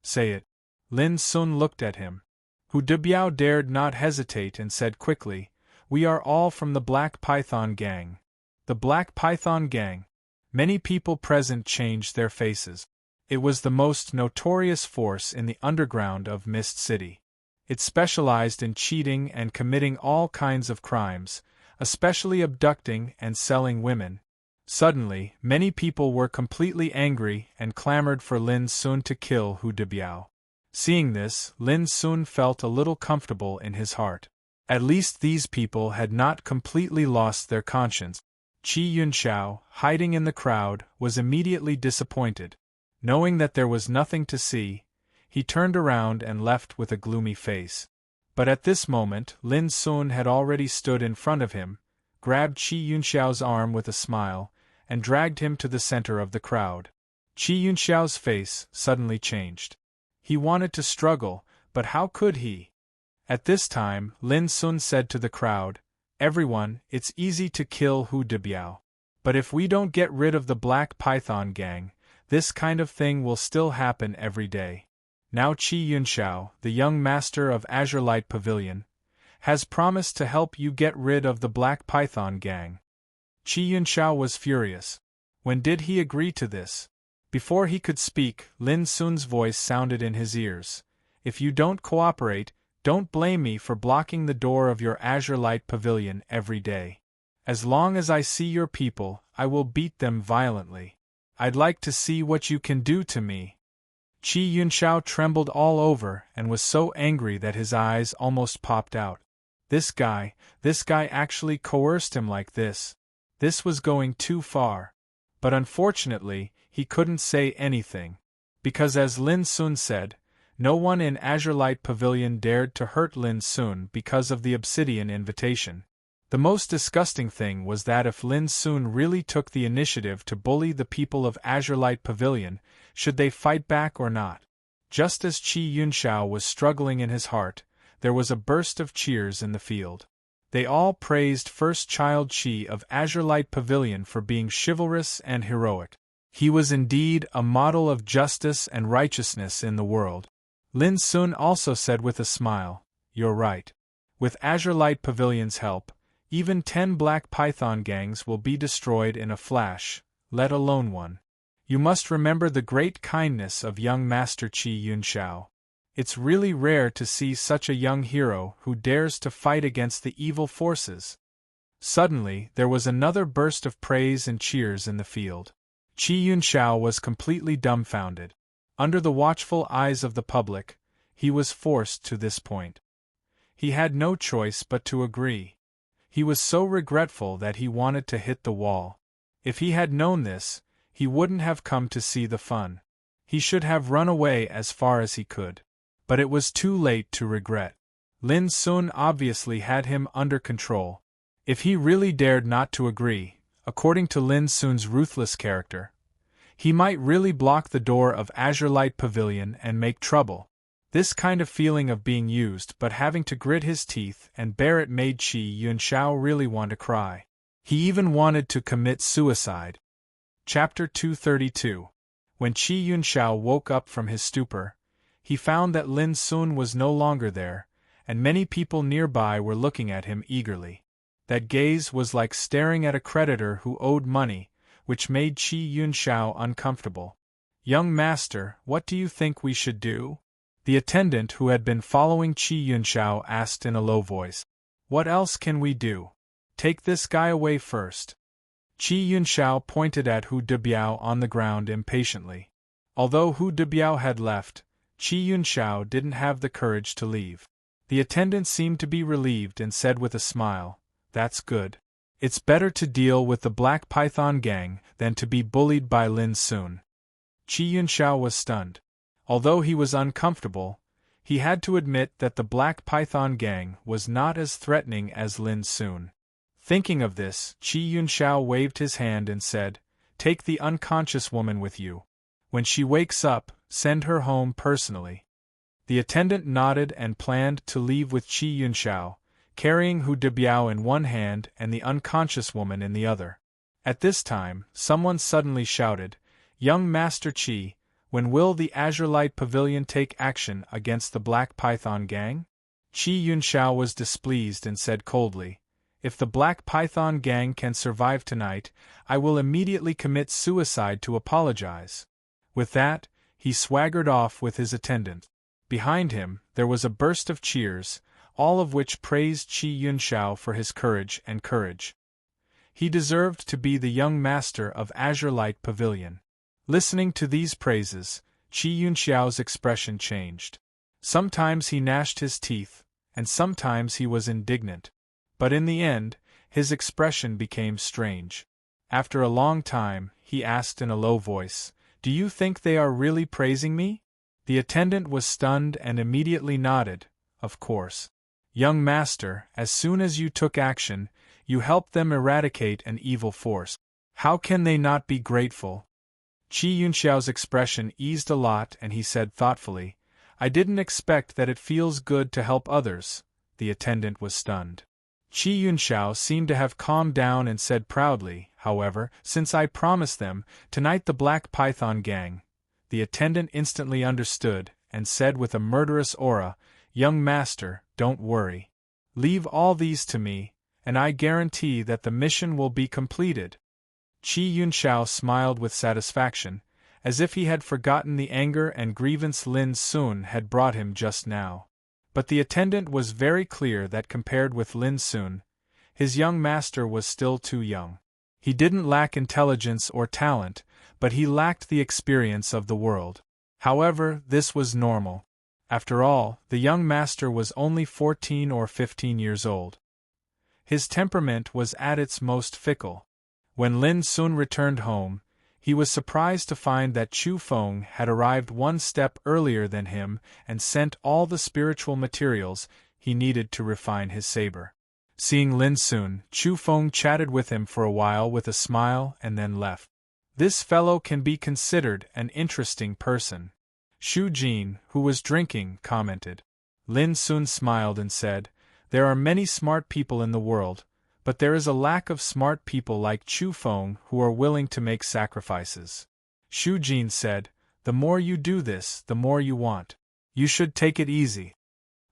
Say it. Lin Sun looked at him. Hu Debiao dared not hesitate and said quickly, "We are all from the Black Python Gang." The Black Python Gang. Many people present changed their faces. It was the most notorious force in the underground of Mist City. It specialized in cheating and committing all kinds of crimes, especially abducting and selling women. Suddenly, many people were completely angry and clamored for Lin Sun to kill Hu Debiao. Seeing this, Lin Sun felt a little comfortable in his heart. At least these people had not completely lost their conscience. Qi Yunxiao, hiding in the crowd, was immediately disappointed. Knowing that there was nothing to see, he turned around and left with a gloomy face. But at this moment, Lin Sun had already stood in front of him, grabbed Qi Yunxiao's arm with a smile, and dragged him to the center of the crowd. Qi Yunxiao's face suddenly changed. He wanted to struggle, but how could he? At this time, Lin Sun said to the crowd, "Everyone, it's easy to kill Hu Debiao. But if we don't get rid of the Black Python Gang, this kind of thing will still happen every day. Now Qi Yunxiao, the young master of Azure Light Pavilion, has promised to help you get rid of the Black Python Gang." Qi Yunxiao was furious. When did he agree to this? Before he could speak, Lin Sun's voice sounded in his ears. "If you don't cooperate, don't blame me for blocking the door of your Azure Light Pavilion every day. As long as I see your people, I will beat them violently. I'd like to see what you can do to me." Qi Yunxiao trembled all over and was so angry that his eyes almost popped out. This guy actually coerced him like this. This was going too far. But unfortunately, he couldn't say anything. Because as Lin Sun said, no one in Azure Light Pavilion dared to hurt Lin Sun because of the obsidian invitation. The most disgusting thing was that if Lin Sun really took the initiative to bully the people of Azure Light Pavilion, should they fight back or not? Just as Qi Yunxiao was struggling in his heart, there was a burst of cheers in the field. They all praised First Child Qi of Azure Light Pavilion for being chivalrous and heroic. He was indeed a model of justice and righteousness in the world. Lin Sun also said with a smile, "You're right. With Azure Light Pavilion's help, even 10 Black Python gangs will be destroyed in a flash, let alone one. You must remember the great kindness of young Master Qi Yunxiao. It's really rare to see such a young hero who dares to fight against the evil forces." Suddenly, there was another burst of praise and cheers in the field. Qi Yunxiao was completely dumbfounded. Under the watchful eyes of the public, he was forced to this point. He had no choice but to agree. He was so regretful that he wanted to hit the wall. If he had known this, he wouldn't have come to see the fun. He should have run away as far as he could. But it was too late to regret. Lin Sun obviously had him under control. If he really dared not to agree, according to Lin Sun's ruthless character, he might really block the door of Azure Light Pavilion and make trouble. This kind of feeling of being used but having to grit his teeth and bear it made Qi Yunxiao really want to cry. He even wanted to commit suicide. Chapter 232. When Qi Yunxiao woke up from his stupor, he found that Lin Sun was no longer there, and many people nearby were looking at him eagerly. That gaze was like staring at a creditor who owed money, which made Qi Yunxiao uncomfortable. "Young master, what do you think we should do?" The attendant who had been following Qi Yunxiao asked in a low voice. "What else can we do? Take this guy away first." Qi Yunxiao pointed at Hu Debiao on the ground impatiently. Although Hu Debiao had left, Qi Yunxiao didn't have the courage to leave. The attendant seemed to be relieved and said with a smile, "That's good. It's better to deal with the Black Python Gang than to be bullied by Lin Sun." Qi Yunxiao was stunned. Although he was uncomfortable, he had to admit that the Black Python Gang was not as threatening as Lin Sun. Thinking of this, Qi Yunxiao waved his hand and said, "Take the unconscious woman with you. When she wakes up, send her home personally." The attendant nodded and planned to leave with Qi Yunxiao, carrying Hu Debiao in one hand and the unconscious woman in the other. At this time, someone suddenly shouted, "Young Master Qi, when will the Azure Light Pavilion take action against the Black Python gang?" Qi Yunxiao was displeased and said coldly, "If the Black Python gang can survive tonight, I will immediately commit suicide to apologize." With that, he swaggered off with his attendant. Behind him, there was a burst of cheers, all of which praised Qi Yunxiao for his courage and courage. He deserved to be the young master of Azure Light Pavilion. Listening to these praises, Qi Yunxiao's expression changed. Sometimes he gnashed his teeth, and sometimes he was indignant. But in the end, his expression became strange. After a long time, he asked in a low voice, "Do you think they are really praising me?" The attendant was stunned and immediately nodded, "Of course. Young master, as soon as you took action, you helped them eradicate an evil force. How can they not be grateful?" Qi Yunxiao's expression eased a lot and he said thoughtfully, "I didn't expect that it feels good to help others." The attendant was stunned. Qi Yunxiao seemed to have calmed down and said proudly, "However, since I promised them, tonight the Black Python gang." The attendant instantly understood, and said with a murderous aura, "Young master, don't worry. Leave all these to me, and I guarantee that the mission will be completed." Qi Yunxiao smiled with satisfaction, as if he had forgotten the anger and grievance Lin Sun had brought him just now. But the attendant was very clear that compared with Lin Sun, his young master was still too young. He didn't lack intelligence or talent, but he lacked the experience of the world. However, this was normal. After all, the young master was only 14 or 15 years old. His temperament was at its most fickle. When Lin Sun returned home, he was surprised to find that Chu Feng had arrived one step earlier than him and sent all the spiritual materials he needed to refine his saber. Seeing Lin Sun, Chu Feng chatted with him for a while with a smile and then left. "This fellow can be considered an interesting person," Shu Jin, who was drinking, commented. Lin Sun smiled and said, "There are many smart people in the world, but there is a lack of smart people like Chu Feng who are willing to make sacrifices." Shu Jin said, "The more you do this, the more you want. You should take it easy."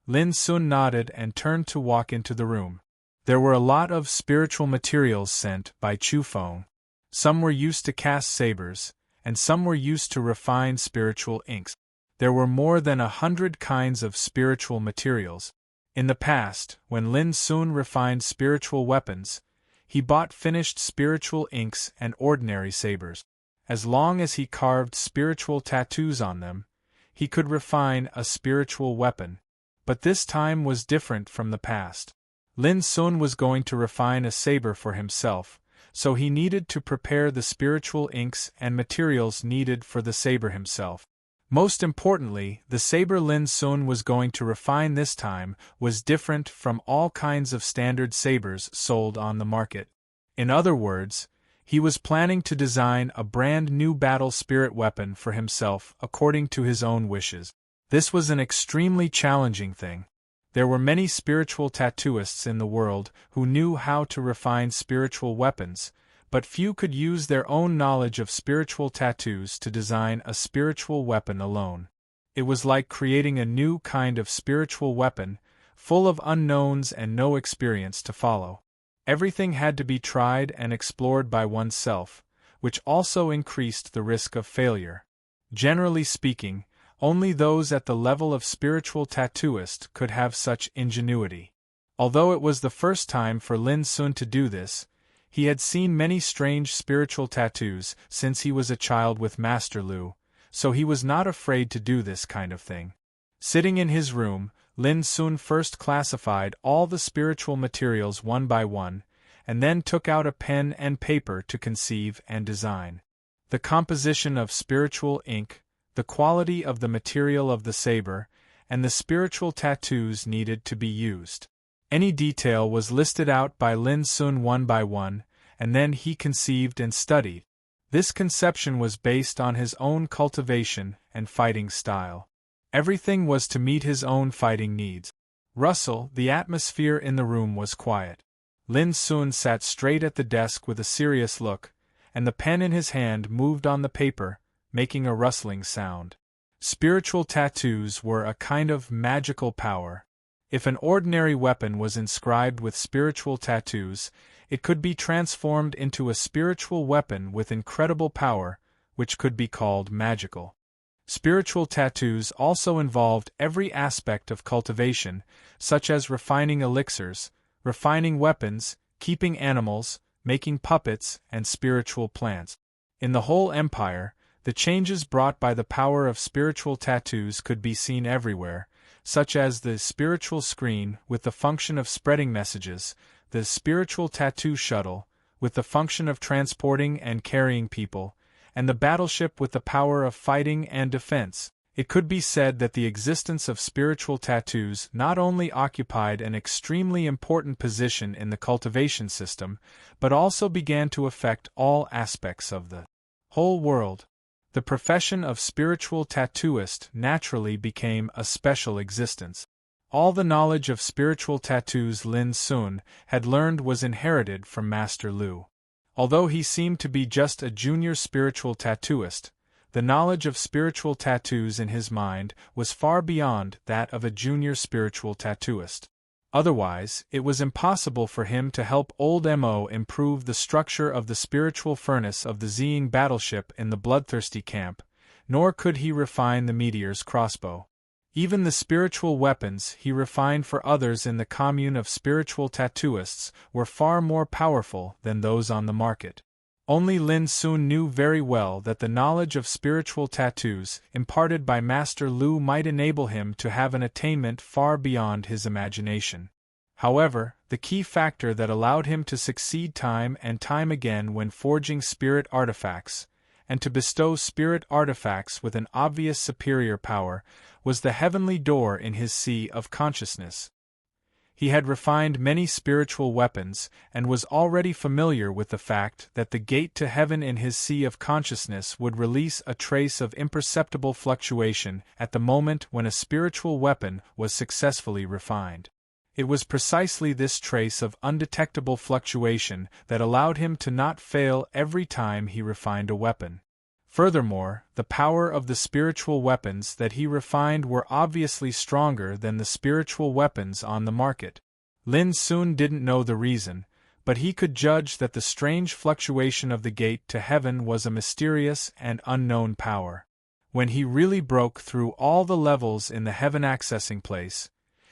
Lin Sun nodded and turned to walk into the room. There were a lot of spiritual materials sent by Chu Feng. Some were used to cast sabers, and some were used to refine spiritual inks. There were more than 100 kinds of spiritual materials. In the past, when Lin Sun refined spiritual weapons, he bought finished spiritual inks and ordinary sabers. As long as he carved spiritual tattoos on them, he could refine a spiritual weapon. But this time was different from the past. Lin Sun was going to refine a saber for himself, so he needed to prepare the spiritual inks and materials needed for the saber himself. Most importantly, the saber Lin Sun was going to refine this time was different from all kinds of standard sabers sold on the market. In other words, he was planning to design a brand new battle spirit weapon for himself according to his own wishes. This was an extremely challenging thing. There were many spiritual tattooists in the world who knew how to refine spiritual weapons, but few could use their own knowledge of spiritual tattoos to design a spiritual weapon alone. It was like creating a new kind of spiritual weapon, full of unknowns and no experience to follow. Everything had to be tried and explored by oneself, which also increased the risk of failure. Generally speaking, only those at the level of spiritual tattooist could have such ingenuity. Although it was the first time for Lin Sun to do this, he had seen many strange spiritual tattoos since he was a child with Master Lu, so he was not afraid to do this kind of thing. Sitting in his room, Lin Sun first classified all the spiritual materials one by one, and then took out a pen and paper to conceive and design. The composition of spiritual ink, the quality of the material of the saber, and the spiritual tattoos needed to be used. Any detail was listed out by Lin Sun one by one, and then he conceived and studied. This conception was based on his own cultivation and fighting style. Everything was to meet his own fighting needs. Russell, the atmosphere in the room was quiet. Lin Sun sat straight at the desk with a serious look, and the pen in his hand moved on the paper, making a rustling sound. Spiritual tattoos were a kind of magical power. If an ordinary weapon was inscribed with spiritual tattoos, it could be transformed into a spiritual weapon with incredible power, which could be called magical. Spiritual tattoos also involved every aspect of cultivation, such as refining elixirs, refining weapons, keeping animals, making puppets, and spiritual plants. In the whole empire, the changes brought by the power of spiritual tattoos could be seen everywhere, such as the spiritual screen with the function of spreading messages, the spiritual tattoo shuttle with the function of transporting and carrying people, and the battleship with the power of fighting and defense. It could be said that the existence of spiritual tattoos not only occupied an extremely important position in the cultivation system, but also began to affect all aspects of the whole world. The profession of spiritual tattooist naturally became a special existence. All the knowledge of spiritual tattoos Lin Sun had learned was inherited from Master Lu. Although he seemed to be just a junior spiritual tattooist, the knowledge of spiritual tattoos in his mind was far beyond that of a junior spiritual tattooist. Otherwise, it was impossible for him to help old Mo improve the structure of the spiritual furnace of the Ziying battleship in the bloodthirsty camp, nor could he refine the meteor's crossbow. Even the spiritual weapons he refined for others in the commune of spiritual tattooists were far more powerful than those on the market. Only Lin Sun knew very well that the knowledge of spiritual tattoos imparted by Master Lu might enable him to have an attainment far beyond his imagination. However, the key factor that allowed him to succeed time and time again when forging spirit artifacts, and to bestow spirit artifacts with an obvious superior power, was the heavenly door in his sea of consciousness. He had refined many spiritual weapons, and was already familiar with the fact that the gate to heaven in his sea of consciousness would release a trace of imperceptible fluctuation at the moment when a spiritual weapon was successfully refined. It was precisely this trace of undetectable fluctuation that allowed him to not fail every time he refined a weapon. Furthermore, the power of the spiritual weapons that he refined were obviously stronger than the spiritual weapons on the market. Lin Sun didn't know the reason, but he could judge that the strange fluctuation of the gate to heaven was a mysterious and unknown power. When he really broke through all the levels in the heaven accessing place,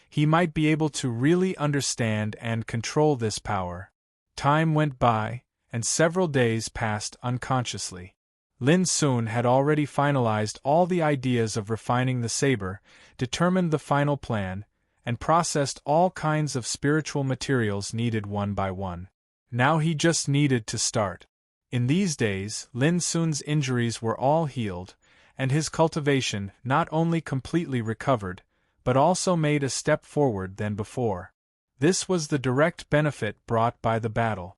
he might be able to really understand and control this power. Time went by, and several days passed unconsciously. Lin Sun had already finalized all the ideas of refining the saber, determined the final plan, and processed all kinds of spiritual materials needed one by one. Now he just needed to start. In these days, Lin Sun's injuries were all healed, and his cultivation not only completely recovered, but also made a step forward than before. This was the direct benefit brought by the battle.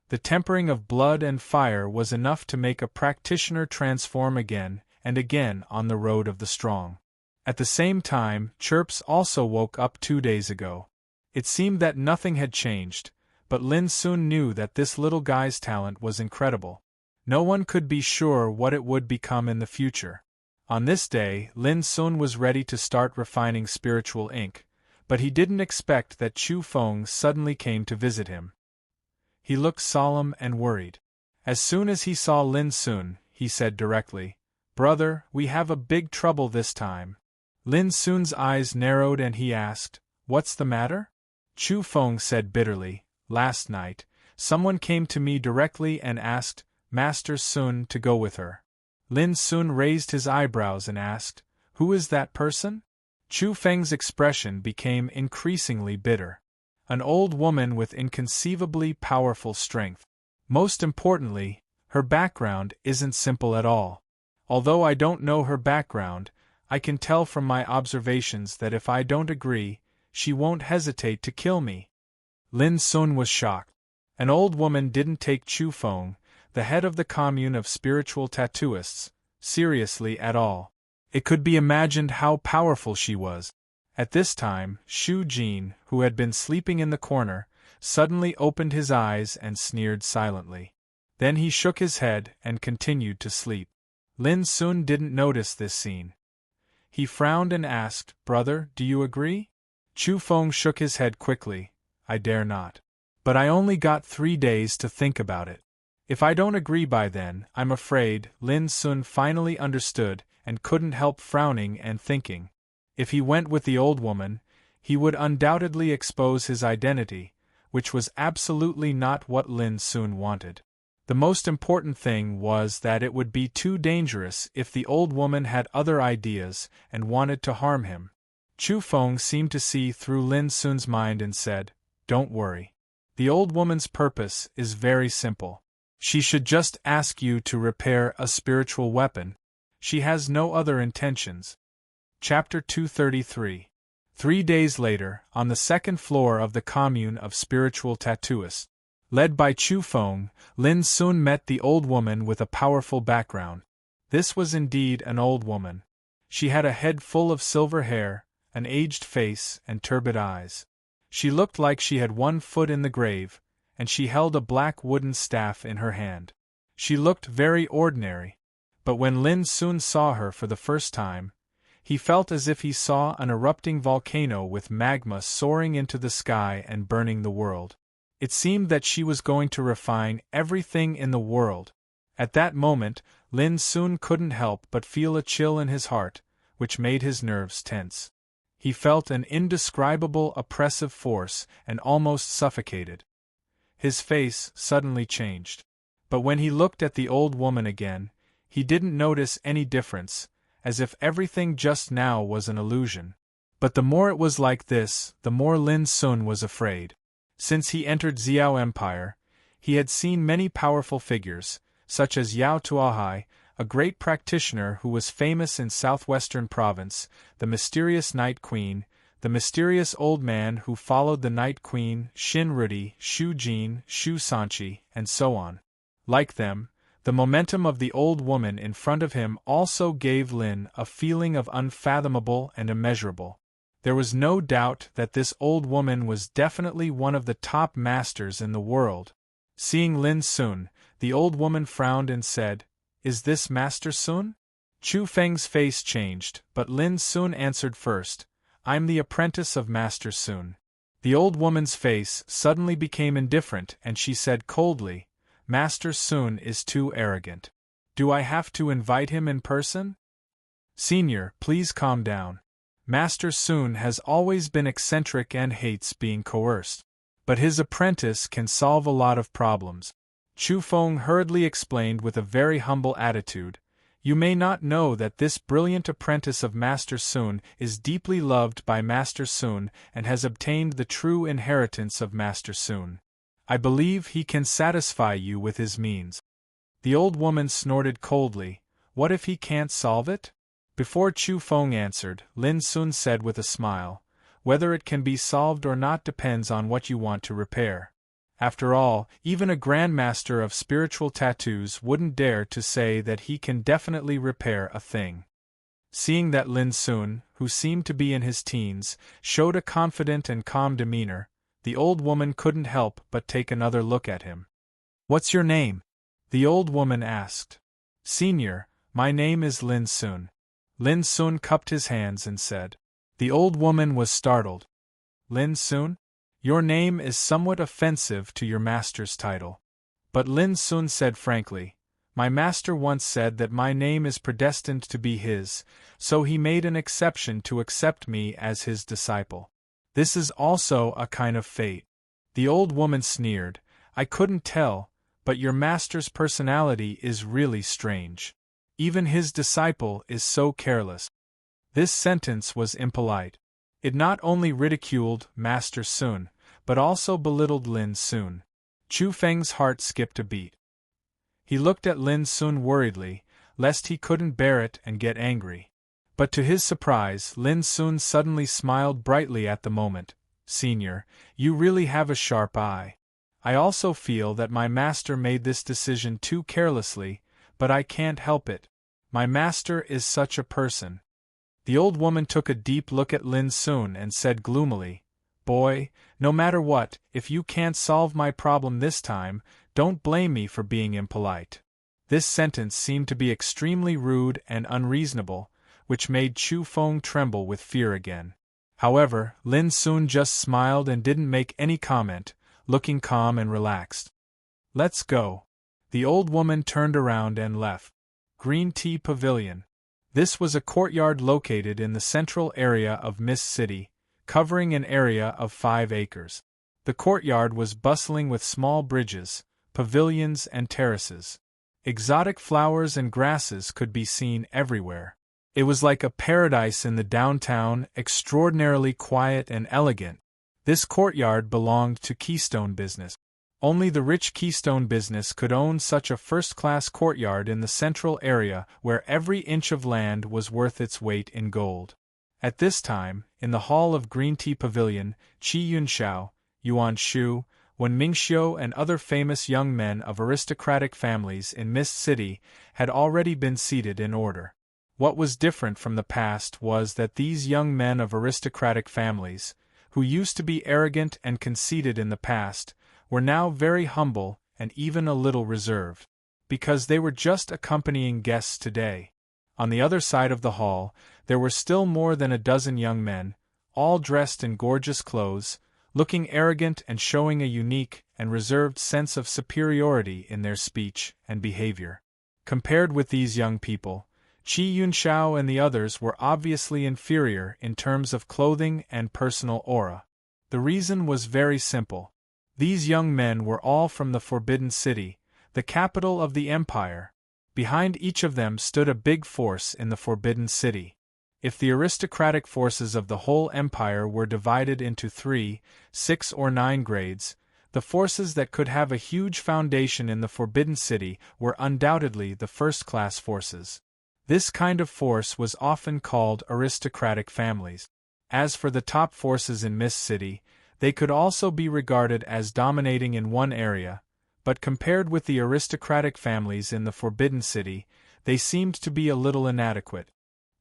The tempering of blood and fire was enough to make a practitioner transform again and again on the road of the strong. At the same time, Chirps also woke up 2 days ago. It seemed that nothing had changed, but Lin Sun knew that this little guy's talent was incredible. No one could be sure what it would become in the future. On this day, Lin Sun was ready to start refining spiritual ink, but he didn't expect that Chu Feng suddenly came to visit him. He looked solemn and worried. As soon as he saw Lin Sun, he said directly, "Brother, we have a big trouble this time." Lin Sun's eyes narrowed and he asked, "What's the matter?" Chu Feng said bitterly, "Last night, someone came to me directly and asked Master Sun to go with her." Lin Sun raised his eyebrows and asked, "Who is that person?" Chu Feng's expression became increasingly bitter. An old woman with inconceivably powerful strength. Most importantly, her background isn't simple at all. Although I don't know her background, I can tell from my observations that if I don't agree, she won't hesitate to kill me. Lin Sun was shocked. An old woman didn't take Chu Feng, the head of the commune of spiritual tattooists, seriously at all. It could be imagined how powerful she was. At this time, Shu Jin, who had been sleeping in the corner, suddenly opened his eyes and sneered silently. Then he shook his head and continued to sleep. Lin Sun didn't notice this scene. He frowned and asked, "Brother, do you agree?" Chu Feng shook his head quickly. "I dare not. But I only got 3 days to think about it. If I don't agree by then, I'm afraid." Lin Sun finally understood and couldn't help frowning and thinking. If he went with the old woman, he would undoubtedly expose his identity, which was absolutely not what Lin Sun wanted. The most important thing was that it would be too dangerous if the old woman had other ideas and wanted to harm him. Chu Feng seemed to see through Lin Sun's mind and said, "Don't worry. The old woman's purpose is very simple. She should just ask you to repair a spiritual weapon. She has no other intentions." Chapter 233. 3 days later, on the second floor of the commune of spiritual tattooists, led by Chu Feng, Lin Sun met the old woman with a powerful background. This was indeed an old woman. She had a head full of silver hair, an aged face, and turbid eyes. She looked like she had 1 foot in the grave, and she held a black wooden staff in her hand. She looked very ordinary, but when Lin Sun saw her for the first time, he felt as if he saw an erupting volcano with magma soaring into the sky and burning the world. It seemed that she was going to refine everything in the world. At that moment, Lin Sun couldn't help but feel a chill in his heart, which made his nerves tense. He felt an indescribable oppressive force and almost suffocated. His face suddenly changed. But when he looked at the old woman again, he didn't notice any difference, as if everything just now was an illusion. But the more it was like this, the more Lin Sun was afraid. Since he entered Xiao Empire, he had seen many powerful figures, such as Yao Tuahai, a great practitioner who was famous in southwestern province, the mysterious Night Queen, the mysterious old man who followed the Night Queen, Shin Rudi, Shu Jin, Shu Sanchi, and so on. Like them, the momentum of the old woman in front of him also gave Lin a feeling of unfathomable and immeasurable. There was no doubt that this old woman was definitely one of the top masters in the world. Seeing Lin Sun, the old woman frowned and said, "Is this Master Sun?" Chu Feng's face changed, but Lin Sun answered first, "I'm the apprentice of Master Sun." The old woman's face suddenly became indifferent and she said coldly, "Master Sun is too arrogant. Do I have to invite him in person?" "Senior, please calm down. Master Sun has always been eccentric and hates being coerced. But his apprentice can solve a lot of problems." Chu Feng hurriedly explained with a very humble attitude, "You may not know that this brilliant apprentice of Master Sun is deeply loved by Master Sun and has obtained the true inheritance of Master Sun. I believe he can satisfy you with his means." The old woman snorted coldly, "What if he can't solve it?" Before Chu Feng answered, Lin Sun said with a smile, "Whether it can be solved or not depends on what you want to repair. After all, even a grandmaster of spiritual tattoos wouldn't dare to say that he can definitely repair a thing." Seeing that Lin Sun, who seemed to be in his teens, showed a confident and calm demeanor, the old woman couldn't help but take another look at him. "What's your name?" the old woman asked. "Senior, my name is Lin Sun." Lin Sun cupped his hands and said. The old woman was startled. "Lin Sun? Your name is somewhat offensive to your master's title." But Lin Sun said frankly, "My master once said that my name is predestined to be his, so he made an exception to accept me as his disciple. This is also a kind of fate." The old woman sneered, "I couldn't tell, but your master's personality is really strange. Even his disciple is so careless." This sentence was impolite. It not only ridiculed Master Sun, but also belittled Lin Sun. Chu Feng's heart skipped a beat. He looked at Lin Sun worriedly, lest he couldn't bear it and get angry. But to his surprise, Lin Sun suddenly smiled brightly at the moment. "Senior, you really have a sharp eye. I also feel that my master made this decision too carelessly, but I can't help it. My master is such a person." The old woman took a deep look at Lin Sun and said gloomily, "Boy, no matter what, if you can't solve my problem this time, don't blame me for being impolite." This sentence seemed to be extremely rude and unreasonable, which made Chu Feng tremble with fear again. However, Lin Sun just smiled and didn't make any comment, looking calm and relaxed. "Let's go." The old woman turned around and left. Green Tea Pavilion. This was a courtyard located in the central area of Mist City, covering an area of 5 acres. The courtyard was bustling with small bridges, pavilions and terraces. Exotic flowers and grasses could be seen everywhere. It was like a paradise in the downtown, extraordinarily quiet and elegant. This courtyard belonged to Keystone Business. Only the rich Keystone Business could own such a first-class courtyard in the central area where every inch of land was worth its weight in gold. At this time, in the hall of Green Tea Pavilion, Qi Yunxiao, Yuan Shu, Wen Mingxiu and other famous young men of aristocratic families in Mist City had already been seated in order. What was different from the past was that these young men of aristocratic families, who used to be arrogant and conceited in the past, were now very humble and even a little reserved, because they were just accompanying guests today. On the other side of the hall, there were still more than a dozen young men, all dressed in gorgeous clothes, looking arrogant and showing a unique and reserved sense of superiority in their speech and behavior. Compared with these young people, Qi Yunxiao and the others were obviously inferior in terms of clothing and personal aura. The reason was very simple. These young men were all from the Forbidden City, the capital of the Empire. Behind each of them stood a big force in the Forbidden City. If the aristocratic forces of the whole empire were divided into 3, 6 or 9 grades, the forces that could have a huge foundation in the Forbidden City were undoubtedly the first-class forces. This kind of force was often called aristocratic families. As for the top forces in Mist City, they could also be regarded as dominating in one area, but compared with the aristocratic families in the Forbidden City, they seemed to be a little inadequate.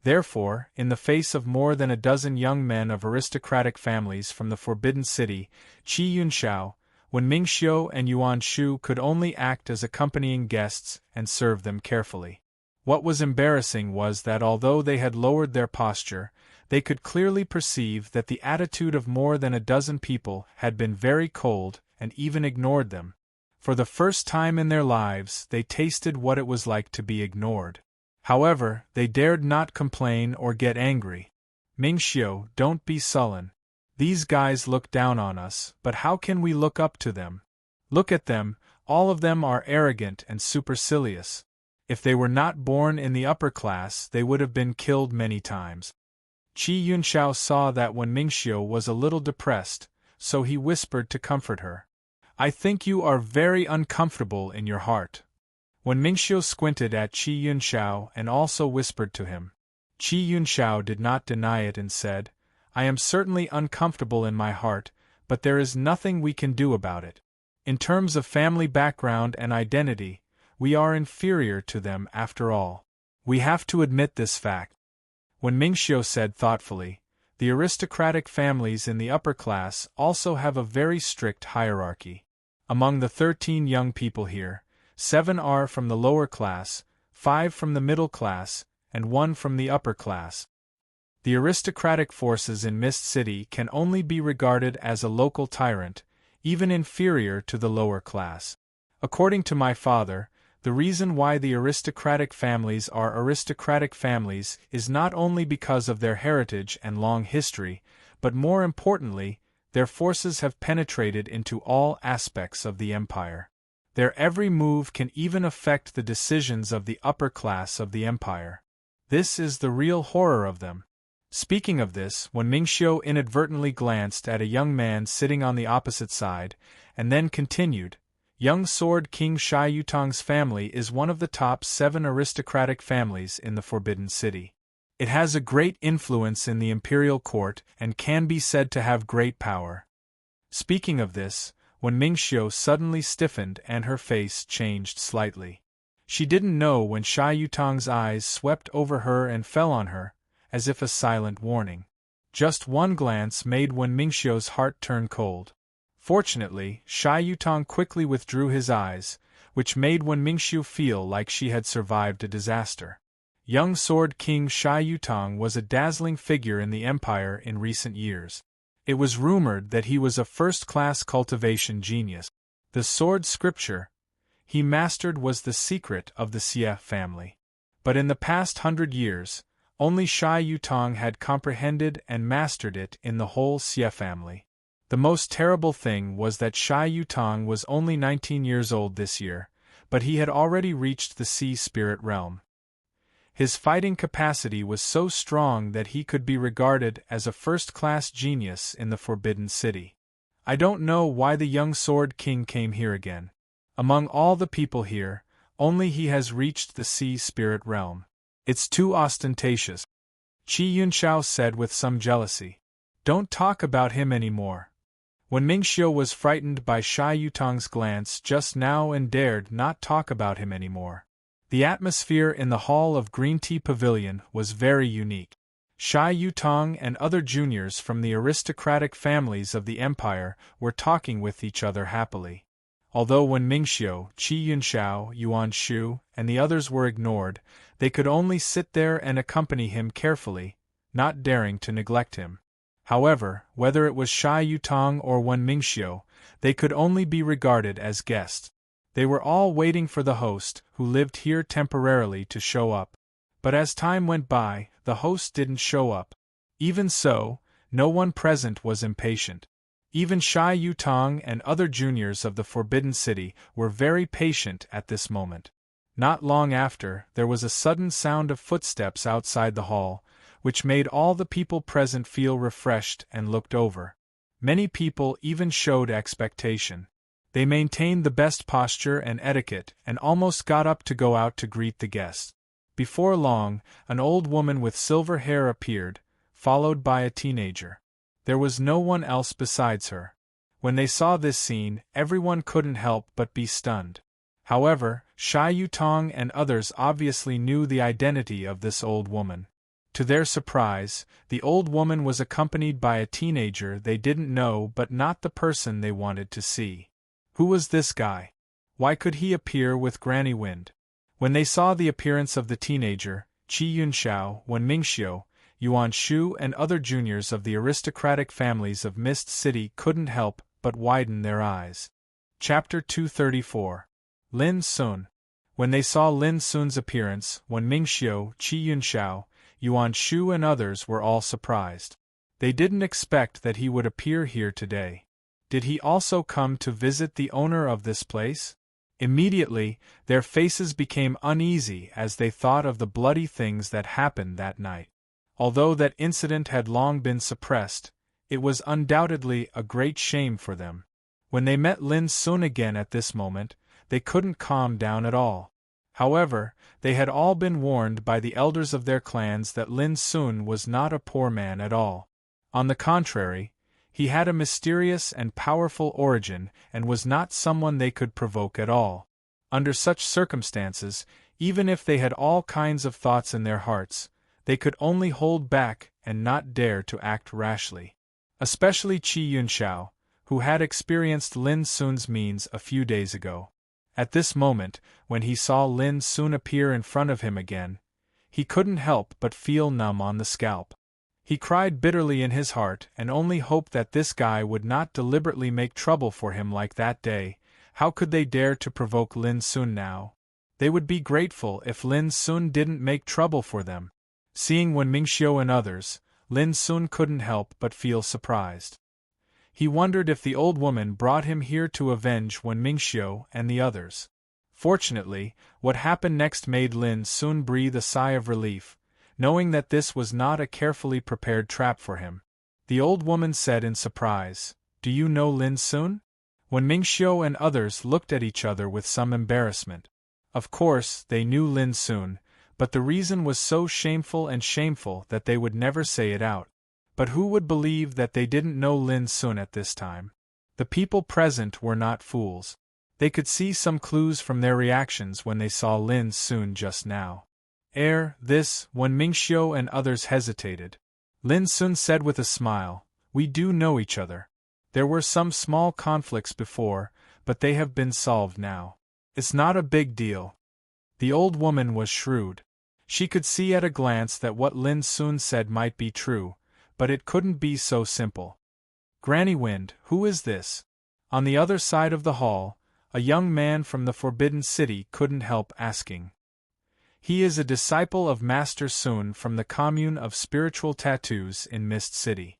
Therefore, in the face of more than a dozen young men of aristocratic families from the Forbidden City, Qi Yunxiao, Wen Mingxiu and Yuan Shu could only act as accompanying guests and serve them carefully. What was embarrassing was that although they had lowered their posture, they could clearly perceive that the attitude of more than a dozen people had been very cold and even ignored them. For the first time in their lives, they tasted what it was like to be ignored. However, they dared not complain or get angry. "Mingxiu, don't be sullen. These guys look down on us, but how can we look up to them? Look at them, all of them are arrogant and supercilious. If they were not born in the upper class, they would have been killed many times." Qi Yunxiao saw that Wen Mingxiu was a little depressed, so he whispered to comfort her. "I think you are very uncomfortable in your heart." Wen Mingxiu squinted at Qi Yunxiao and also whispered to him. Qi Yunxiao did not deny it and said, "I am certainly uncomfortable in my heart, but there is nothing we can do about it. In terms of family background and identity, we are inferior to them after all. We have to admit this fact." When Mingxiu said thoughtfully, "The aristocratic families in the upper class also have a very strict hierarchy. Among the 13 young people here, 7 are from the lower class, 5 from the middle class, and 1 from the upper class. The aristocratic forces in Mist City can only be regarded as a local tyrant, even inferior to the lower class. According to my father, the reason why the aristocratic families are aristocratic families is not only because of their heritage and long history, but more importantly, their forces have penetrated into all aspects of the empire. Their every move can even affect the decisions of the upper class of the empire. This is the real horror of them." Speaking of this, when Mingxiu inadvertently glanced at a young man sitting on the opposite side, and then continued, "Young Sword King Shai Yutong's family is one of the top 7 aristocratic families in the Forbidden City. It has a great influence in the imperial court and can be said to have great power." Speaking of this, when Mingxiu suddenly stiffened and her face changed slightly. She didn't know when Shai Yutong's eyes swept over her and fell on her, as if a silent warning. Just one glance made Wen Mingxiu's heart turn cold. Fortunately, Shi Yutong quickly withdrew his eyes, which made Wen Mingxiu feel like she had survived a disaster. Young Sword King Shi Yutong was a dazzling figure in the empire in recent years. It was rumored that he was a first-class cultivation genius. The sword scripture he mastered was the secret of the Xie family. But in the past 100 years, only Shi Yutong had comprehended and mastered it in the whole Xie family. The most terrible thing was that Shi Yutong was only 19 years old this year, but he had already reached the sea spirit realm. His fighting capacity was so strong that he could be regarded as a first-class genius in the Forbidden City. I don't know why the young Sword King came here again. Among all the people here, only he has reached the sea spirit realm. It's too ostentatious, Qi Yunxiao said with some jealousy. Don't talk about him anymore. When Mingxiu was frightened by Shi Yutong's glance just now and dared not talk about him anymore. The atmosphere in the Hall of Green Tea Pavilion was very unique. Shi Yutong and other juniors from the aristocratic families of the empire were talking with each other happily. Although when Mingxiu, Qi Yunxiao, Yuan Shu, and the others were ignored, they could only sit there and accompany him carefully, not daring to neglect him. However, whether it was Shi Yutong or Wen Mingxiu, they could only be regarded as guests. They were all waiting for the host, who lived here temporarily, to show up. But as time went by, the host didn't show up. Even so, no one present was impatient. Even Shi Yutong and other juniors of the Forbidden City were very patient at this moment. Not long after, there was a sudden sound of footsteps outside the hall, which made all the people present feel refreshed and looked over. Many people even showed expectation. They maintained the best posture and etiquette and almost got up to go out to greet the guests. Before long, an old woman with silver hair appeared, followed by a teenager. There was no one else besides her. When they saw this scene, everyone couldn't help but be stunned. However, Shi Yutong and others obviously knew the identity of this old woman. To their surprise, the old woman was accompanied by a teenager they didn't know but not the person they wanted to see. Who was this guy? Why could he appear with Granny Wind? When they saw the appearance of the teenager, Qi Yunxiao, Wen Mingxiu, Yuan Shu and other juniors of the aristocratic families of Mist City couldn't help but widen their eyes. Chapter 234. Lin Sun. When they saw Lin Sun's appearance, Wen Mingxiu, Qi Yunxiao, Yuan Shu and others were all surprised. They didn't expect that he would appear here today. Did he also come to visit the owner of this place? Immediately, their faces became uneasy as they thought of the bloody things that happened that night. Although that incident had long been suppressed, it was undoubtedly a great shame for them. When they met Lin Sun again at this moment, they couldn't calm down at all. However, they had all been warned by the elders of their clans that Lin Sun was not a poor man at all. On the contrary, he had a mysterious and powerful origin and was not someone they could provoke at all. Under such circumstances, even if they had all kinds of thoughts in their hearts, they could only hold back and not dare to act rashly. Especially Qi Yunxiao, who had experienced Lin Sun's means a few days ago. At this moment, when he saw Lin Sun appear in front of him again, he couldn't help but feel numb on the scalp. He cried bitterly in his heart and only hoped that this guy would not deliberately make trouble for him like that day. How could they dare to provoke Lin Sun now? They would be grateful if Lin Sun didn't make trouble for them. Seeing Wen Mingxiu and others, Lin Sun couldn't help but feel surprised. He wondered if the old woman brought him here to avenge Wen Mingxiu and the others. Fortunately, what happened next made Lin Sun breathe a sigh of relief, knowing that this was not a carefully prepared trap for him. The old woman said in surprise, "Do you know Lin Sun?" Wen Mingxiu and others looked at each other with some embarrassment. Of course, they knew Lin Sun, but the reason was so shameful that they would never say it out. But who would believe that they didn't know Lin Sun at this time? The people present were not fools. They could see some clues from their reactions when they saw Lin Sun just now. This, when Mingxiu and others hesitated. Lin Sun said with a smile, "We do know each other. There were some small conflicts before, but they have been solved now. It's not a big deal." The old woman was shrewd. She could see at a glance that what Lin Sun said might be true, but it couldn't be so simple. "Granny Wind, who is this?" On the other side of the hall, a young man from the Forbidden City couldn't help asking. "He is a disciple of Master Sun from the commune of spiritual tattoos in Mist City.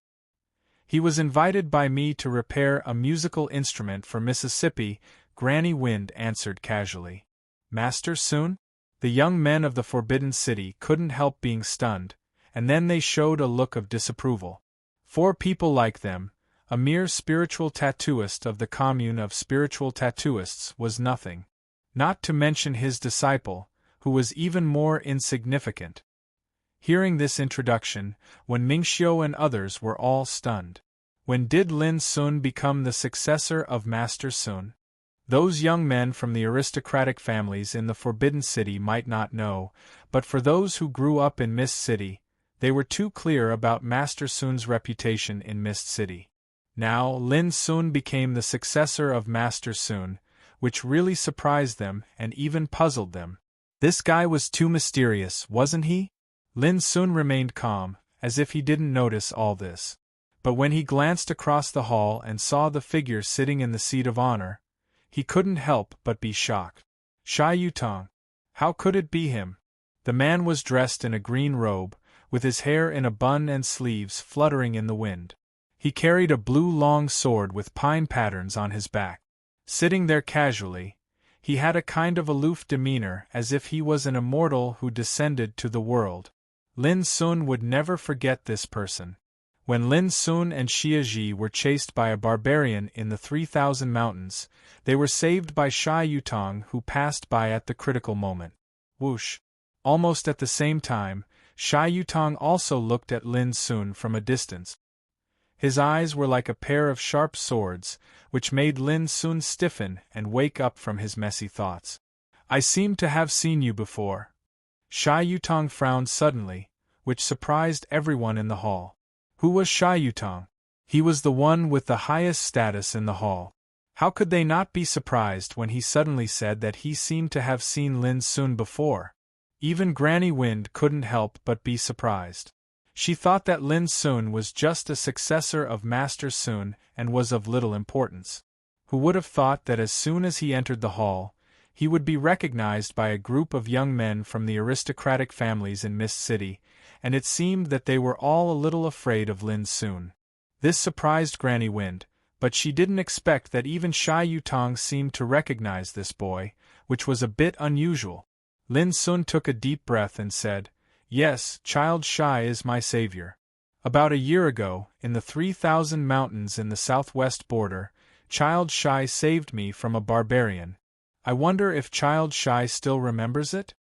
He was invited by me to repair a musical instrument for Mississippi," Granny Wind answered casually. "Master Sun?" The young men of the Forbidden City couldn't help being stunned, and then they showed a look of disapproval. For people like them, a mere spiritual tattooist of the commune of spiritual tattooists was nothing. Not to mention his disciple, who was even more insignificant. Hearing this introduction, when Mingxiu and others were all stunned. When did Lin Sun become the successor of Master Sun? Those young men from the aristocratic families in the Forbidden City might not know, but for those who grew up in Mist City, they were too clear about Master Sun's reputation in Mist City. Now Lin Sun became the successor of Master Sun, which really surprised them and even puzzled them. This guy was too mysterious, wasn't he? Lin Sun remained calm, as if he didn't notice all this. But when he glanced across the hall and saw the figure sitting in the seat of honor, he couldn't help but be shocked. Sha Yutong. How could it be him? The man was dressed in a green robe, with his hair in a bun and sleeves fluttering in the wind. He carried a blue long sword with pine patterns on his back. Sitting there casually, he had a kind of aloof demeanor as if he was an immortal who descended to the world. Lin Sun would never forget this person. When Lin Sun and Xia Ji were chased by a barbarian in the 3,000 mountains, they were saved by Sha Yutong, who passed by at the critical moment. Whoosh! Almost at the same time, Sha Yutong also looked at Lin Sun from a distance. His eyes were like a pair of sharp swords, which made Lin Sun stiffen and wake up from his messy thoughts. "I seem to have seen you before." Sha Yutong frowned suddenly, which surprised everyone in the hall. Who was Sha Yutong? He was the one with the highest status in the hall. How could they not be surprised when he suddenly said that he seemed to have seen Lin Sun before? Even Granny Wind couldn't help but be surprised. She thought that Lin Sun was just a successor of Master Sun and was of little importance. Who would have thought that as soon as he entered the hall, he would be recognized by a group of young men from the aristocratic families in Mist City, and it seemed that they were all a little afraid of Lin Sun. This surprised Granny Wind, but she didn't expect that even Sha Yutong seemed to recognize this boy, which was a bit unusual. Lin Sun took a deep breath and said, "Yes, Child Sha is my savior. About a year ago, in the 3,000 mountains in the southwest border, Child Sha saved me from a barbarian. I wonder if Child Sha still remembers it?"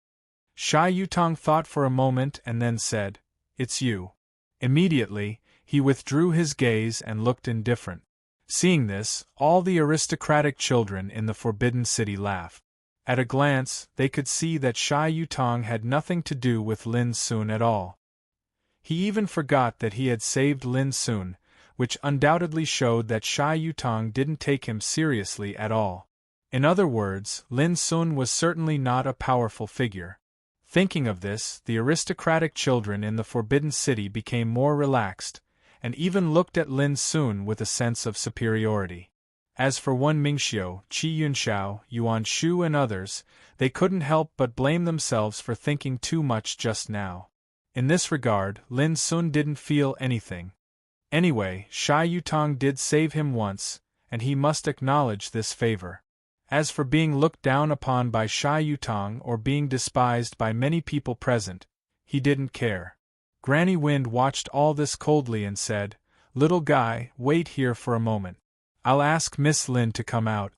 Sha Yutong thought for a moment and then said, "It's you." Immediately, he withdrew his gaze and looked indifferent. Seeing this, all the aristocratic children in the Forbidden City laughed. At a glance, they could see that Sha Yutong had nothing to do with Lin Sun at all. He even forgot that he had saved Lin Sun, which undoubtedly showed that Sha Yutong didn't take him seriously at all. In other words, Lin Sun was certainly not a powerful figure. Thinking of this, the aristocratic children in the Forbidden City became more relaxed, and even looked at Lin Sun with a sense of superiority. As for Wen Mingxiu, Qi Yunxiao, Yuan Shu and others, they couldn't help but blame themselves for thinking too much just now. In this regard, Lin Sun didn't feel anything. Anyway, Sha Yutong did save him once, and he must acknowledge this favor. As for being looked down upon by Sha Yutong or being despised by many people present, he didn't care. Granny Wind watched all this coldly and said, "Little guy, wait here for a moment. I'll ask Miss Lin to come out."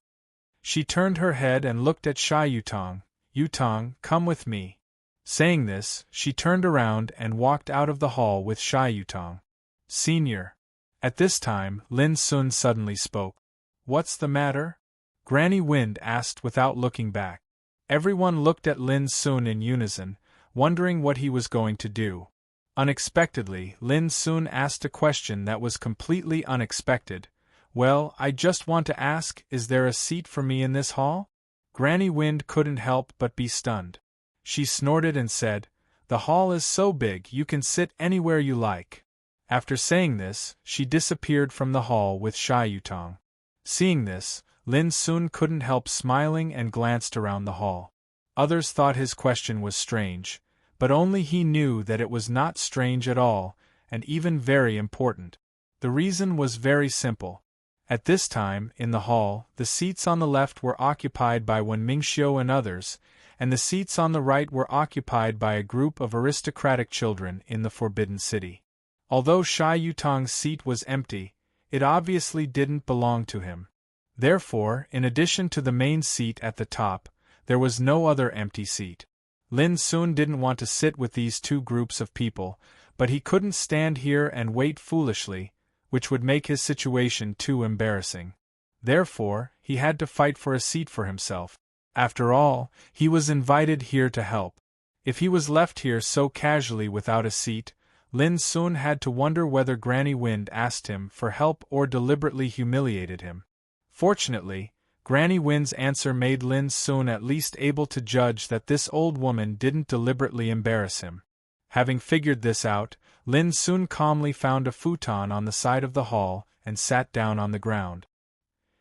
She turned her head and looked at Sha Yutong. "Yutong, come with me." Saying this, she turned around and walked out of the hall with Sha Yutong. "Senior." At this time, Lin Sun suddenly spoke. "What's the matter?" Granny Wind asked without looking back. Everyone looked at Lin Sun in unison, wondering what he was going to do. Unexpectedly, Lin Sun asked a question that was completely unexpected. "Well, I just want to ask, is there a seat for me in this hall?" Granny Wind couldn't help but be stunned. She snorted and said, "The hall is so big you can sit anywhere you like." After saying this, she disappeared from the hall with Sha Yutong. Seeing this, Lin Sun couldn't help smiling and glanced around the hall. Others thought his question was strange, but only he knew that it was not strange at all, and even very important. The reason was very simple. At this time, in the hall, the seats on the left were occupied by Wen Mingxiu and others, and the seats on the right were occupied by a group of aristocratic children in the Forbidden City. Although Sha Yutong's seat was empty, it obviously didn't belong to him. Therefore, in addition to the main seat at the top, there was no other empty seat. Lin Sun didn't want to sit with these two groups of people, but he couldn't stand here and wait foolishly, which would make his situation too embarrassing. Therefore, he had to fight for a seat for himself. After all, he was invited here to help. If he was left here so casually without a seat, Lin Sun had to wonder whether Granny Wind asked him for help or deliberately humiliated him. Fortunately, Granny Wind's answer made Lin Sun at least able to judge that this old woman didn't deliberately embarrass him. Having figured this out, Lin Sun calmly found a futon on the side of the hall and sat down on the ground.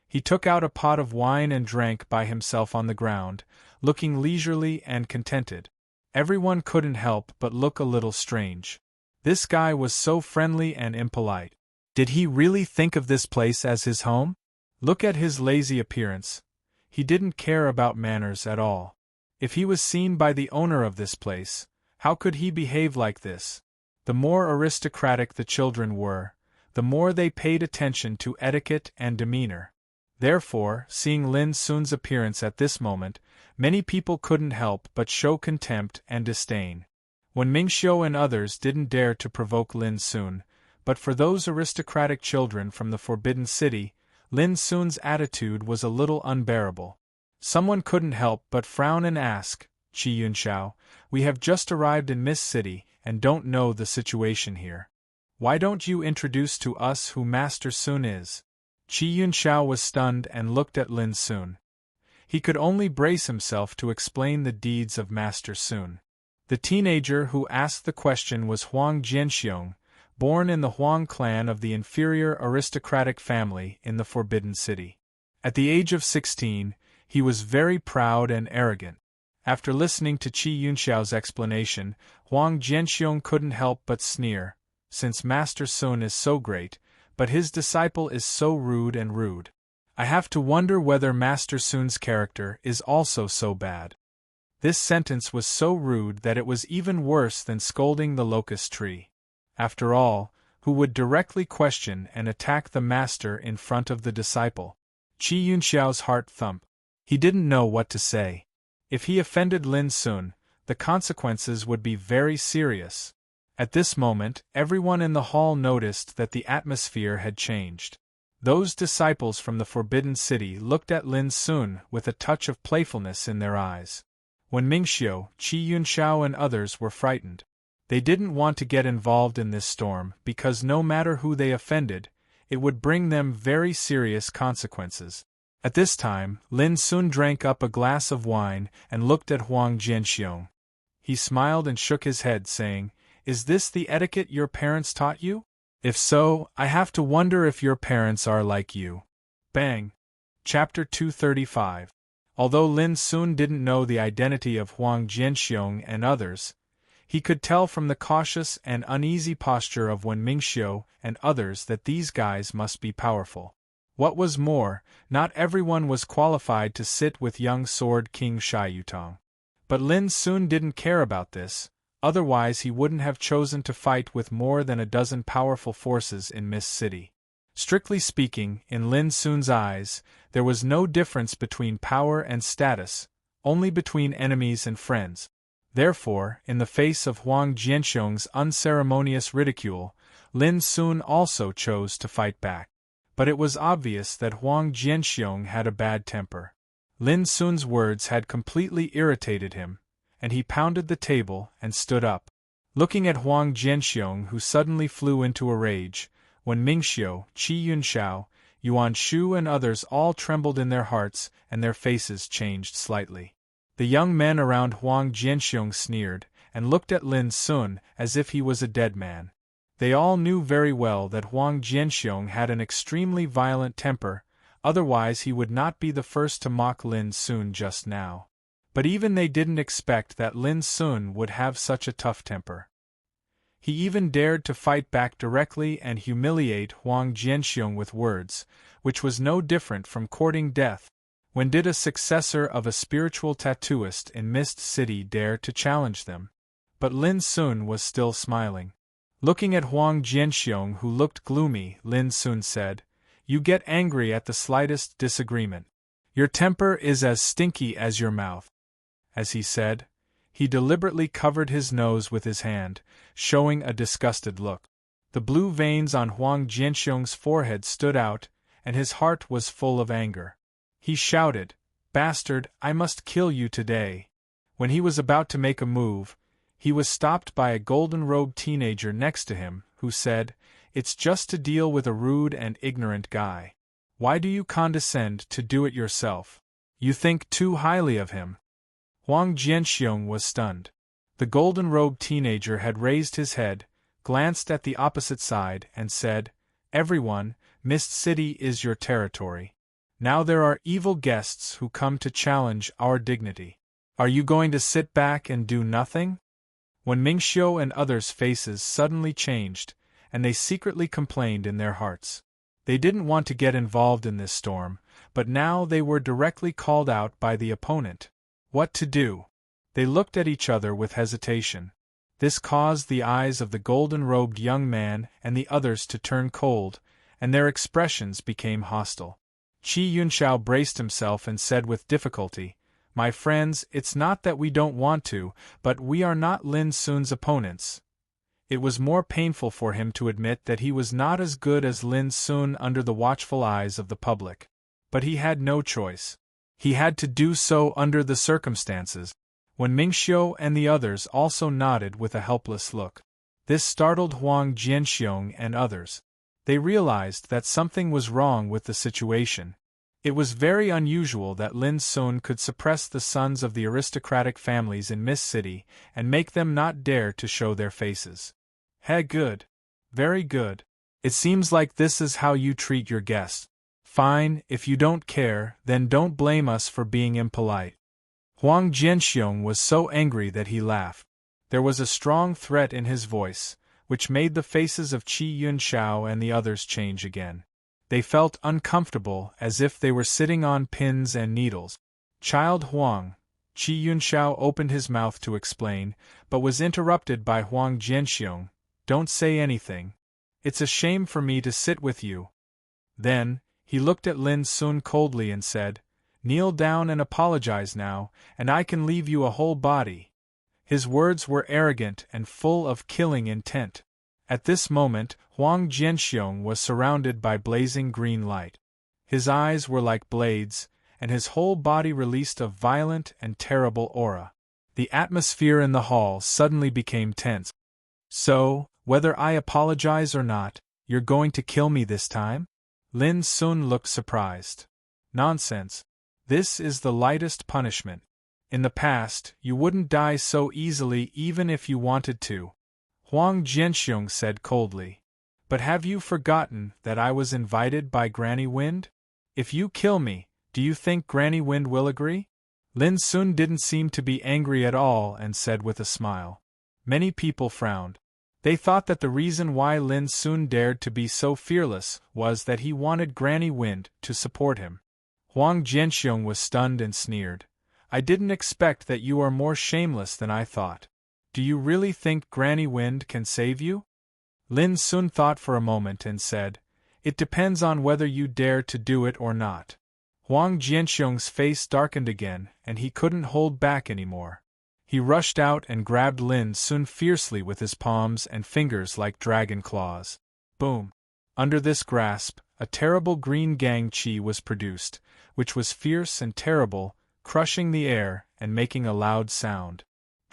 He took out a pot of wine and drank by himself on the ground, looking leisurely and contented. Everyone couldn't help but look a little strange. This guy was so friendly and impolite. Did he really think of this place as his home? Look at his lazy appearance. He didn't care about manners at all. If he was seen by the owner of this place, how could he behave like this? The more aristocratic the children were, the more they paid attention to etiquette and demeanor. Therefore, seeing Lin Sun's appearance at this moment, many people couldn't help but show contempt and disdain. When Mingxiu and others didn't dare to provoke Lin Sun, but for those aristocratic children from the Forbidden City, Lin Sun's attitude was a little unbearable. Someone couldn't help but frown and ask, "Qi Yunxiao, we have just arrived in Mist City and don't know the situation here. Why don't you introduce to us who Master Sun is?" Qi Yunxiao was stunned and looked at Lin Sun. He could only brace himself to explain the deeds of Master Sun. The teenager who asked the question was Huang Jianxiong, born in the Huang clan of the inferior aristocratic family in the Forbidden City. At the age of 16, he was very proud and arrogant. After listening to Qi Yunxiao's explanation, Huang Jianxiong couldn't help but sneer, since Master Sun is so great, but his disciple is so rude. I have to wonder whether Master Sun's character is also so bad. This sentence was so rude that it was even worse than scolding the locust tree. After all, who would directly question and attack the master in front of the disciple? Qi Yunxiao's heart thumped. He didn't know what to say. If he offended Lin Sun, the consequences would be very serious. At this moment, everyone in the hall noticed that the atmosphere had changed. Those disciples from the Forbidden City looked at Lin Sun with a touch of playfulness in their eyes. When Mingxiu, Qi Yunxiao and others were frightened. They didn't want to get involved in this storm because no matter who they offended, it would bring them very serious consequences. At this time, Lin Sun drank up a glass of wine and looked at Huang Jianxiong. He smiled and shook his head, saying, "Is this the etiquette your parents taught you? If so, I have to wonder if your parents are like you." Bang! Chapter 235. Although Lin Sun didn't know the identity of Huang Jianxiong and others, he could tell from the cautious and uneasy posture of Wen Mingxiu and others that these guys must be powerful. What was more, not everyone was qualified to sit with young Sword King Sha Yutong. But Lin Sun didn't care about this, otherwise he wouldn't have chosen to fight with more than a dozen powerful forces in Mist City. Strictly speaking, in Lin Sun's eyes, there was no difference between power and status, only between enemies and friends. Therefore, in the face of Huang Jianxiong's unceremonious ridicule, Lin Sun also chose to fight back. But it was obvious that Huang Jianxiong had a bad temper. Lin Sun's words had completely irritated him, and he pounded the table and stood up. Looking at Huang Jianxiong, who suddenly flew into a rage, when Mingxiu, Qi Yunxiao, Yuan Shu and others all trembled in their hearts and their faces changed slightly. The young men around Huang Jianxiong sneered, and looked at Lin Sun as if he was a dead man. They all knew very well that Huang Jianxiong had an extremely violent temper, otherwise he would not be the first to mock Lin Sun just now. But even they didn't expect that Lin Sun would have such a tough temper. He even dared to fight back directly and humiliate Huang Jianxiong with words, which was no different from courting death. When did a successor of a spiritual tattooist in Mist City dare to challenge them? But Lin Sun was still smiling. Looking at Huang Jianxiong, who looked gloomy, Lin Sun said, "You get angry at the slightest disagreement. Your temper is as stinky as your mouth." As he said, he deliberately covered his nose with his hand, showing a disgusted look. The blue veins on Huang Jianxiong's forehead stood out, and his heart was full of anger. He shouted, "Bastard, I must kill you today." When he was about to make a move, he was stopped by a golden-robed teenager next to him, who said, "It's just to deal with a rude and ignorant guy. Why do you condescend to do it yourself? You think too highly of him." Huang Jianxiong was stunned. The golden-robed teenager had raised his head, glanced at the opposite side, and said, "Everyone, Mist City is your territory. Now there are evil guests who come to challenge our dignity. Are you going to sit back and do nothing?" When Mingxiu and others' faces suddenly changed, and they secretly complained in their hearts. They didn't want to get involved in this storm, but now they were directly called out by the opponent. What to do? They looked at each other with hesitation. This caused the eyes of the golden-robed young man and the others to turn cold, and their expressions became hostile. Qi Yunxiao braced himself and said with difficulty, "My friends, it's not that we don't want to, but we are not Lin Sun's opponents." It was more painful for him to admit that he was not as good as Lin Sun under the watchful eyes of the public. But he had no choice. He had to do so under the circumstances. When Mingxiu and the others also nodded with a helpless look. This startled Huang Jianxiong and others. They realized that something was wrong with the situation. It was very unusual that Lin Sun could suppress the sons of the aristocratic families in Mist City and make them not dare to show their faces. "Hey, good. Very good. It seems like this is how you treat your guests. Fine, if you don't care, then don't blame us for being impolite." Huang Jianxiong was so angry that he laughed. There was a strong threat in his voice, which made the faces of Qi Yunxiao and the others change again. They felt uncomfortable, as if they were sitting on pins and needles. "Child Huang," Qi Yunxiao opened his mouth to explain, but was interrupted by Huang Jianxiong. "Don't say anything. It's a shame for me to sit with you." Then, he looked at Lin Sun coldly and said, "Kneel down and apologize now, and I can leave you a whole body." His words were arrogant and full of killing intent. At this moment, Huang Jianxiong was surrounded by blazing green light. His eyes were like blades, and his whole body released a violent and terrible aura. The atmosphere in the hall suddenly became tense. "So, whether I apologize or not, you're going to kill me this time?" Lin Sun looked surprised. "Nonsense. This is the lightest punishment. In the past, you wouldn't die so easily even if you wanted to," Huang Jianxiong said coldly. "But have you forgotten that I was invited by Granny Wind? If you kill me, do you think Granny Wind will agree?" Lin Sun didn't seem to be angry at all and said with a smile. Many people frowned. They thought that the reason why Lin Sun dared to be so fearless was that he wanted Granny Wind to support him. Huang Jianxiong was stunned and sneered. "I didn't expect that you are more shameless than I thought. Do you really think Granny Wind can save you?" Lin Sun thought for a moment and said, "It depends on whether you dare to do it or not." Huang Jianxiong's face darkened again, and he couldn't hold back anymore. He rushed out and grabbed Lin Sun fiercely with his palms and fingers like dragon claws. Boom! Under this grasp, a terrible green gang chi was produced, which was fierce and terrible, crushing the air and making a loud sound.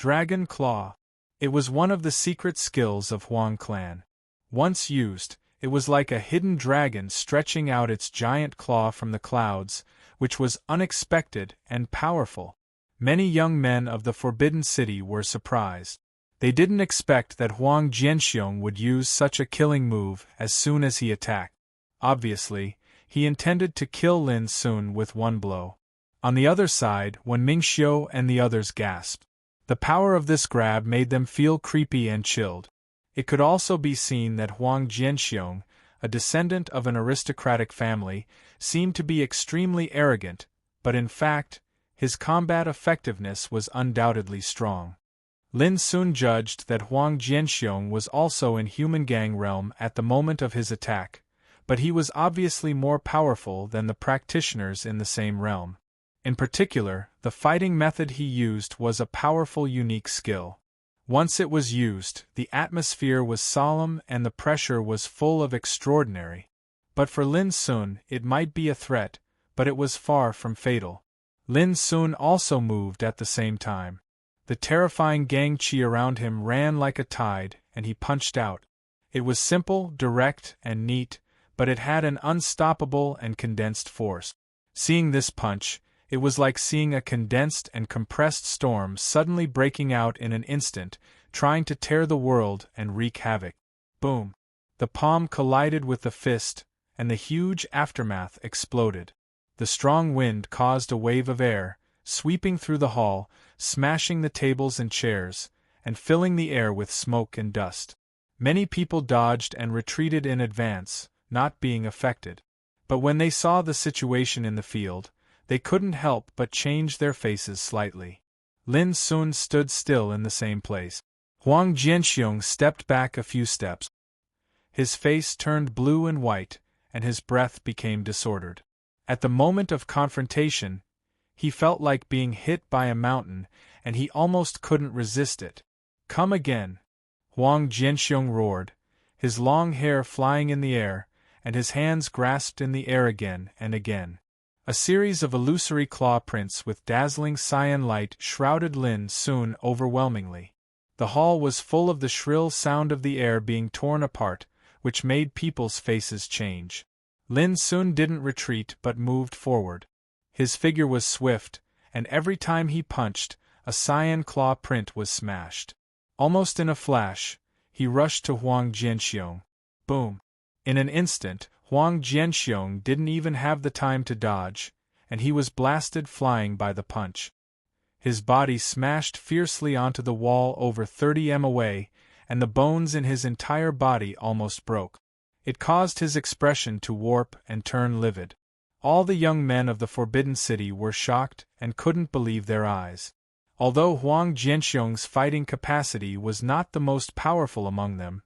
Dragon Claw. It was one of the secret skills of Huang clan. Once used, it was like a hidden dragon stretching out its giant claw from the clouds, which was unexpected and powerful. Many young men of the Forbidden City were surprised. They didn't expect that Huang Jianxiong would use such a killing move as soon as he attacked. Obviously, he intended to kill Lin Sun with one blow. On the other side, when Mingxiu and the others gasped, the power of this grab made them feel creepy and chilled. It could also be seen that Huang Jianxiong, a descendant of an aristocratic family, seemed to be extremely arrogant, but in fact, his combat effectiveness was undoubtedly strong. Lin Sun judged that Huang Jianxiong was also in human gang realm at the moment of his attack, but he was obviously more powerful than the practitioners in the same realm. In particular, the fighting method he used was a powerful unique skill. Once it was used, the atmosphere was solemn and the pressure was full of extraordinary. But for Lin Sun, it might be a threat, but it was far from fatal. Lin Sun also moved at the same time. The terrifying gang qi around him ran like a tide, and he punched out. It was simple, direct, and neat, but it had an unstoppable and condensed force. Seeing this punch, it was like seeing a condensed and compressed storm suddenly breaking out in an instant, trying to tear the world and wreak havoc. Boom! The palm collided with the fist, and the huge aftermath exploded. The strong wind caused a wave of air, sweeping through the hall, smashing the tables and chairs, and filling the air with smoke and dust. Many people dodged and retreated in advance, not being affected. But when they saw the situation in the field, they couldn't help but change their faces slightly. Lin Sun stood still in the same place. Huang Jianxiong stepped back a few steps. His face turned blue and white, and his breath became disordered. At the moment of confrontation, he felt like being hit by a mountain, and he almost couldn't resist it. "Come again!" Huang Jianxiong roared, his long hair flying in the air, and his hands grasped in the air again and again. A series of illusory claw prints with dazzling cyan light shrouded Lin Sun overwhelmingly. The hall was full of the shrill sound of the air being torn apart, which made people's faces change. Lin Sun didn't retreat but moved forward. His figure was swift, and every time he punched, a cyan claw print was smashed. Almost in a flash, he rushed to Huang Jianxiong. Boom! In an instant, Huang Jianxiong didn't even have the time to dodge, and he was blasted flying by the punch. His body smashed fiercely onto the wall over 30 m away, and the bones in his entire body almost broke. It caused his expression to warp and turn livid. All the young men of the Forbidden City were shocked and couldn't believe their eyes. Although Huang Jianxiong's fighting capacity was not the most powerful among them,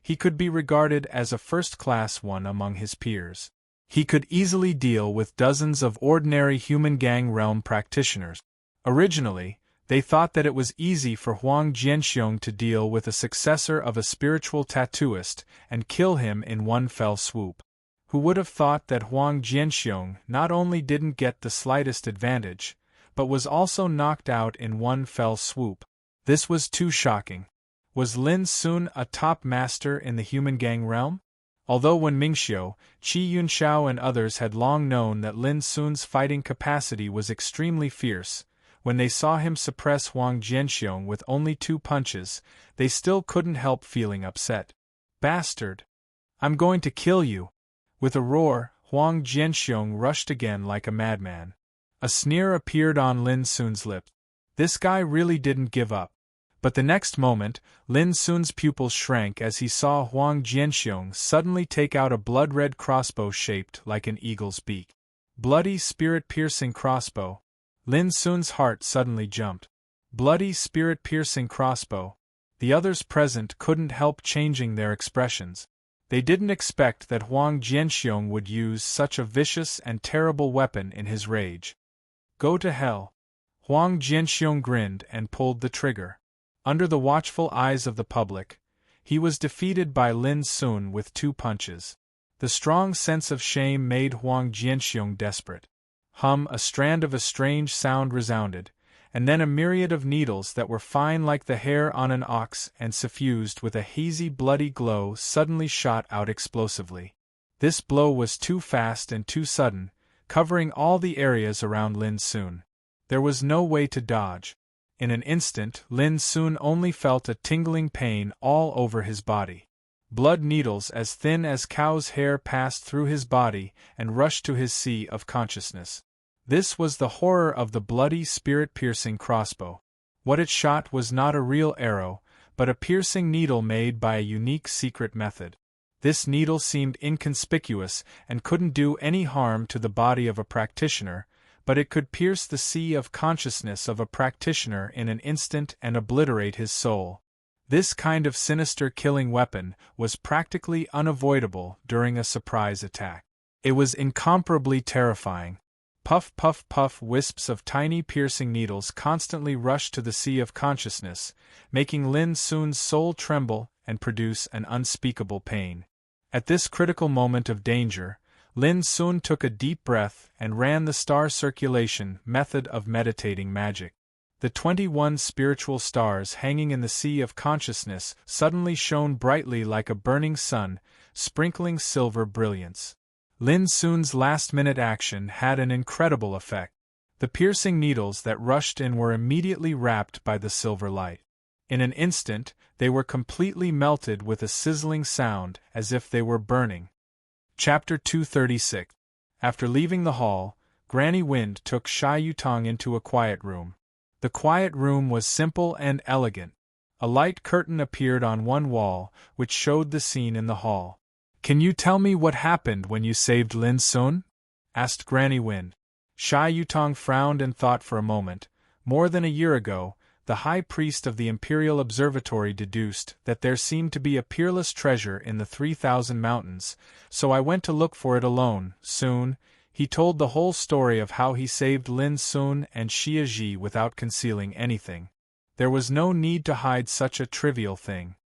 he could be regarded as a first-class one among his peers. He could easily deal with dozens of ordinary human gang realm practitioners. Originally, they thought that it was easy for Huang Jianxiong to deal with a successor of a spiritual tattooist and kill him in one fell swoop. Who would have thought that Huang Jianxiong not only didn't get the slightest advantage, but was also knocked out in one fell swoop? This was too shocking. Was Lin Sun a top master in the human gang realm? Although when Mingxiu, Qi Yunxiao and others had long known that Lin Sun's fighting capacity was extremely fierce, when they saw him suppress Huang Jianxiong with only 2 punches, they still couldn't help feeling upset. "Bastard! I'm going to kill you!" With a roar, Huang Jianxiong rushed again like a madman. A sneer appeared on Lin Sun's lips. This guy really didn't give up. But the next moment, Lin Sun's pupils shrank as he saw Huang Jianxiong suddenly take out a blood-red crossbow shaped like an eagle's beak. Bloody spirit-piercing crossbow. Lin Sun's heart suddenly jumped. Bloody spirit-piercing crossbow. The others present couldn't help changing their expressions. They didn't expect that Huang Jianxiong would use such a vicious and terrible weapon in his rage. "Go to hell." Huang Jianxiong grinned and pulled the trigger. Under the watchful eyes of the public, he was defeated by Lin Sun with 2 punches. The strong sense of shame made Huang Jianxiong desperate. A strand of a strange sound resounded, and then a myriad of needles that were fine like the hair on an ox and suffused with a hazy bloody glow suddenly shot out explosively. This blow was too fast and too sudden, covering all the areas around Lin Sun. There was no way to dodge. In an instant, Lin Sun only felt a tingling pain all over his body. Blood needles as thin as cow's hair passed through his body and rushed to his sea of consciousness. This was the horror of the bloody, spirit-piercing crossbow. What it shot was not a real arrow, but a piercing needle made by a unique secret method. This needle seemed inconspicuous and couldn't do any harm to the body of a practitioner, but it could pierce the sea of consciousness of a practitioner in an instant and obliterate his soul. This kind of sinister killing weapon was practically unavoidable during a surprise attack. It was incomparably terrifying. Puff, puff, puff, wisps of tiny piercing needles constantly rushed to the sea of consciousness, making Lin Sun's soul tremble and produce an unspeakable pain. At this critical moment of danger, Lin Sun took a deep breath and ran the star circulation method of meditating magic. The 21 spiritual stars hanging in the sea of consciousness suddenly shone brightly like a burning sun, sprinkling silver brilliance. Lin Sun's last-minute action had an incredible effect. The piercing needles that rushed in were immediately wrapped by the silver light. In an instant, they were completely melted with a sizzling sound as if they were burning. Chapter 236. After leaving the hall, Granny Wind took Sha Yutong into a quiet room. The quiet room was simple and elegant. A light curtain appeared on one wall, which showed the scene in the hall. "Can you tell me what happened when you saved Lin Sun?" asked Granny Wind. Sha Yutong frowned and thought for a moment. More than a year ago, the high priest of the Imperial Observatory deduced that there seemed to be a peerless treasure in the 3,000 mountains, so I went to look for it alone. Soon, he told the whole story of how he saved Lin Sun and Xia Ji without concealing anything. There was no need to hide such a trivial thing.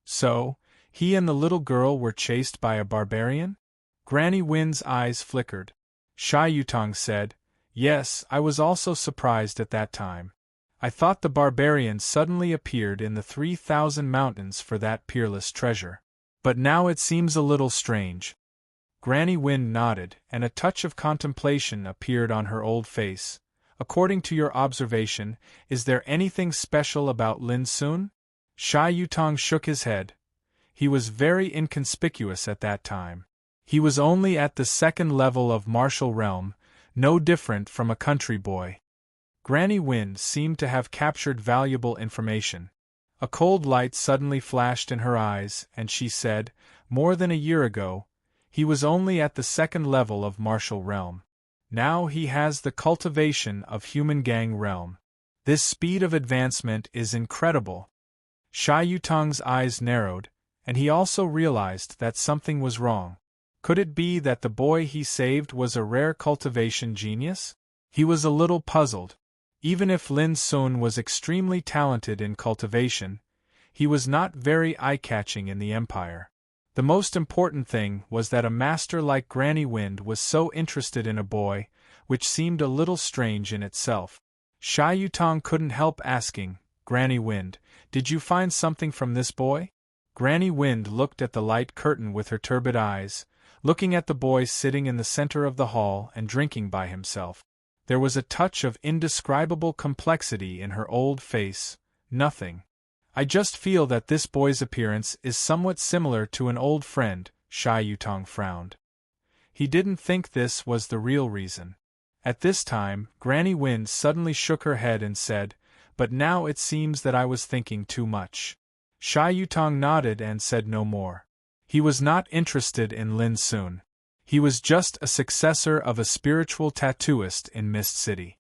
So, he and the little girl were chased by a barbarian? Granny Wind's eyes flickered. Sha Yutong said, "Yes, I was also surprised at that time. I thought the barbarian suddenly appeared in the 3,000 mountains for that peerless treasure. But now it seems a little strange." Granny Wind nodded, and a touch of contemplation appeared on her old face. "According to your observation, is there anything special about Lin Sun?" Sha Yutong shook his head. He was very inconspicuous at that time. He was only at the second level of martial realm, no different from a country boy. Granny Wind seemed to have captured valuable information. A cold light suddenly flashed in her eyes, and she said, "More than a year ago, he was only at the second level of martial realm. Now he has the cultivation of human gang realm. This speed of advancement is incredible." Sha Yutong's eyes narrowed, and he also realized that something was wrong. Could it be that the boy he saved was a rare cultivation genius? He was a little puzzled. Even if Lin Sun was extremely talented in cultivation, he was not very eye-catching in the Empire. The most important thing was that a master like Granny Wind was so interested in a boy, which seemed a little strange in itself. Sha Yutong couldn't help asking, "Granny Wind, did you find something from this boy?" Granny Wind looked at the light curtain with her turbid eyes, looking at the boy sitting in the center of the hall and drinking by himself. There was a touch of indescribable complexity in her old face. "Nothing. I just feel that this boy's appearance is somewhat similar to an old friend." Sha Yutong frowned. He didn't think this was the real reason. At this time, Granny Wind suddenly shook her head and said, "But now it seems that I was thinking too much." Sha Yutong nodded and said no more. He was not interested in Lin Sun. He was just a successor of a spiritual tattooist in Mist City.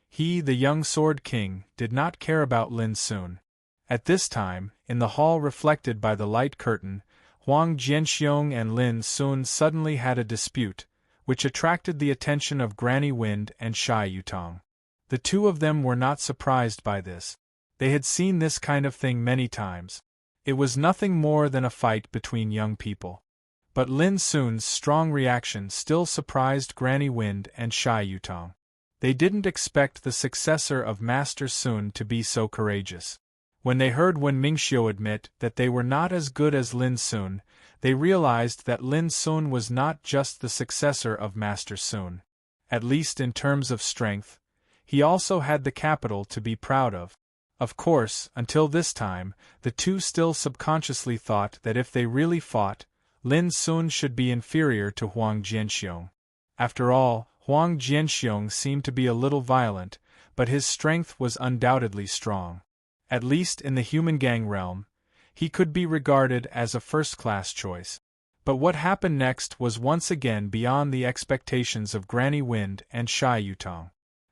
He, the young Sword King, did not care about Lin Sun. At this time, in the hall reflected by the light curtain, Huang Jianxiong and Lin Sun suddenly had a dispute, which attracted the attention of Granny Wind and Sha Yutong. The two of them were not surprised by this. They had seen this kind of thing many times. It was nothing more than a fight between young people. But Lin Sun's strong reaction still surprised Granny Wind and Sha Yutong. They didn't expect the successor of Master Sun to be so courageous. When they heard Wen Mingxiu admit that they were not as good as Lin Sun, they realized that Lin Sun was not just the successor of Master Sun. At least in terms of strength, he also had the capital to be proud of. Of course, until this time, the two still subconsciously thought that if they really fought, Lin Sun should be inferior to Huang Jianxiong. After all, Huang Jianxiong seemed to be a little violent, but his strength was undoubtedly strong. At least in the human gang realm, he could be regarded as a first-class choice. But what happened next was once again beyond the expectations of Granny Wind and Shai Yutong.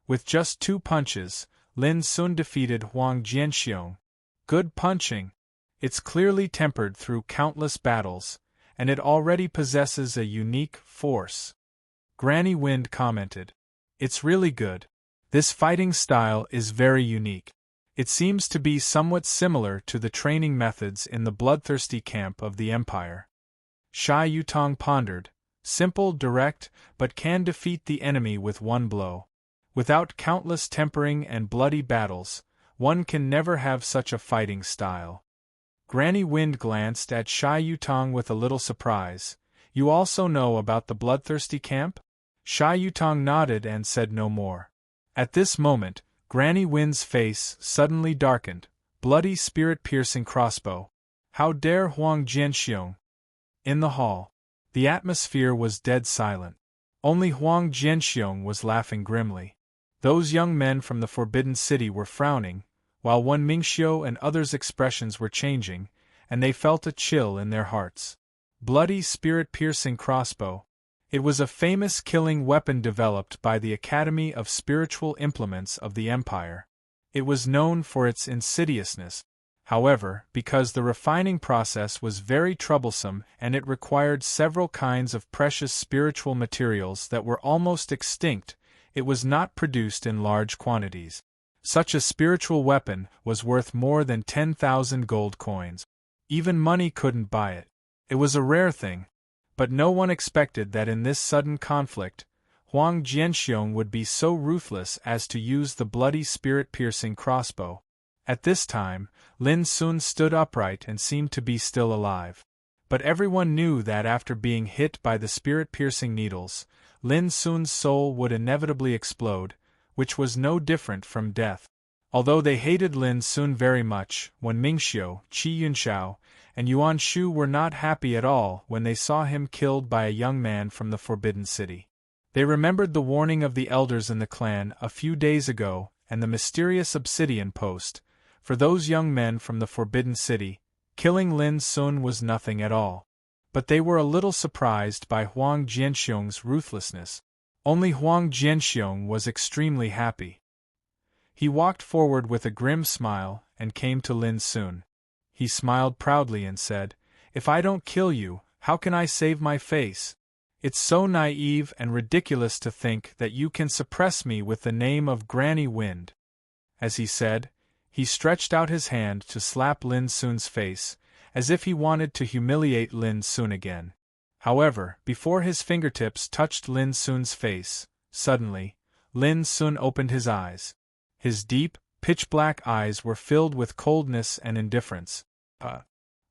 With just 2 punches, Lin Sun defeated Huang Jianxiong. Good punching. It's clearly tempered through countless battles, and it already possesses a unique force. Granny Wind commented. It's really good. This fighting style is very unique. It seems to be somewhat similar to the training methods in the bloodthirsty camp of the Empire. Shai Yutong pondered. Simple, direct, but can defeat the enemy with one blow. Without countless tempering and bloody battles, one can never have such a fighting style. Granny Wind glanced at Shai Yutong with a little surprise. You also know about the bloodthirsty camp? Shai Yutong nodded and said no more. At this moment, Granny Wind's face suddenly darkened. Bloody spirit-piercing crossbow. How dare Huang Jianxiong? In the hall, the atmosphere was dead silent. Only Huang Jianxiong was laughing grimly. Those young men from the Forbidden City were frowning, while Wen Mingxiu and others' expressions were changing, and they felt a chill in their hearts. Bloody spirit-piercing crossbow. It was a famous killing weapon developed by the Academy of Spiritual Implements of the Empire. It was known for its insidiousness. However, because the refining process was very troublesome and it required several kinds of precious spiritual materials that were almost extinct, it was not produced in large quantities. Such a spiritual weapon was worth more than 10,000 gold coins. Even money couldn't buy it. It was a rare thing. But no one expected that in this sudden conflict, Huang Jianxiong would be so ruthless as to use the bloody spirit-piercing crossbow. At this time, Lin Sun stood upright and seemed to be still alive. But everyone knew that after being hit by the spirit-piercing needles, Lin Sun's soul would inevitably explode, which was no different from death. Although they hated Lin Sun very much, Wen Mingxiu, Qi Yunxiao, and Yuan Shu were not happy at all when they saw him killed by a young man from the Forbidden City. They remembered the warning of the elders in the clan a few days ago and the mysterious obsidian post. For those young men from the Forbidden City, killing Lin Sun was nothing at all. But they were a little surprised by Huang Jianxiong's ruthlessness. Only Huang Jianxiong was extremely happy. He walked forward with a grim smile and came to Lin Sun. He smiled proudly and said, "If I don't kill you, how can I save my face? It's so naive and ridiculous to think that you can suppress me with the name of Granny Wind." As he said, he stretched out his hand to slap Lin Sun's face, as if he wanted to humiliate Lin Sun again. However, before his fingertips touched Lin Sun's face, suddenly, Lin Sun opened his eyes. His deep, pitch-black eyes were filled with coldness and indifference.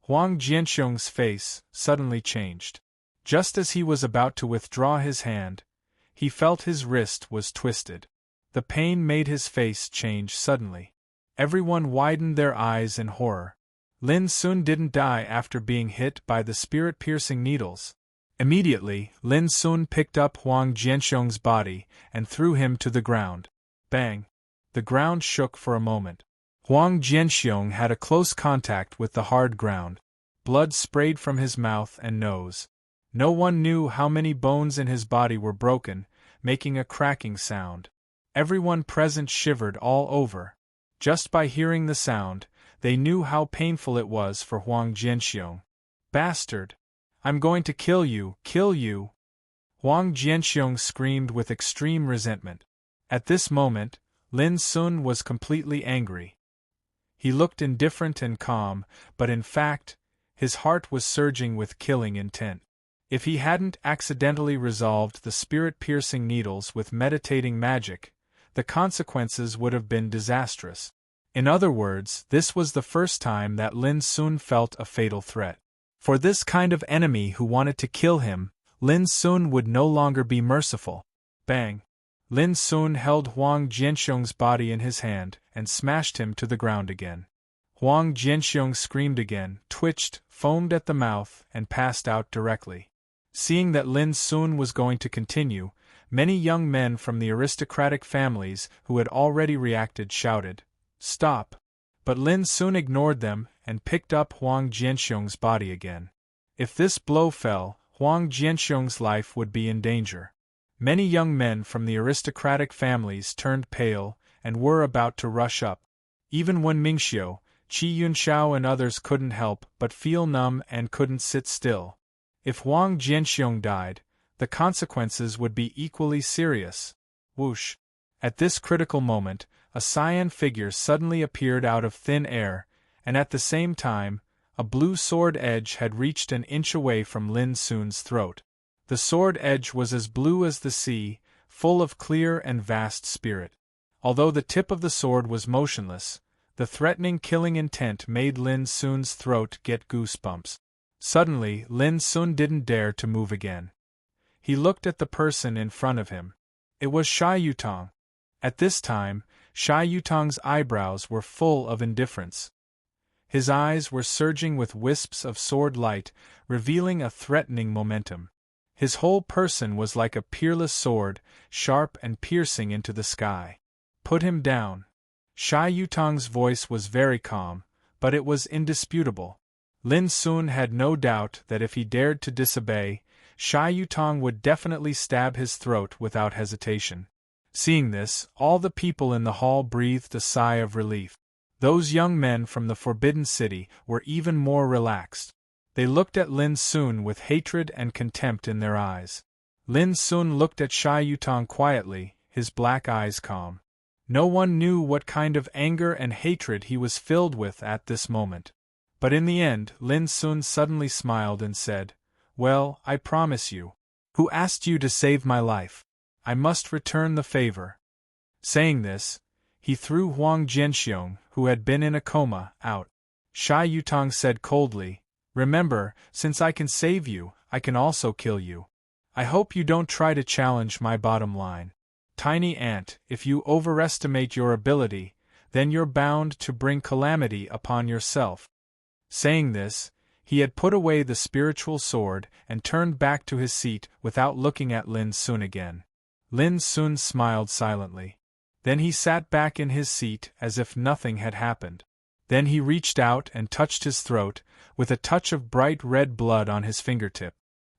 Huang Jianxiong's face suddenly changed. Just as he was about to withdraw his hand, he felt his wrist was twisted. The pain made his face change suddenly. Everyone widened their eyes in horror. Lin Sun didn't die after being hit by the spirit-piercing needles. Immediately, Lin Sun picked up Huang Jianxiong's body and threw him to the ground. Bang! The ground shook for a moment. Huang Jianxiong had a close contact with the hard ground. Blood sprayed from his mouth and nose. No one knew how many bones in his body were broken, making a cracking sound. Everyone present shivered all over. Just by hearing the sound, they knew how painful it was for Huang Jianxiong. "Bastard! I'm going to kill you, kill you!" Huang Jianxiong screamed with extreme resentment. At this moment, Lin Sun was completely angry. He looked indifferent and calm, but in fact, his heart was surging with killing intent. If he hadn't accidentally resolved the spirit-piercing needles with meditating magic, the consequences would have been disastrous. In other words, this was the first time that Lin Sun felt a fatal threat. For this kind of enemy who wanted to kill him, Lin Sun would no longer be merciful. Bang! Lin Sun held Huang Jianxiong's body in his hand and smashed him to the ground again. Huang Jianxiong screamed again, twitched, foamed at the mouth, and passed out directly. Seeing that Lin Sun was going to continue, many young men from the aristocratic families who had already reacted shouted, "Stop!" But Lin Sun ignored them and picked up Huang Jianxiong's body again. If this blow fell, Huang Jianxiong's life would be in danger. Many young men from the aristocratic families turned pale and were about to rush up. Even when Mingxiu, Qi Yunxiao and others couldn't help but feel numb and couldn't sit still. If Huang Jianxiong died, the consequences would be equally serious. Whoosh! At this critical moment, a cyan figure suddenly appeared out of thin air, and at the same time, a blue sword edge had reached an inch away from Lin Sun's throat. The sword edge was as blue as the sea, full of clear and vast spirit. Although the tip of the sword was motionless, the threatening killing intent made Lin Sun's throat get goosebumps. Suddenly, Lin Sun didn't dare to move again. He looked at the person in front of him. It was Sha Yutong. At this time, Sha Yutong's eyebrows were full of indifference. His eyes were surging with wisps of sword light, revealing a threatening momentum. His whole person was like a peerless sword, sharp and piercing into the sky. "Put him down." Sha Yutong's voice was very calm, but it was indisputable. Lin Sun had no doubt that if he dared to disobey, Sha Yutong would definitely stab his throat without hesitation. Seeing this, all the people in the hall breathed a sigh of relief. Those young men from the Forbidden City were even more relaxed. They looked at Lin Sun with hatred and contempt in their eyes. Lin Sun looked at Sha Yutong quietly, his black eyes calm. No one knew what kind of anger and hatred he was filled with at this moment. But in the end, Lin Sun suddenly smiled and said, "Well, I promise you. Who asked you to save my life? I must return the favor." Saying this, he threw Huang Jianxiong, who had been in a coma, out. Sha Yutong said coldly, "Remember, since I can save you, I can also kill you. I hope you don't try to challenge my bottom line. Tiny ant, if you overestimate your ability, then you're bound to bring calamity upon yourself." Saying this, he had put away the spiritual sword and turned back to his seat without looking at Lin Sun again. Lin Sun smiled silently. Then he sat back in his seat as if nothing had happened. Then he reached out and touched his throat, with a touch of bright red blood on his fingertip.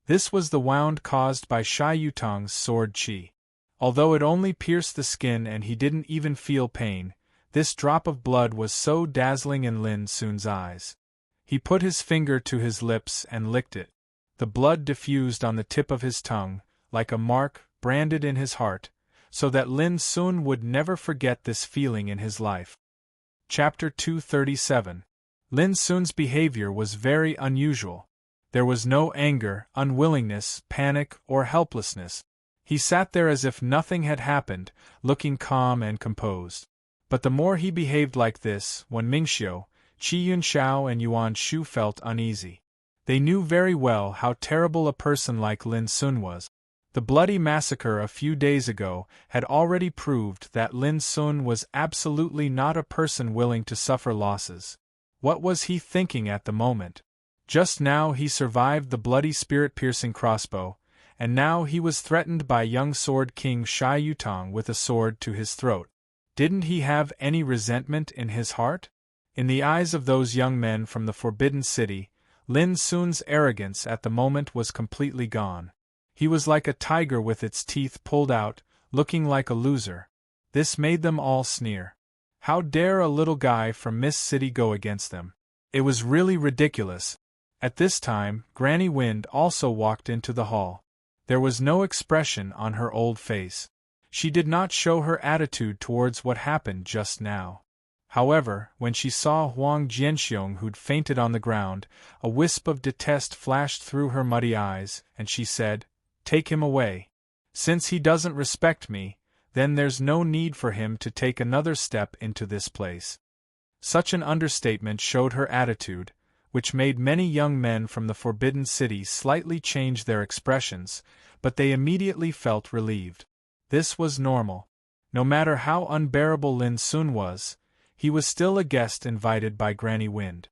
This was the wound caused by Sha Yutong's sword qi. Although it only pierced the skin and he didn't even feel pain, this drop of blood was so dazzling in Lin Sun's eyes. He put his finger to his lips and licked it. The blood diffused on the tip of his tongue, like a mark branded in his heart, so that Lin Sun would never forget this feeling in his life. Chapter 237. Lin Sun's behavior was very unusual. There was no anger, unwillingness, panic, or helplessness. He sat there as if nothing had happened, looking calm and composed. But the more he behaved like this, when Mingxiu, Qi Yunxiao and Yuan Shu felt uneasy. They knew very well how terrible a person like Lin Sun was. The bloody massacre a few days ago had already proved that Lin Sun was absolutely not a person willing to suffer losses. What was he thinking at the moment? Just now he survived the bloody spirit-piercing crossbow, and now he was threatened by young Sword King Sha Yutong with a sword to his throat. Didn't he have any resentment in his heart? In the eyes of those young men from the Forbidden City, Lin Sun's arrogance at the moment was completely gone. He was like a tiger with its teeth pulled out, looking like a loser. This made them all sneer. How dare a little guy from Mist City go against them? It was really ridiculous. At this time, Granny Wind also walked into the hall. There was no expression on her old face. She did not show her attitude towards what happened just now. However, when she saw Huang Jianxiong who'd fainted on the ground, a wisp of detest flashed through her muddy eyes, and she said, "Take him away. Since he doesn't respect me, then there's no need for him to take another step into this place. Such an understatement showed her attitude, which made many young men from the Forbidden City slightly change their expressions, but they immediately felt relieved. This was normal. No matter how unbearable Lin Sun was, he was still a guest invited by Granny Wind.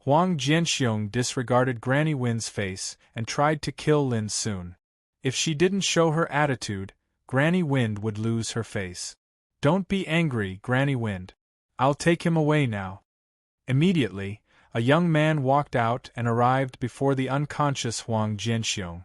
Huang Jianxiong disregarded Granny Wind's face and tried to kill Lin Sun. If she didn't show her attitude, Granny Wind would lose her face. "Don't be angry, Granny Wind. I'll take him away now." Immediately, a young man walked out and arrived before the unconscious Huang Jianxiong.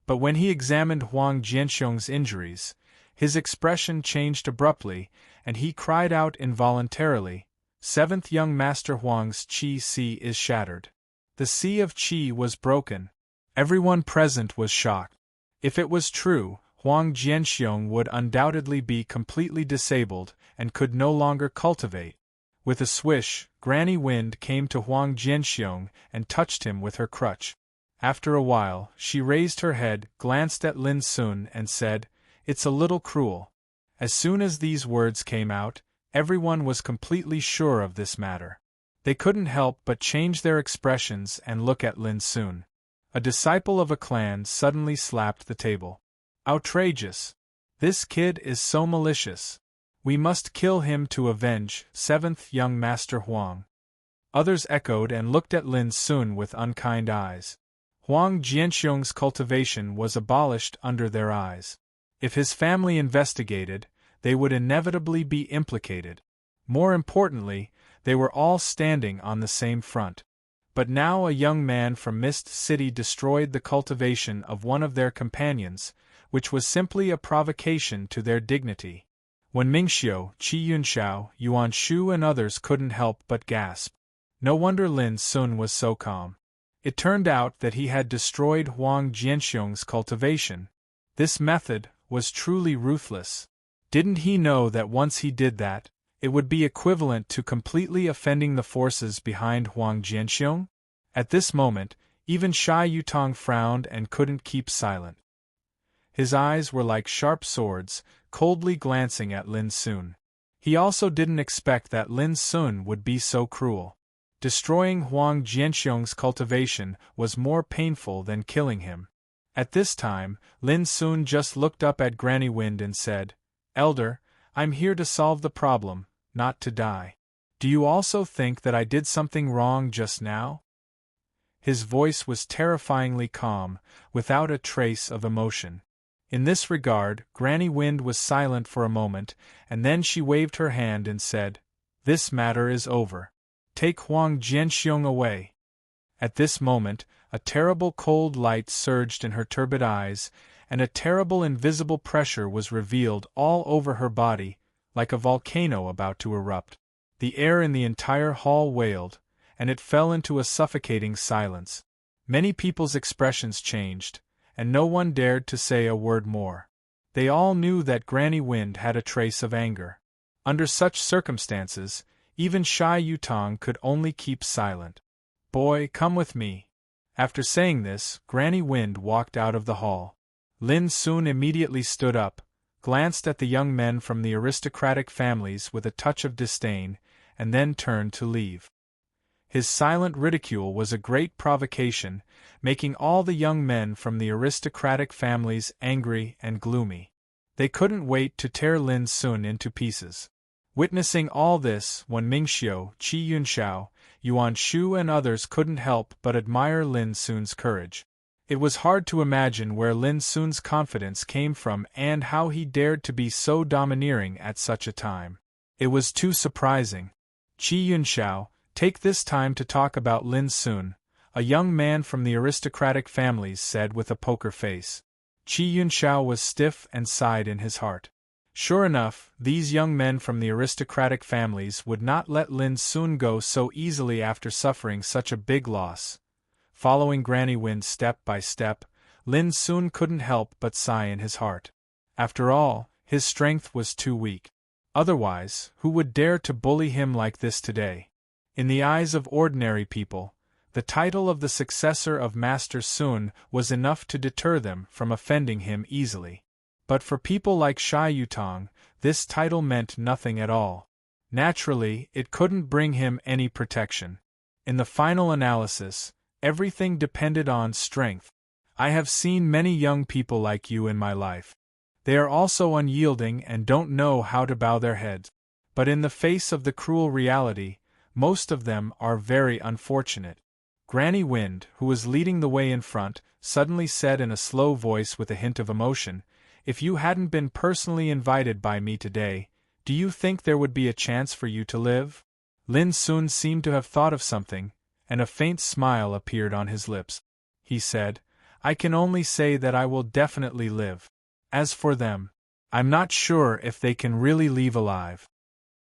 But when he examined Huang Jianxiong's injuries, his expression changed abruptly, and he cried out involuntarily, "Seventh young Master Huang's qi sea is shattered." The sea of qi was broken. Everyone present was shocked. If it was true, Huang Jianxiong would undoubtedly be completely disabled and could no longer cultivate. With a swish, Granny Wind came to Huang Jianxiong and touched him with her crutch. After a while, she raised her head, glanced at Lin Sun and said, "It's a little cruel." As soon as these words came out, everyone was completely sure of this matter. They couldn't help but change their expressions and look at Lin Sun. A disciple of a clan suddenly slapped the table. "Outrageous! This kid is so malicious. We must kill him to avenge seventh young Master Huang." Others echoed and looked at Lin Sun with unkind eyes. Huang Jianxiong's cultivation was abolished under their eyes. If his family investigated, they would inevitably be implicated. More importantly, they were all standing on the same front. But now a young man from Mist City destroyed the cultivation of one of their companions, which was simply a provocation to their dignity. When Mingxiu, Qi Yunxiao, Yuan Shu and others couldn't help but gasp. No wonder Lin Sun was so calm. It turned out that he had destroyed Huang Jianxiong's cultivation. This method was truly ruthless. Didn't he know that once he did that, it would be equivalent to completely offending the forces behind Huang Jianxiong? At this moment, even Shai Yutong frowned and couldn't keep silent. His eyes were like sharp swords, coldly glancing at Lin Sun. He also didn't expect that Lin Sun would be so cruel. Destroying Huang Jianxiong's cultivation was more painful than killing him. At this time, Lin Sun just looked up at Granny Wind and said, "Elder, I'm here to solve the problem, not to die. Do you also think that I did something wrong just now?" His voice was terrifyingly calm, without a trace of emotion. In this regard, Granny Wind was silent for a moment, and then she waved her hand and said, "This matter is over. Take Huang Jianxiong away." At this moment, a terrible cold light surged in her turbid eyes, and a terrible invisible pressure was revealed all over her body, like a volcano about to erupt. The air in the entire hall wailed, and it fell into a suffocating silence. Many people's expressions changed, and no one dared to say a word more. They all knew that Granny Wind had a trace of anger. Under such circumstances, even Shai Yutong could only keep silent. "Boy, come with me." After saying this, Granny Wind walked out of the hall. Lin Sun immediately stood up, glanced at the young men from the aristocratic families with a touch of disdain, and then turned to leave. His silent ridicule was a great provocation, making all the young men from the aristocratic families angry and gloomy. They couldn't wait to tear Lin Sun into pieces. Witnessing all this, when Mingxiu, Qi Yunxiao, Yuan Shu and others couldn't help but admire Lin Sun's courage. It was hard to imagine where Lin Sun's confidence came from and how he dared to be so domineering at such a time. It was too surprising. Qi Yunxiao, take this time to talk about Lin Sun, a young man from the aristocratic families said with a poker face. Qi Yunxiao was stiff and sighed in his heart. Sure enough, these young men from the aristocratic families would not let Lin Sun go so easily after suffering such a big loss. Following Granny Wind step by step, Lin Sun couldn't help but sigh in his heart. After all, his strength was too weak. Otherwise, who would dare to bully him like this today? In the eyes of ordinary people, the title of the successor of Master Sun was enough to deter them from offending him easily. But for people like Shai Yutong, this title meant nothing at all. Naturally, it couldn't bring him any protection. In the final analysis, everything depended on strength. I have seen many young people like you in my life. They are also unyielding and don't know how to bow their heads. But in the face of the cruel reality, most of them are very unfortunate. Granny Wind, who was leading the way in front, suddenly said in a slow voice with a hint of emotion, "If you hadn't been personally invited by me today, do you think there would be a chance for you to live?" Lin Sun seemed to have thought of something, and a faint smile appeared on his lips. He said, "I can only say that I will definitely live. As for them, I'm not sure if they can really leave alive."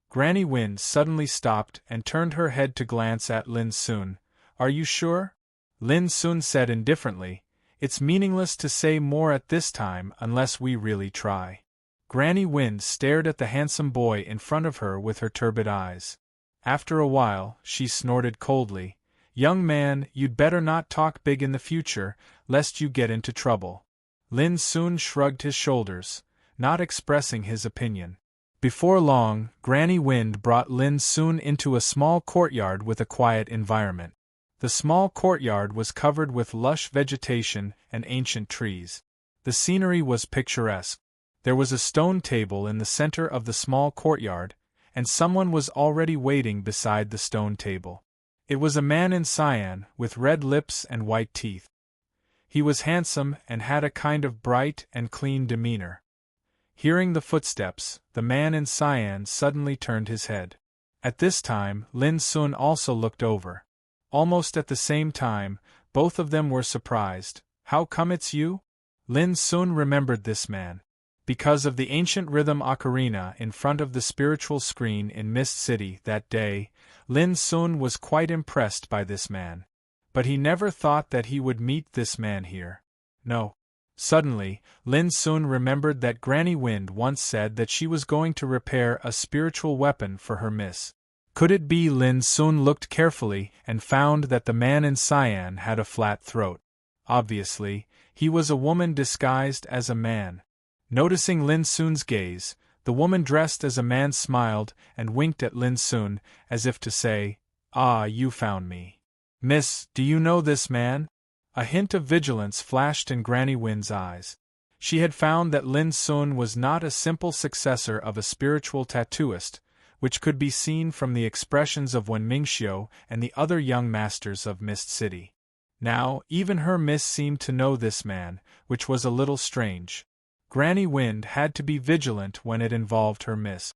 Granny Wind suddenly stopped and turned her head to glance at Lin Sun. "Are you sure?" Lin Sun said indifferently, "It's meaningless to say more at this time unless we really try." Granny Wind stared at the handsome boy in front of her with her turbid eyes. After a while, she snorted coldly, "Young man, you'd better not talk big in the future, lest you get into trouble." Lin Sun shrugged his shoulders, not expressing his opinion. Before long, Granny Wind brought Lin Sun into a small courtyard with a quiet environment. The small courtyard was covered with lush vegetation and ancient trees. The scenery was picturesque. There was a stone table in the center of the small courtyard, and someone was already waiting beside the stone table. It was a man in cyan, with red lips and white teeth. He was handsome and had a kind of bright and clean demeanor. Hearing the footsteps, the man in cyan suddenly turned his head. At this time, Lin Sun also looked over. Almost at the same time, both of them were surprised. "How come it's you?" Lin Sun remembered this man. Because of the ancient rhythm ocarina in front of the spiritual screen in Mist City that day, Lin Sun was quite impressed by this man. But he never thought that he would meet this man here. No. Suddenly, Lin Sun remembered that Granny Wind once said that she was going to repair a spiritual weapon for her miss. Could it be? Lin Sun looked carefully and found that the man in cyan had a flat throat. Obviously, he was a woman disguised as a man. Noticing Lin Sun's gaze, the woman dressed as a man smiled and winked at Lin Sun, as if to say, "Ah, you found me. Miss, do you know this man?" A hint of vigilance flashed in Granny Wind's eyes. She had found that Lin Sun was not a simple successor of a spiritual tattooist, which could be seen from the expressions of Wen Mingxiu and the other young masters of Mist City. Now, even her miss seemed to know this man, which was a little strange. Granny Wind had to be vigilant when it involved her miss.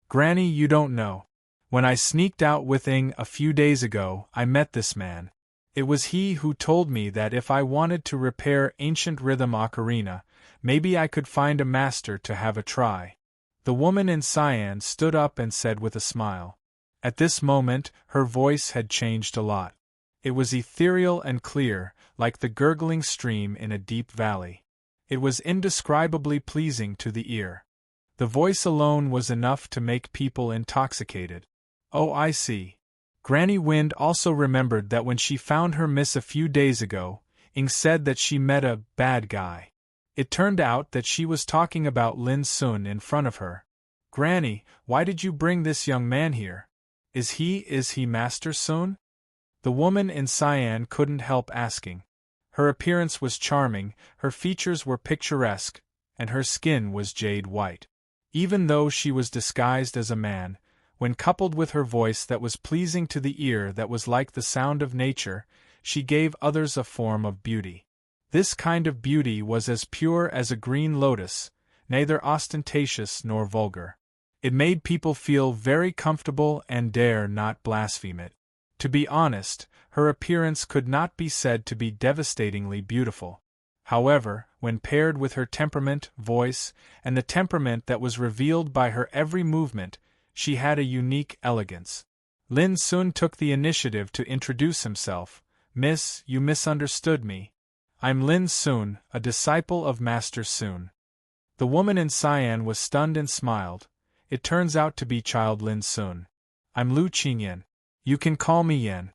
"Granny, you don't know. When I sneaked out with Ing a few days ago, I met this man. It was he who told me that if I wanted to repair ancient rhythm ocarina, maybe I could find a master to have a try." The woman in cyan stood up and said with a smile. At this moment, her voice had changed a lot. It was ethereal and clear, like the gurgling stream in a deep valley. It was indescribably pleasing to the ear. The voice alone was enough to make people intoxicated. "Oh, I see." Granny Wind also remembered that when she found her miss a few days ago, Ing said that she met a bad guy. It turned out that she was talking about Lin Sun in front of her. "Granny, why did you bring this young man here? Is he Master Sun?" The woman in cyan couldn't help asking. Her appearance was charming, her features were picturesque, and her skin was jade white. Even though she was disguised as a man, when coupled with her voice that was pleasing to the ear, that was like the sound of nature, she gave others a form of beauty. This kind of beauty was as pure as a green lotus, neither ostentatious nor vulgar. It made people feel very comfortable and dare not blaspheme it. To be honest, her appearance could not be said to be devastatingly beautiful. However, when paired with her temperament, voice, and the temperament that was revealed by her every movement, she had a unique elegance. Lin Sun took the initiative to introduce himself. "Miss, you misunderstood me. I'm Lin Sun, a disciple of Master Sun." The woman in cyan was stunned and smiled. "It turns out to be child Lin Sun. I'm Lu Qingyan. You can call me Yan."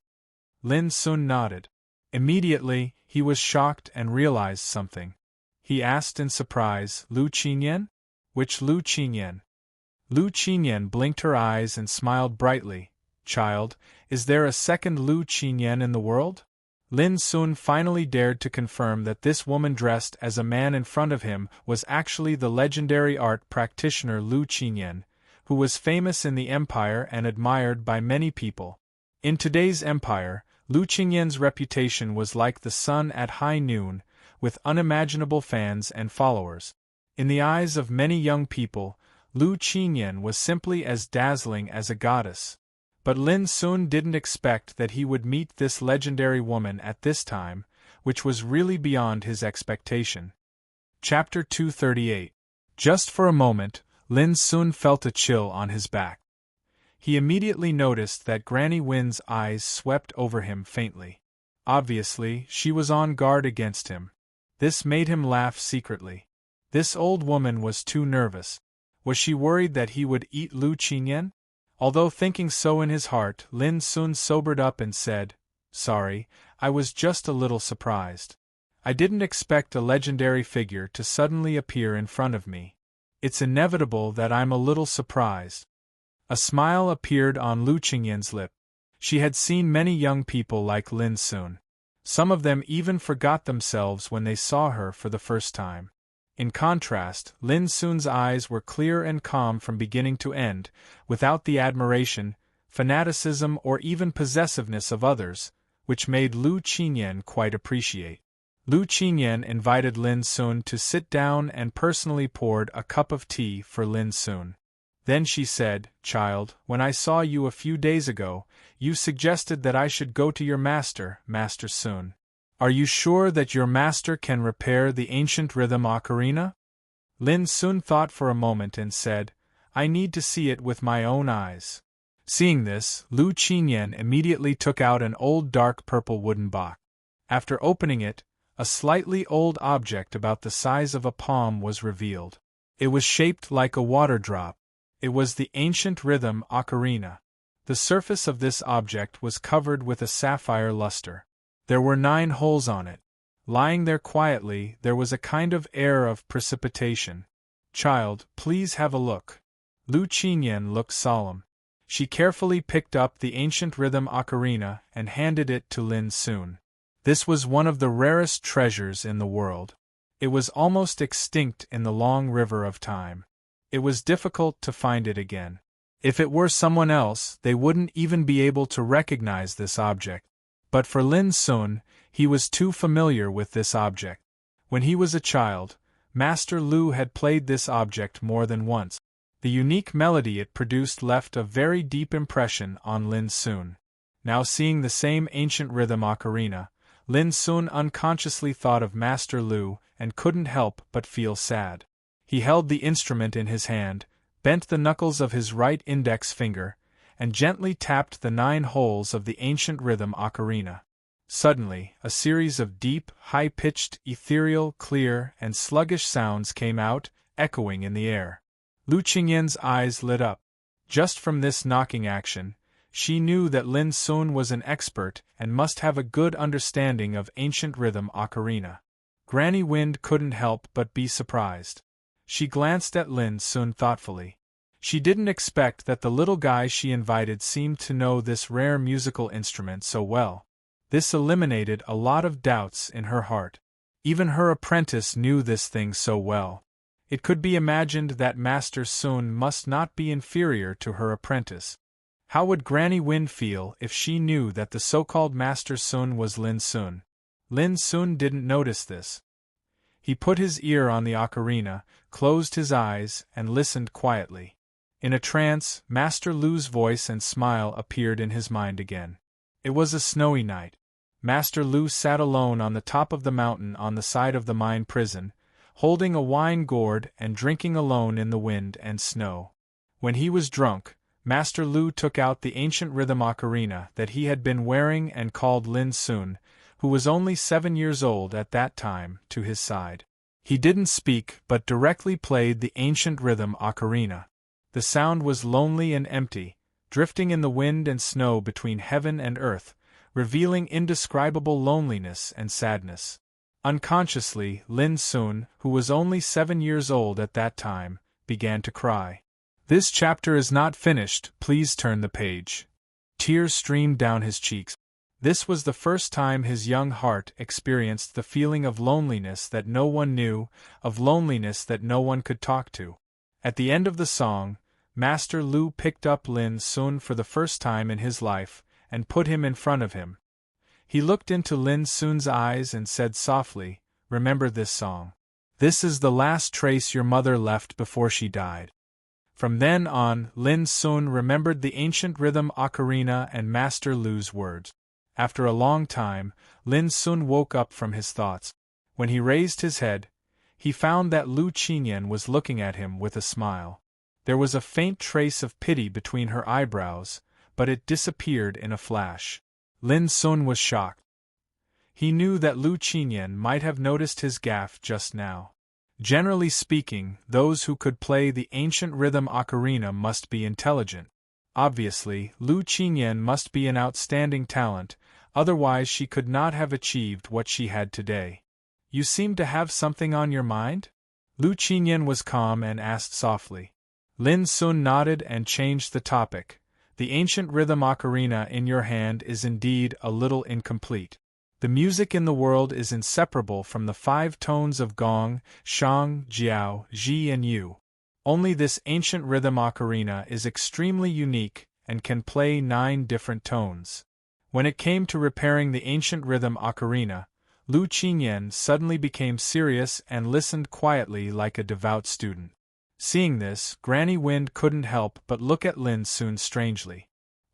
Lin Sun nodded. Immediately, he was shocked and realized something. He asked in surprise, "Lu Qingyan? Which Lu Qingyan?" Lu Qinyan blinked her eyes and smiled brightly. Child, is there a second Lu Qinyan in the world? Lin Sun finally dared to confirm that this woman dressed as a man in front of him was actually the legendary art practitioner Lu Qinyan, who was famous in the empire and admired by many people. In today's empire, Lu Qinyan's reputation was like the sun at high noon, with unimaginable fans and followers. In the eyes of many young people, Lu Qinyan was simply as dazzling as a goddess. But Lin Sun didn't expect that he would meet this legendary woman at this time, which was really beyond his expectation. Chapter 238. Just for a moment, Lin Sun felt a chill on his back. He immediately noticed that Granny Win's eyes swept over him faintly. Obviously, she was on guard against him. This made him laugh secretly. This old woman was too nervous. Was she worried that he would eat Lu Qinyan? Although thinking so in his heart, Lin Sun sobered up and said, "Sorry, I was just a little surprised. I didn't expect a legendary figure to suddenly appear in front of me. It's inevitable that I'm a little surprised." A smile appeared on Lu Qinyan's lip. She had seen many young people like Lin Sun. Some of them even forgot themselves when they saw her for the first time. In contrast, Lin Sun's eyes were clear and calm from beginning to end, without the admiration, fanaticism or even possessiveness of others, which made Lu Qinyan quite appreciate. Lu Qinyan invited Lin Sun to sit down and personally poured a cup of tea for Lin Sun. Then she said, "Child, when I saw you a few days ago, you suggested that I should go to your master, Master Sun. Are you sure that your master can repair the ancient rhythm ocarina?" Lin Sun thought for a moment and said, "I need to see it with my own eyes." Seeing this, Lu Qinyan immediately took out an old dark purple wooden box. After opening it, a slightly old object about the size of a palm was revealed. It was shaped like a water drop. It was the ancient rhythm ocarina. The surface of this object was covered with a sapphire luster. There were 9 holes on it. Lying there quietly, there was a kind of air of precipitation. "Child, please have a look." Lu Qinyan looked solemn. She carefully picked up the ancient rhythm ocarina and handed it to Lin Sun. This was one of the rarest treasures in the world. It was almost extinct in the long river of time. It was difficult to find it again. If it were someone else, they wouldn't even be able to recognize this object. But for Lin Sun, he was too familiar with this object. When he was a child, Master Lu had played this object more than once. The unique melody it produced left a very deep impression on Lin Sun. Now seeing the same ancient rhythm ocarina, Lin Sun unconsciously thought of Master Lu and couldn't help but feel sad. He held the instrument in his hand, bent the knuckles of his right index finger, and gently tapped the 9 holes of the ancient rhythm ocarina. Suddenly, a series of deep, high-pitched, ethereal, clear, and sluggish sounds came out, echoing in the air. Lu Qinyan's eyes lit up. Just from this knocking action, she knew that Lin Sun was an expert and must have a good understanding of ancient rhythm ocarina. Granny Wind couldn't help but be surprised. She glanced at Lin Sun thoughtfully. She didn't expect that the little guy she invited seemed to know this rare musical instrument so well. This eliminated a lot of doubts in her heart. Even her apprentice knew this thing so well. It could be imagined that Master Sun must not be inferior to her apprentice. How would Granny Wind feel if she knew that the so-called Master Sun was Lin Sun? Lin Sun didn't notice this. He put his ear on the ocarina, closed his eyes, and listened quietly. In a trance, Master Lu's voice and smile appeared in his mind again. It was a snowy night. Master Lu sat alone on the top of the mountain on the side of the mine prison, holding a wine gourd and drinking alone in the wind and snow. When he was drunk, Master Lu took out the ancient rhythm ocarina that he had been wearing and called Lin Sun, who was only 7 years old at that time, to his side. He didn't speak but directly played the ancient rhythm ocarina. The sound was lonely and empty, drifting in the wind and snow between heaven and earth, revealing indescribable loneliness and sadness. Unconsciously, Lin Sun, who was only 7 years old at that time, began to cry. This chapter is not finished, please turn the page. Tears streamed down his cheeks. This was the first time his young heart experienced the feeling of loneliness that no one knew, of loneliness that no one could talk to. At the end of the song, Master Lu picked up Lin Sun for the first time in his life, and put him in front of him. He looked into Lin Sun's eyes and said softly, "Remember this song. This is the last trace your mother left before she died." From then on, Lin Sun remembered the ancient rhythm ocarina and Master Lu's words. After a long time, Lin Sun woke up from his thoughts. When he raised his head, he found that Lu Qingyan was looking at him with a smile. There was a faint trace of pity between her eyebrows, but it disappeared in a flash. Lin Sun was shocked. He knew that Lu Qingyan might have noticed his gaffe just now. Generally speaking, those who could play the ancient rhythm ocarina must be intelligent. Obviously, Lu Qingyan must be an outstanding talent, otherwise she could not have achieved what she had today. "You seem to have something on your mind?" Lu Qingyan was calm and asked softly. Lin Sun nodded and changed the topic. "The ancient rhythm ocarina in your hand is indeed a little incomplete. The music in the world is inseparable from the 5 tones of gong, shang, jiao, ji and yu. Only this ancient rhythm ocarina is extremely unique and can play 9 different tones." When it came to repairing the ancient rhythm ocarina, Lu Qingyan suddenly became serious and listened quietly like a devout student. Seeing this, Granny Wind couldn't help but look at Lin Sun strangely.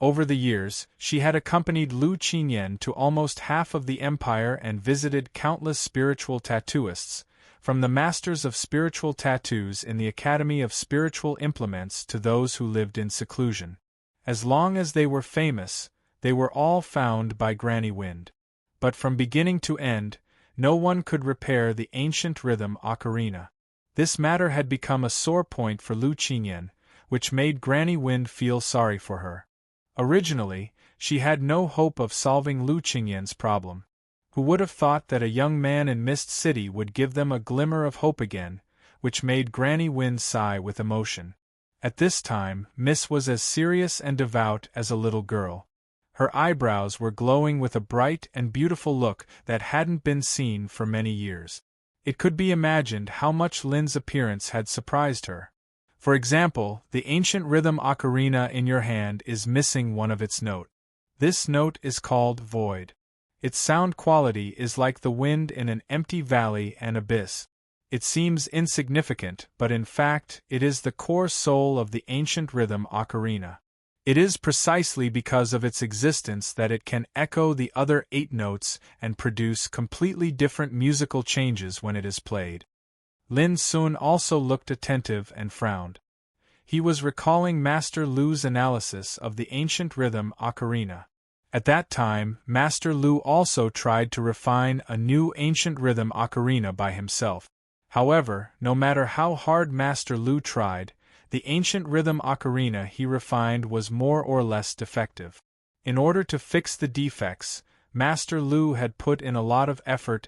Over the years, she had accompanied Lu Qingyan to almost half of the empire and visited countless spiritual tattooists, from the masters of spiritual tattoos in the Academy of Spiritual Implements to those who lived in seclusion. As long as they were famous, they were all found by Granny Wind. But from beginning to end, no one could repair the ancient rhythm ocarina. This matter had become a sore point for Lu Qingyan, which made Granny Wind feel sorry for her. Originally, she had no hope of solving Lu Qingyan's problem. Who would have thought that a young man in Mist City would give them a glimmer of hope again, which made Granny Wind sigh with emotion. At this time, Miss was as serious and devout as a little girl. Her eyebrows were glowing with a bright and beautiful look that hadn't been seen for many years. It could be imagined how much Lin's appearance had surprised her. For example, the ancient rhythm ocarina in your hand is missing one of its note. This note is called void. Its sound quality is like the wind in an empty valley and abyss. It seems insignificant, but in fact, it is the core soul of the ancient rhythm ocarina. It is precisely because of its existence that it can echo the other 8 notes and produce completely different musical changes when it is played. Lin Sun also looked attentive and frowned. He was recalling Master Lu's analysis of the ancient rhythm ocarina. At that time, Master Lu also tried to refine a new ancient rhythm ocarina by himself. However, no matter how hard Master Lu tried, the ancient rhythm ocarina he refined was more or less defective. In order to fix the defects, Master Lu had put in a lot of effort.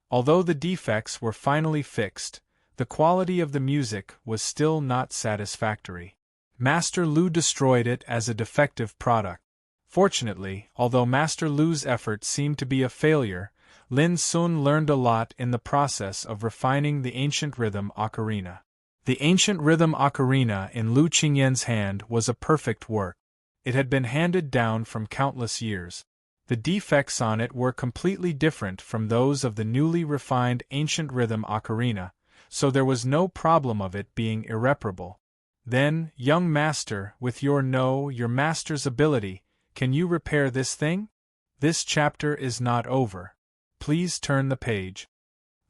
Although the defects were finally fixed, the quality of the music was still not satisfactory. Master Lu destroyed it as a defective product. Fortunately, although Master Lu's effort seemed to be a failure, Lin Sun learned a lot in the process of refining the ancient rhythm ocarina. The ancient rhythm ocarina in Lu Qingyan's hand was a perfect work. It had been handed down from countless years. The defects on it were completely different from those of the newly refined ancient rhythm ocarina, so there was no problem of it being irreparable. Then, young master, with your master's ability, can you repair this thing? This chapter is not over. Please turn the page.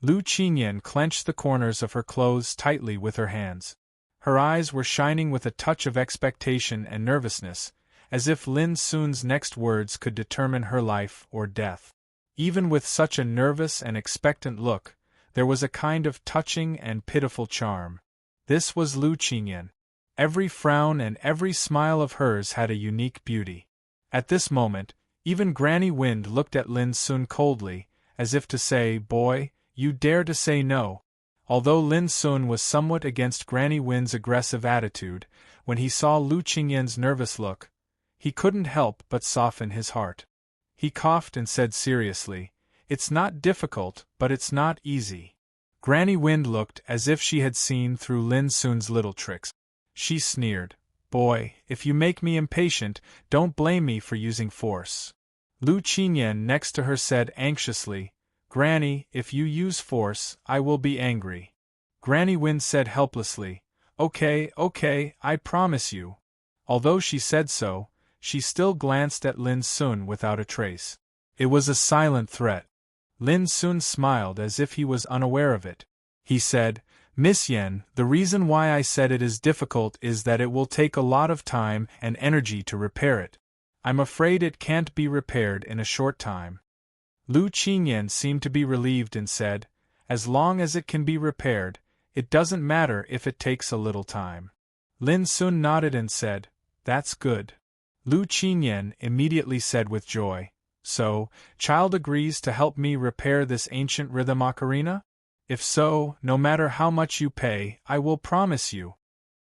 Lu Qingyan clenched the corners of her clothes tightly with her hands. Her eyes were shining with a touch of expectation and nervousness, as if Lin Sun's next words could determine her life or death. Even with such a nervous and expectant look, there was a kind of touching and pitiful charm. This was Lu Qingyan. Every frown and every smile of hers had a unique beauty. At this moment, even Granny Wind looked at Lin Sun coldly, as if to say, "Boy, you dare to say no?" Although Lin Sun was somewhat against Granny Wen's aggressive attitude, when he saw Lu Qingyan's nervous look, he couldn't help but soften his heart. He coughed and said seriously, "It's not difficult, but it's not easy." Granny Wen looked as if she had seen through Lin Sun's little tricks. She sneered, "Boy, if you make me impatient, don't blame me for using force." Lu Qingyan next to her said anxiously, "Granny, if you use force, I will be angry." Granny Wen said helplessly, Okay, I promise you." Although she said so, she still glanced at Lin Sun without a trace. It was a silent threat. Lin Sun smiled as if he was unaware of it. He said, "Miss Yen, the reason why I said it is difficult is that it will take a lot of time and energy to repair it. I'm afraid it can't be repaired in a short time." Lu Qingyan seemed to be relieved and said, "As long as it can be repaired, it doesn't matter if it takes a little time." Lin Sun nodded and said, "That's good." Lu Qingyan immediately said with joy, "So, child agrees to help me repair this ancient rhythm ocarina? If so, no matter how much you pay, I will promise you."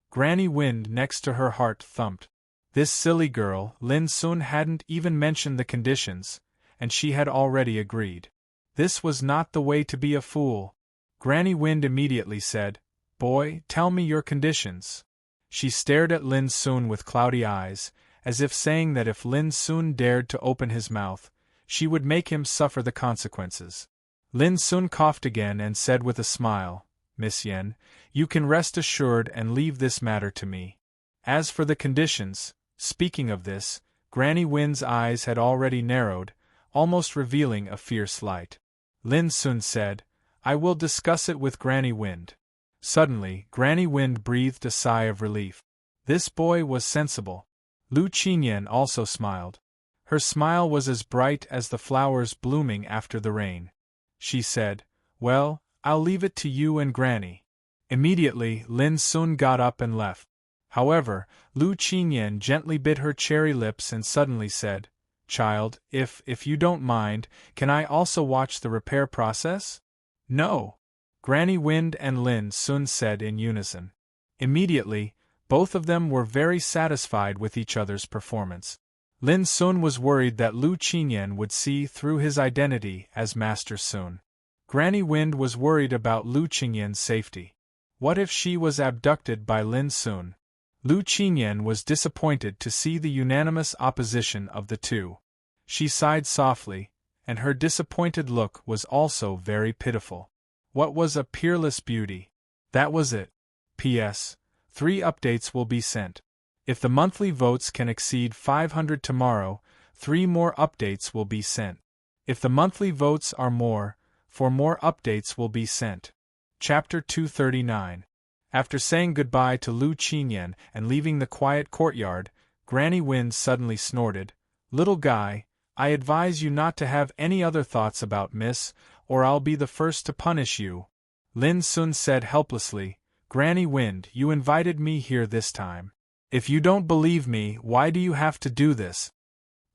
Granny Wind next to her heart thumped. This silly girl, Lin Sun, hadn't even mentioned the conditions, and she had already agreed. This was not the way to be a fool. Granny Wind immediately said, "Boy, tell me your conditions." She stared at Lin Sun with cloudy eyes, as if saying that if Lin Sun dared to open his mouth, she would make him suffer the consequences. Lin Sun coughed again and said with a smile, "Miss Yen, you can rest assured and leave this matter to me. As for the conditions," speaking of this, Granny Wind's eyes had already narrowed, almost revealing a fierce light. Lin Sun said, "I will discuss it with Granny Wind." Suddenly, Granny Wind breathed a sigh of relief. This boy was sensible. Lu Qingyan also smiled. Her smile was as bright as the flowers blooming after the rain. She said, "Well, I'll leave it to you and Granny." Immediately, Lin Sun got up and left. However, Lu Qingyan gently bit her cherry lips and suddenly said, "Child, if you don't mind, can I also watch the repair process?" "No," Granny Wind and Lin Sun said in unison. Immediately, both of them were very satisfied with each other's performance. Lin Sun was worried that Lu Qingyan would see through his identity as Master Sun. Granny Wind was worried about Lu Qingyan's safety. What if she was abducted by Lin Sun? Lu Qingyan was disappointed to see the unanimous opposition of the two. She sighed softly, and her disappointed look was also very pitiful. What was a peerless beauty? That was it. P.S. 3 updates will be sent. If the monthly votes can exceed 500 tomorrow, 3 more updates will be sent. If the monthly votes are more, 4 more updates will be sent. Chapter 239. After saying goodbye to Lu Qingyan and leaving the quiet courtyard, Granny Wind suddenly snorted, "Little guy, I advise you not to have any other thoughts about Miss, or I'll be the first to punish you." Lin Sun said helplessly, "Granny Wind, you invited me here this time. If you don't believe me, why do you have to do this?"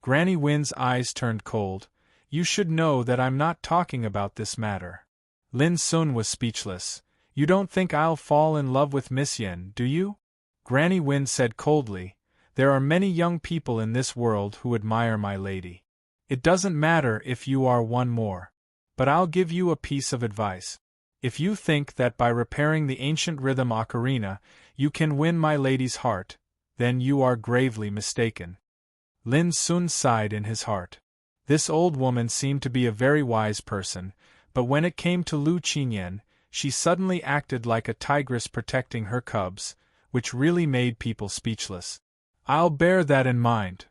Granny Wind's eyes turned cold. "You should know that I'm not talking about this matter." Lin Sun was speechless. "You don't think I'll fall in love with Miss Yen, do you?" Granny Wind said coldly, "There are many young people in this world who admire my lady. It doesn't matter if you are one more. But I'll give you a piece of advice. If you think that by repairing the ancient rhythm ocarina, you can win my lady's heart, then you are gravely mistaken." Lin Sun sighed in his heart. This old woman seemed to be a very wise person, but when it came to Lu Qingyan, she suddenly acted like a tigress protecting her cubs, which really made people speechless. "I'll bear that in mind."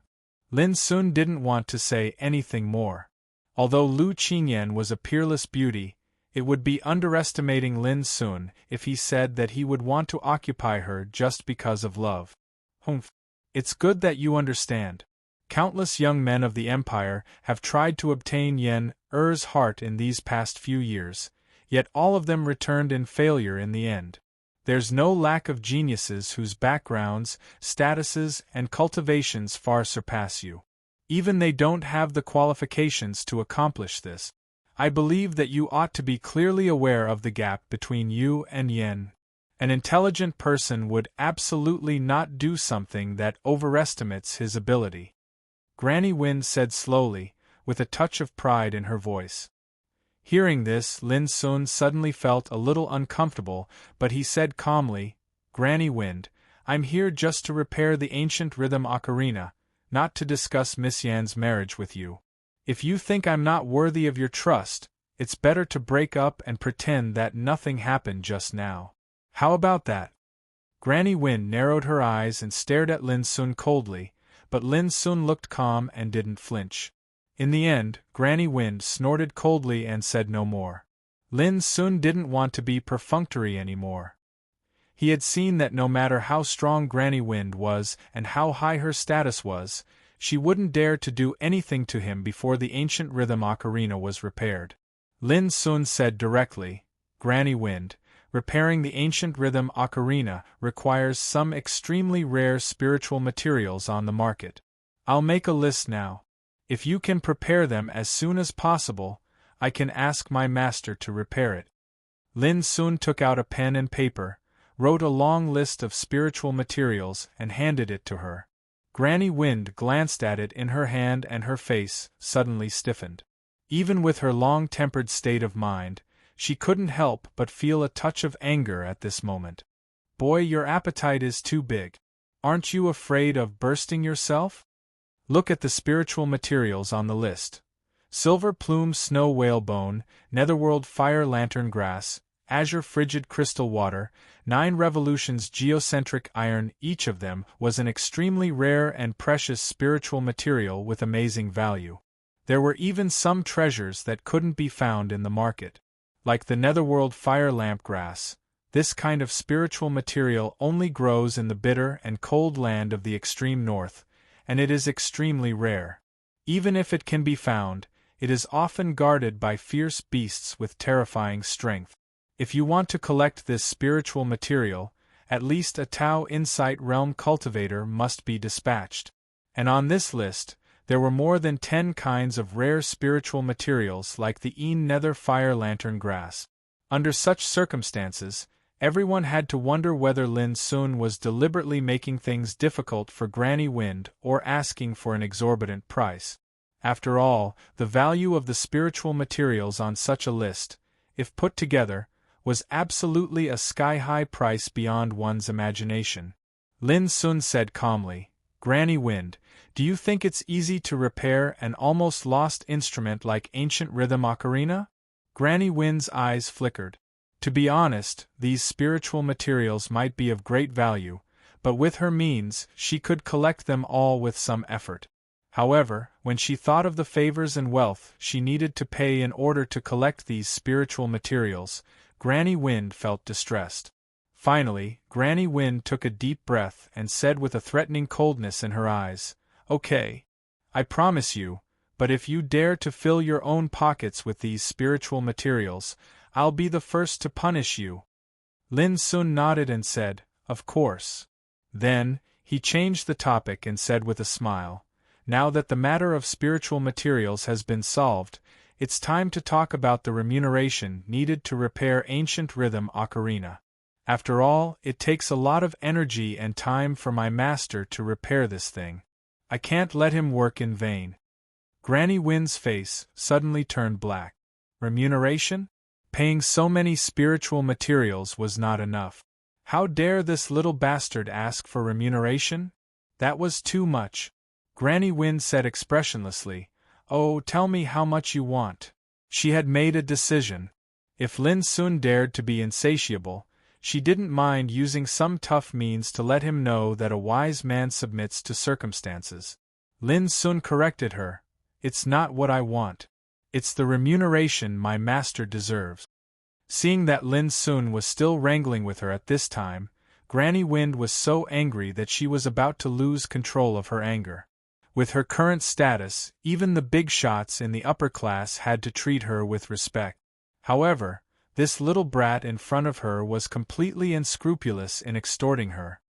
Lin Sun didn't want to say anything more. Although Lu Qingyan was a peerless beauty, it would be underestimating Lin Sun if he said that he would want to occupy her just because of love. Humph. It's good that you understand. Countless young men of the Empire have tried to obtain Yen Er's heart in these past few years, yet all of them returned in failure in the end. There's no lack of geniuses whose backgrounds, statuses, and cultivations far surpass you. Even they don't have the qualifications to accomplish this. I believe that you ought to be clearly aware of the gap between you and Yen. An intelligent person would absolutely not do something that overestimates his ability. Granny Wind said slowly, with a touch of pride in her voice. Hearing this, Lin Sun suddenly felt a little uncomfortable, but he said calmly, Granny Wind, I'm here just to repair the ancient rhythm ocarina, not to discuss Miss Yan's marriage with you. If you think I'm not worthy of your trust, it's better to break up and pretend that nothing happened just now. How about that? Granny Wind narrowed her eyes and stared at Lin Sun coldly, but Lin Sun looked calm and didn't flinch. In the end, Granny Wind snorted coldly and said no more. Lin Sun didn't want to be perfunctory anymore. He had seen that no matter how strong Granny Wind was and how high her status was, she wouldn't dare to do anything to him before the ancient rhythm ocarina was repaired. Lin Sun said directly, Granny Wind, repairing the ancient rhythm ocarina requires some extremely rare spiritual materials on the market. I'll make a list now. If you can prepare them as soon as possible, I can ask my master to repair it. Lin Sun took out a pen and paper, wrote a long list of spiritual materials and handed it to her. Granny Wind glanced at it in her hand and her face suddenly stiffened. Even with her long-tempered state of mind, she couldn't help but feel a touch of anger at this moment. Boy, your appetite is too big. Aren't you afraid of bursting yourself? Look at the spiritual materials on the list. Silver plume snow whalebone, netherworld fire lantern grass, azure frigid crystal water, 9 revolutions geocentric iron. Each of them was an extremely rare and precious spiritual material with amazing value. There were even some treasures that couldn't be found in the market. Like the netherworld fire lamp grass, this kind of spiritual material only grows in the bitter and cold land of the extreme north, and it is extremely rare. Even if it can be found, it is often guarded by fierce beasts with terrifying strength. If you want to collect this spiritual material, at least a Tao Insight Realm cultivator must be dispatched. And on this list, there were more than 10 kinds of rare spiritual materials like the Nether Fire Lantern grass. Under such circumstances, everyone had to wonder whether Lin Sun was deliberately making things difficult for Granny Wind or asking for an exorbitant price. After all, the value of the spiritual materials on such a list, if put together, was absolutely a sky-high price beyond one's imagination. Lin Sun said calmly, Granny Wind, do you think it's easy to repair an almost lost instrument like ancient rhythm ocarina? Granny Wind's eyes flickered. To be honest, these spiritual materials might be of great value, but with her means, she could collect them all with some effort. However, when she thought of the favors and wealth she needed to pay in order to collect these spiritual materials, Granny Wind felt distressed. Finally, Granny Wind took a deep breath and said with a threatening coldness in her eyes, Okay. I promise you, but if you dare to fill your own pockets with these spiritual materials, I'll be the first to punish you. Lin Sun nodded and said, Of course. Then, he changed the topic and said with a smile, Now that the matter of spiritual materials has been solved, it's time to talk about the remuneration needed to repair ancient rhythm ocarina. After all, it takes a lot of energy and time for my master to repair this thing. I can't let him work in vain. Granny Wind's face suddenly turned black. Remuneration? Paying so many spiritual materials was not enough. How dare this little bastard ask for remuneration? That was too much. Granny Wind said expressionlessly, Oh, tell me how much you want. She had made a decision. If Lin Sun dared to be insatiable, she didn't mind using some tough means to let him know that a wise man submits to circumstances. Lin Sun corrected her, It's not what I want. It's the remuneration my master deserves. Seeing that Lin Sun was still wrangling with her at this time, Granny Wind was so angry that she was about to lose control of her anger. With her current status, even the big shots in the upper class had to treat her with respect. However, this little brat in front of her was completely unscrupulous in extorting her.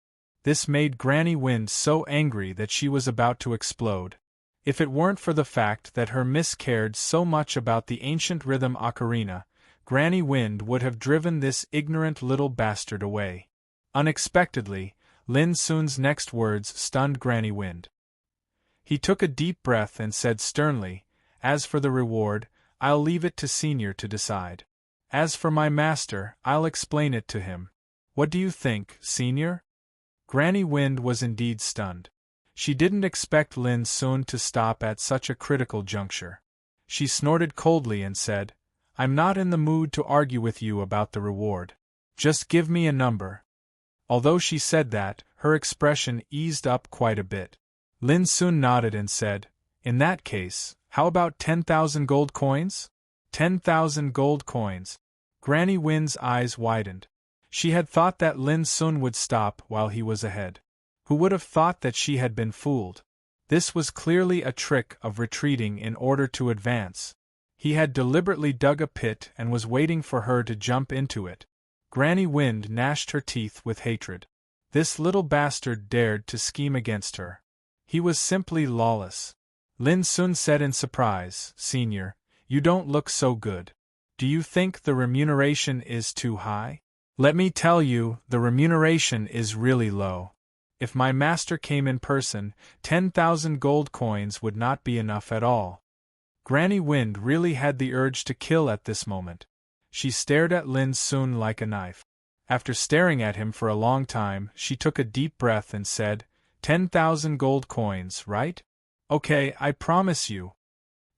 This made Granny Wind so angry that she was about to explode. If it weren't for the fact that her miss cared so much about the ancient rhythm ocarina, Granny Wind would have driven this ignorant little bastard away. Unexpectedly, Lin Sun's next words stunned Granny Wind. He took a deep breath and said sternly, "As for the reward, I'll leave it to Senior to decide. As for my master, I'll explain it to him. What do you think, Senior?" Granny Wind was indeed stunned. She didn't expect Lin Sun to stop at such a critical juncture. She snorted coldly and said, "I'm not in the mood to argue with you about the reward. Just give me a number." Although she said that, her expression eased up quite a bit. Lin Sun nodded and said, "In that case, how about 10,000 gold coins?" 10,000 gold coins. Granny Wind's eyes widened. She had thought that Lin Sun would stop while he was ahead. Who would have thought that she had been fooled? This was clearly a trick of retreating in order to advance. He had deliberately dug a pit and was waiting for her to jump into it. Granny Wind gnashed her teeth with hatred. This little bastard dared to scheme against her. He was simply lawless. Lin Sun said in surprise, "Senior, you don't look so good. Do you think the remuneration is too high?" "Let me tell you, the remuneration is really low. If my master came in person, 10,000 gold coins would not be enough at all." Granny Wind really had the urge to kill at this moment. She stared at Lin Sun like a knife. After staring at him for a long time, she took a deep breath and said, 10,000 gold coins, right? Okay, I promise you."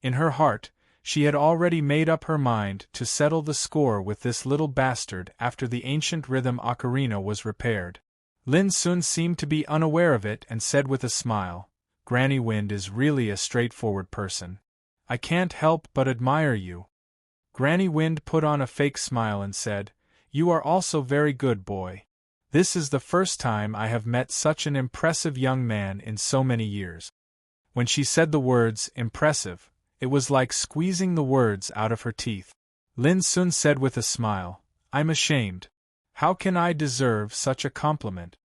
In her heart, she had already made up her mind to settle the score with this little bastard after the ancient rhythm ocarina was repaired. Lin Sun seemed to be unaware of it and said with a smile, "Granny Wind is really a straightforward person. I can't help but admire you." Granny Wind put on a fake smile and said, "You are also very good, boy. This is the first time I have met such an impressive young man in so many years." When she said the words, impressive, it was like squeezing the words out of her teeth. Lin Sun said with a smile, "I'm ashamed. How can I deserve such a compliment?"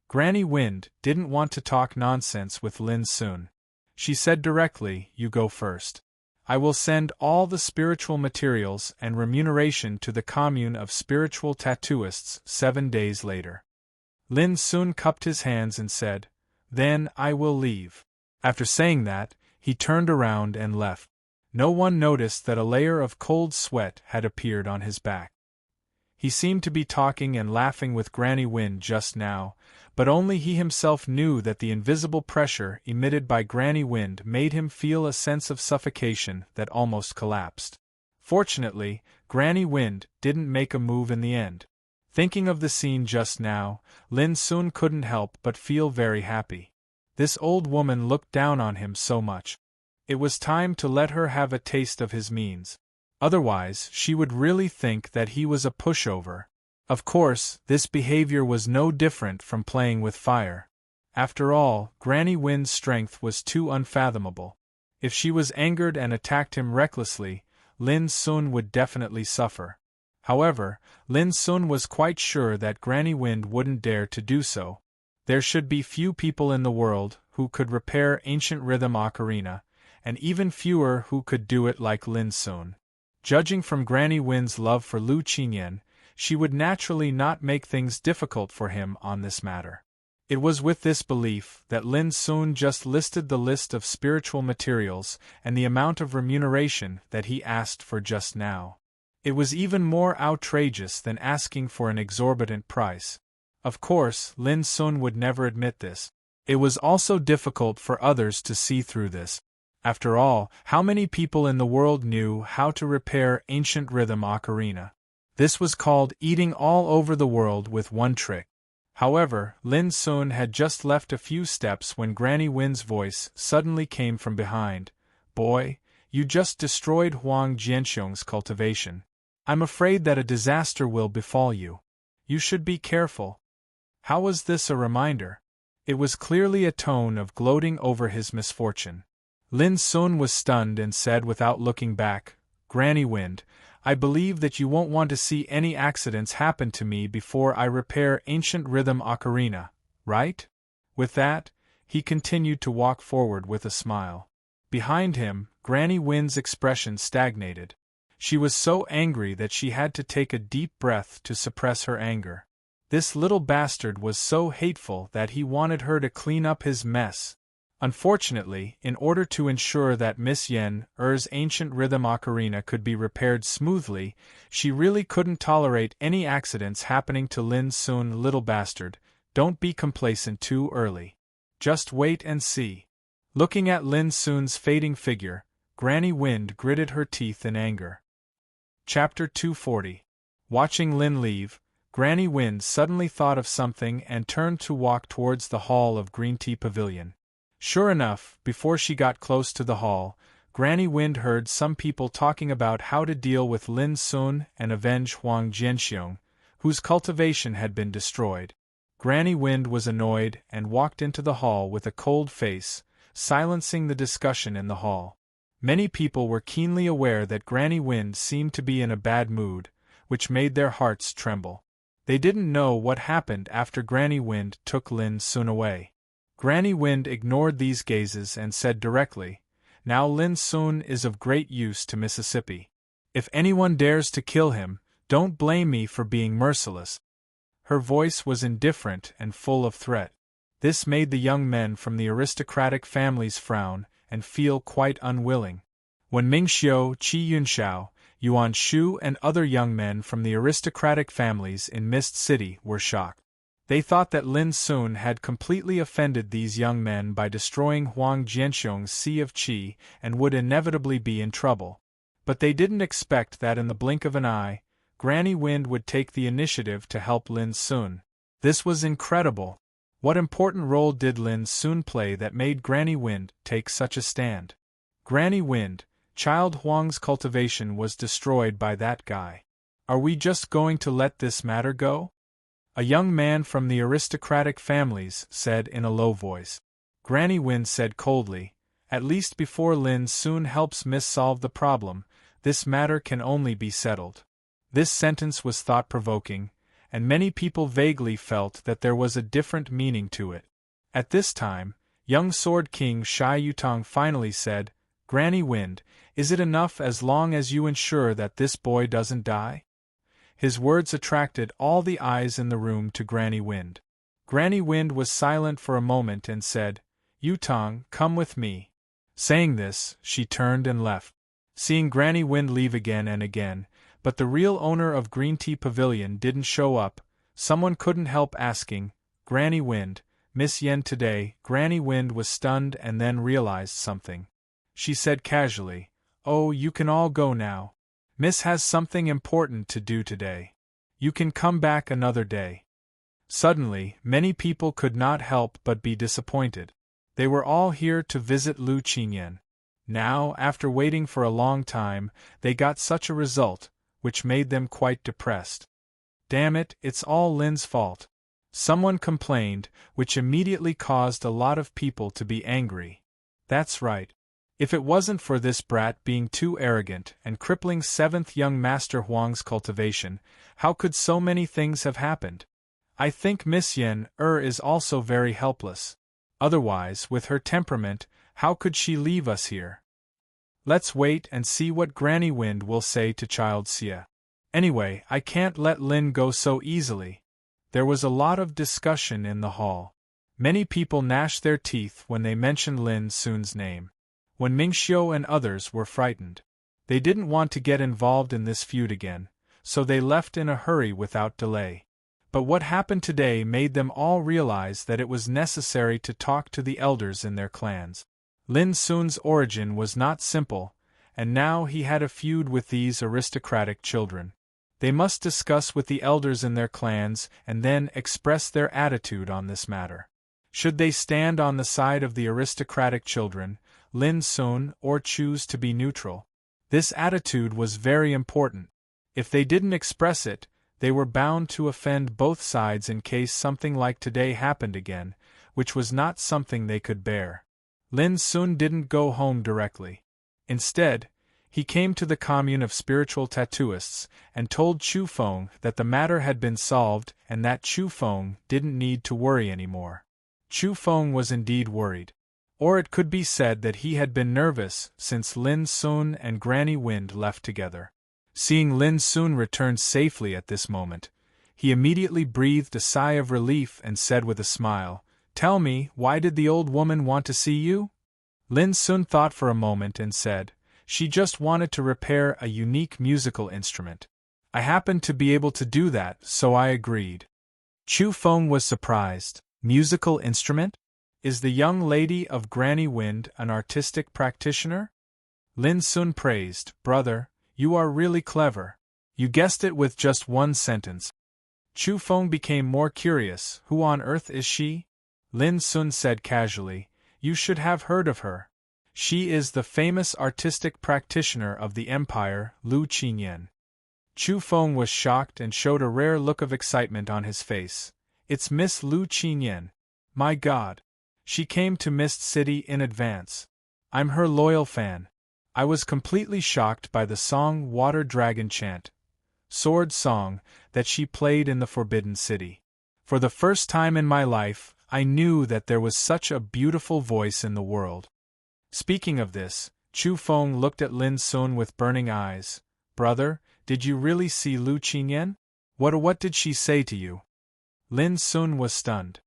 Granny Wind didn't want to talk nonsense with Lin Sun. She said directly, "You go first. I will send all the spiritual materials and remuneration to the commune of spiritual tattooists 7 days later." Lin Sun cupped his hands and said, "Then I will leave." After saying that, he turned around and left. No one noticed that a layer of cold sweat had appeared on his back. He seemed to be talking and laughing with Granny Wind just now, but only he himself knew that the invisible pressure emitted by Granny Wind made him feel a sense of suffocation that almost collapsed. Fortunately, Granny Wind didn't make a move in the end. Thinking of the scene just now, Lin Sun couldn't help but feel very happy. This old woman looked down on him so much. It was time to let her have a taste of his means. Otherwise, she would really think that he was a pushover. Of course, this behavior was no different from playing with fire. After all, Granny Wind's strength was too unfathomable. If she was angered and attacked him recklessly, Lin Sun would definitely suffer. However, Lin Sun was quite sure that Granny Wind wouldn't dare to do so. There should be few people in the world who could repair ancient rhythm ocarina, and even fewer who could do it like Lin Sun. Judging from Granny Wind's love for Lu Qingyan, she would naturally not make things difficult for him on this matter. It was with this belief that Lin Sun just listed the list of spiritual materials and the amount of remuneration that he asked for just now. It was even more outrageous than asking for an exorbitant price. Of course, Lin Sun would never admit this. It was also difficult for others to see through this. After all, how many people in the world knew how to repair ancient rhythm ocarina? This was called eating all over the world with one trick. However, Lin Sun had just left a few steps when Granny Wind's voice suddenly came from behind. "Boy, you just destroyed Huang Jianxiong's cultivation. I'm afraid that a disaster will befall you. You should be careful." How was this a reminder? It was clearly a tone of gloating over his misfortune. Lin Sun was stunned and said without looking back, "Granny Wind, I believe that you won't want to see any accidents happen to me before I repair ancient rhythm ocarina, right?" With that, he continued to walk forward with a smile. Behind him, Granny Wind's expression stagnated. She was so angry that she had to take a deep breath to suppress her anger. This little bastard was so hateful that he wanted her to clean up his mess. Unfortunately, in order to ensure that Miss Yen's ancient rhythm ocarina could be repaired smoothly, she really couldn't tolerate any accidents happening to Lin Sun. Little bastard, don't be complacent too early. Just wait and see. Looking at Lin Sun's fading figure, Granny Wind gritted her teeth in anger. Chapter 240. Watching Lin leave, Granny Wind suddenly thought of something and turned to walk towards the hall of Green Tea Pavilion. Sure enough, before she got close to the hall, Granny Wind heard some people talking about how to deal with Lin Sun and avenge Huang Jianxiong, whose cultivation had been destroyed. Granny Wind was annoyed and walked into the hall with a cold face, silencing the discussion in the hall. Many people were keenly aware that Granny Wind seemed to be in a bad mood, which made their hearts tremble. They didn't know what happened after Granny Wind took Lin Sun away. Granny Wind ignored these gazes and said directly, "Now Lin Sun is of great use to Mississippi. If anyone dares to kill him, don't blame me for being merciless." Her voice was indifferent and full of threat. This made the young men from the aristocratic families frown and feel quite unwilling. When Ming Xiu, Qi Yunxiao, Yuan Shu and other young men from the aristocratic families in Mist City were shocked. They thought that Lin Sun had completely offended these young men by destroying Huang Jianxiong's Sea of Qi and would inevitably be in trouble. But they didn't expect that in the blink of an eye, Granny Wind would take the initiative to help Lin Sun. This was incredible. What important role did Lin Sun play that made Granny Wind take such a stand? Granny Wind, Child Huang's cultivation was destroyed by that guy. Are we just going to let this matter go? A young man from the aristocratic families said in a low voice. Granny Wind said coldly, "At least before Lin Sun helps Miss solve the problem, this matter can only be settled." This sentence was thought-provoking, and many people vaguely felt that there was a different meaning to it. At this time, young Sword King Shai Yutong finally said, "Granny Wind, is it enough as long as you ensure that this boy doesn't die?" His words attracted all the eyes in the room to Granny Wind. Granny Wind was silent for a moment and said, "Yutong, come with me." Saying this, she turned and left. Seeing Granny Wind leave again and again, but the real owner of Green Tea Pavilion didn't show up, someone couldn't help asking, "Granny Wind, Miss Yen today?" Granny Wind was stunned and then realized something. She said casually, "Oh, you can all go now. Miss has something important to do today. You can come back another day." Suddenly, many people could not help but be disappointed. They were all here to visit Lu Qingyan. Now, after waiting for a long time, they got such a result, which made them quite depressed. "Damn it, it's all Lin's fault," someone complained, which immediately caused a lot of people to be angry. That's right. If it wasn't for this brat being too arrogant and crippling 7th young Master Huang's cultivation, how could so many things have happened? I think Miss Yen is also very helpless. Otherwise, with her temperament, how could she leave us here? Let's wait and see what Granny Wind will say to Child Xie. Anyway, I can't let Lin go so easily. There was a lot of discussion in the hall. Many people gnashed their teeth when they mentioned Lin Sun's name. When Mingxiu and others were frightened. They didn't want to get involved in this feud again, so they left in a hurry without delay. But what happened today made them all realize that it was necessary to talk to the elders in their clans. Lin Sun's origin was not simple, and now he had a feud with these aristocratic children. They must discuss with the elders in their clans and then express their attitude on this matter. Should they stand on the side of the aristocratic children, Lin Sun, or choose to be neutral? This attitude was very important. If they didn't express it, they were bound to offend both sides in case something like today happened again, which was not something they could bear. Lin Sun didn't go home directly. Instead, he came to the commune of spiritual tattooists and told Chu Feng that the matter had been solved and that Chu Feng didn't need to worry anymore. Chu Feng was indeed worried. Or it could be said that he had been nervous since Lin Sun and Granny Wind left together. Seeing Lin Sun return safely at this moment, he immediately breathed a sigh of relief and said with a smile, "Tell me, why did the old woman want to see you?" Lin Sun thought for a moment and said, "She just wanted to repair a unique musical instrument. I happened to be able to do that, so I agreed." Chu Feng was surprised. "Musical instrument? Is the young lady of Granny Wind an artistic practitioner?" Lin Sun praised, "Brother, you are really clever. You guessed it with just one sentence." Chu Feng became more curious. "Who on earth is she?" Lin Sun said casually, "You should have heard of her. She is the famous artistic practitioner of the empire, Lu Qinyan." Chu Feng was shocked and showed a rare look of excitement on his face. "It's Miss Lu Qinyan. My God! She came to Mist City in advance. I'm her loyal fan. I was completely shocked by the song Water Dragon Chant, Sword Song, that she played in the Forbidden City. For the first time in my life, I knew that there was such a beautiful voice in the world." Speaking of this, Chu Feng looked at Lin Sun with burning eyes. "Brother, did you really see Lu Qinyan? What did she say to you?" Lin Sun was stunned.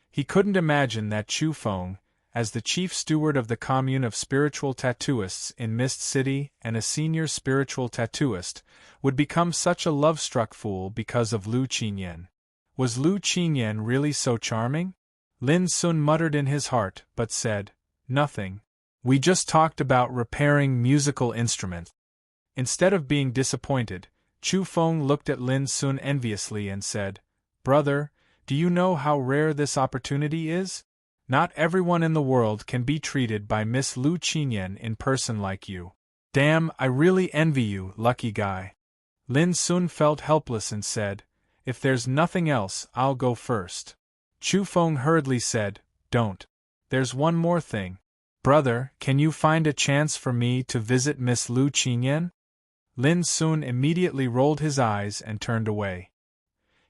He couldn't imagine that Chu Feng, as the chief steward of the commune of spiritual tattooists in Mist City and a senior spiritual tattooist, would become such a love-struck fool because of Lu Qinyan. Was Lu Qinyan really so charming? Lin Sun muttered in his heart, but said, "Nothing. We just talked about repairing musical instruments." Instead of being disappointed, Chu Feng looked at Lin Sun enviously and said, "Brother, do you know how rare this opportunity is? Not everyone in the world can be treated by Miss Lu Qinyan in person like you. Damn, I really envy you, lucky guy." Lin Sun felt helpless and said, "If there's nothing else, I'll go first." Chu Feng hurriedly said, "Don't. There's one more thing. Brother, can you find a chance for me to visit Miss Lu Qinyan?" Lin Sun immediately rolled his eyes and turned away.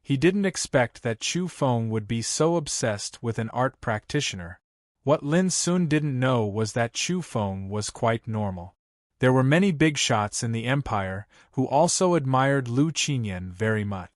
He didn't expect that Chu Feng would be so obsessed with an art practitioner. What Lin Sun didn't know was that Chu Feng was quite normal. There were many big shots in the empire who also admired Lu Qinyan very much.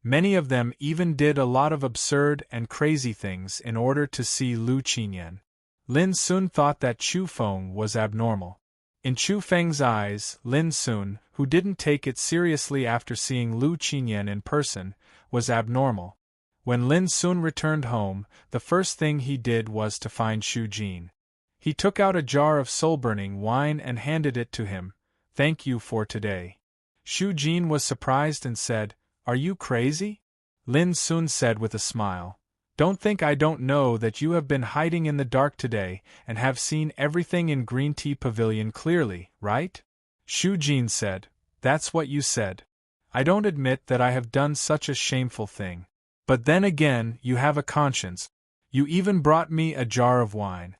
Many of them even did a lot of absurd and crazy things in order to see Lu Qinyan. Lin Sun thought that Chu Feng was abnormal. In Chu Feng's eyes, Lin Sun, who didn't take it seriously after seeing Lu Qinyan in person, was abnormal. When Lin Sun returned home, the first thing he did was to find Shu Jin. He took out a jar of soul-burning wine and handed it to him. "Thank you for today." Shu Jin was surprised and said, "Are you crazy?" Lin Sun said with a smile, "Don't think I don't know that you have been hiding in the dark today and have seen everything in Green Tea Pavilion clearly, right?" Shu Jin said, "That's what you said. I don't admit that I have done such a shameful thing. But then again, you have a conscience. You even brought me a jar of wine."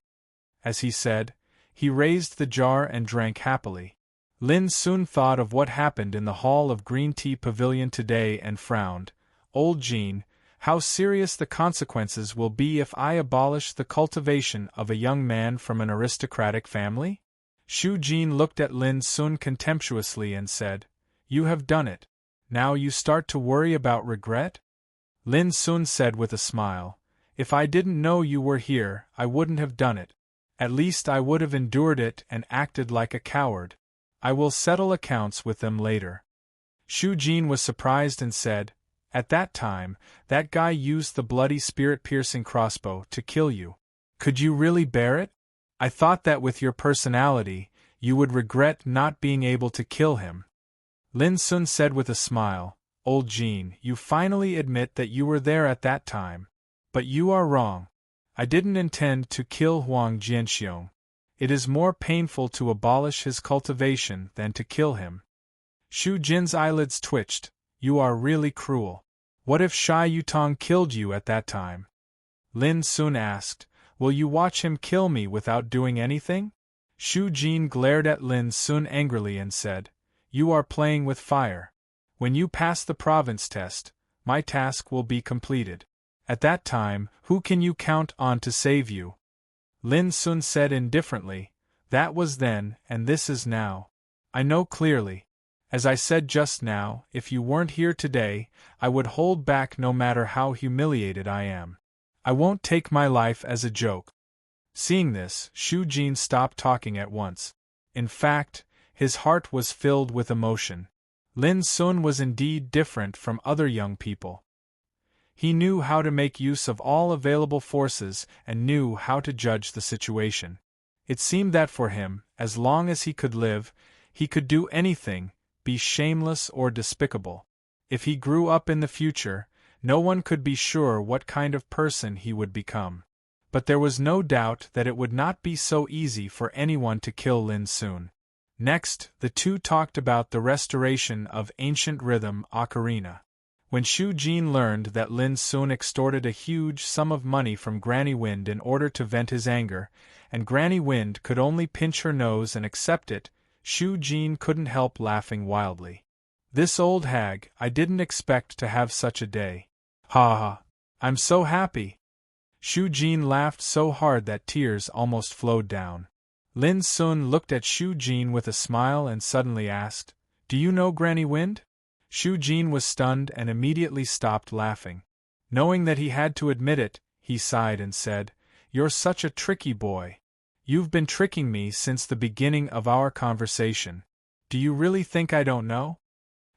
As he said, he raised the jar and drank happily. Lin Sun thought of what happened in the hall of Green Tea Pavilion today and frowned. "Old Jean, how serious the consequences will be if I abolish the cultivation of a young man from an aristocratic family?" Shu Jin looked at Lin Sun contemptuously and said, "You have done it. Now you start to worry about regret?" Lin Sun said with a smile, "If I didn't know you were here, I wouldn't have done it. At least I would have endured it and acted like a coward. I will settle accounts with them later." Shu Jin was surprised and said, "At that time, that guy used the bloody spirit-piercing crossbow to kill you. Could you really bear it? I thought that with your personality, you would regret not being able to kill him." Lin Sun said with a smile, "Old Jean, you finally admit that you were there at that time. But you are wrong. I didn't intend to kill Huang Jianxiong. It is more painful to abolish his cultivation than to kill him." Shu Jin's eyelids twitched. "You are really cruel. What if Shai Yutong killed you at that time?" Lin Sun asked, "Will you watch him kill me without doing anything?" Shu Jin glared at Lin Sun angrily and said, "You are playing with fire. When you pass the province test, my task will be completed. At that time, who can you count on to save you?" Lin Sun said indifferently, "That was then, and this is now. I know clearly. As I said just now, if you weren't here today, I would hold back no matter how humiliated I am. I won't take my life as a joke." Seeing this, Shu Jin stopped talking at once. In fact, his heart was filled with emotion. Lin Sun was indeed different from other young people. He knew how to make use of all available forces and knew how to judge the situation. It seemed that for him, as long as he could live, he could do anything, be shameless or despicable. If he grew up in the future, no one could be sure what kind of person he would become. But there was no doubt that it would not be so easy for anyone to kill Lin Sun. Next, the two talked about the restoration of ancient rhythm ocarina. When Shu Jin learned that Lin Sun extorted a huge sum of money from Granny Wind in order to vent his anger, and Granny Wind could only pinch her nose and accept it, Shu Jin couldn't help laughing wildly. "This old hag, I didn't expect to have such a day. Ha ha! I'm so happy!" Shu Jin laughed so hard that tears almost flowed down. Lin Sun looked at Shu Jin with a smile and suddenly asked, "Do you know Granny Wind?" Shu Jin was stunned and immediately stopped laughing. Knowing that he had to admit it, he sighed and said, "You're such a tricky boy. You've been tricking me since the beginning of our conversation. Do you really think I don't know?"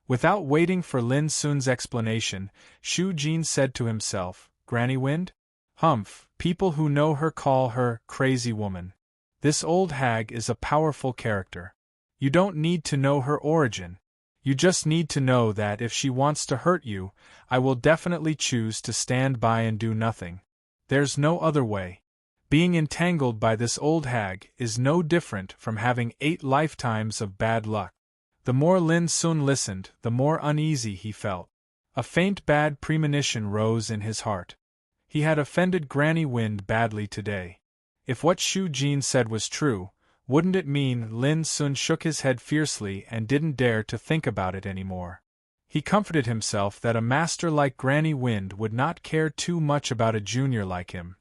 Without waiting for Lin Sun's explanation, Shu Jin said to himself, "Granny Wind? Humph, people who know her call her crazy woman. This old hag is a powerful character. You don't need to know her origin. You just need to know that if she wants to hurt you, I will definitely choose to stand by and do nothing. There's no other way. Being entangled by this old hag is no different from having 8 lifetimes of bad luck." The more Lin Sun listened, the more uneasy he felt. A faint bad premonition rose in his heart. He had offended Granny Wind badly today. If what Shu Jin said was true, wouldn't it mean Lin Sun shook his head fiercely and didn't dare to think about it anymore? He comforted himself that a master like Granny Wind would not care too much about a junior like him.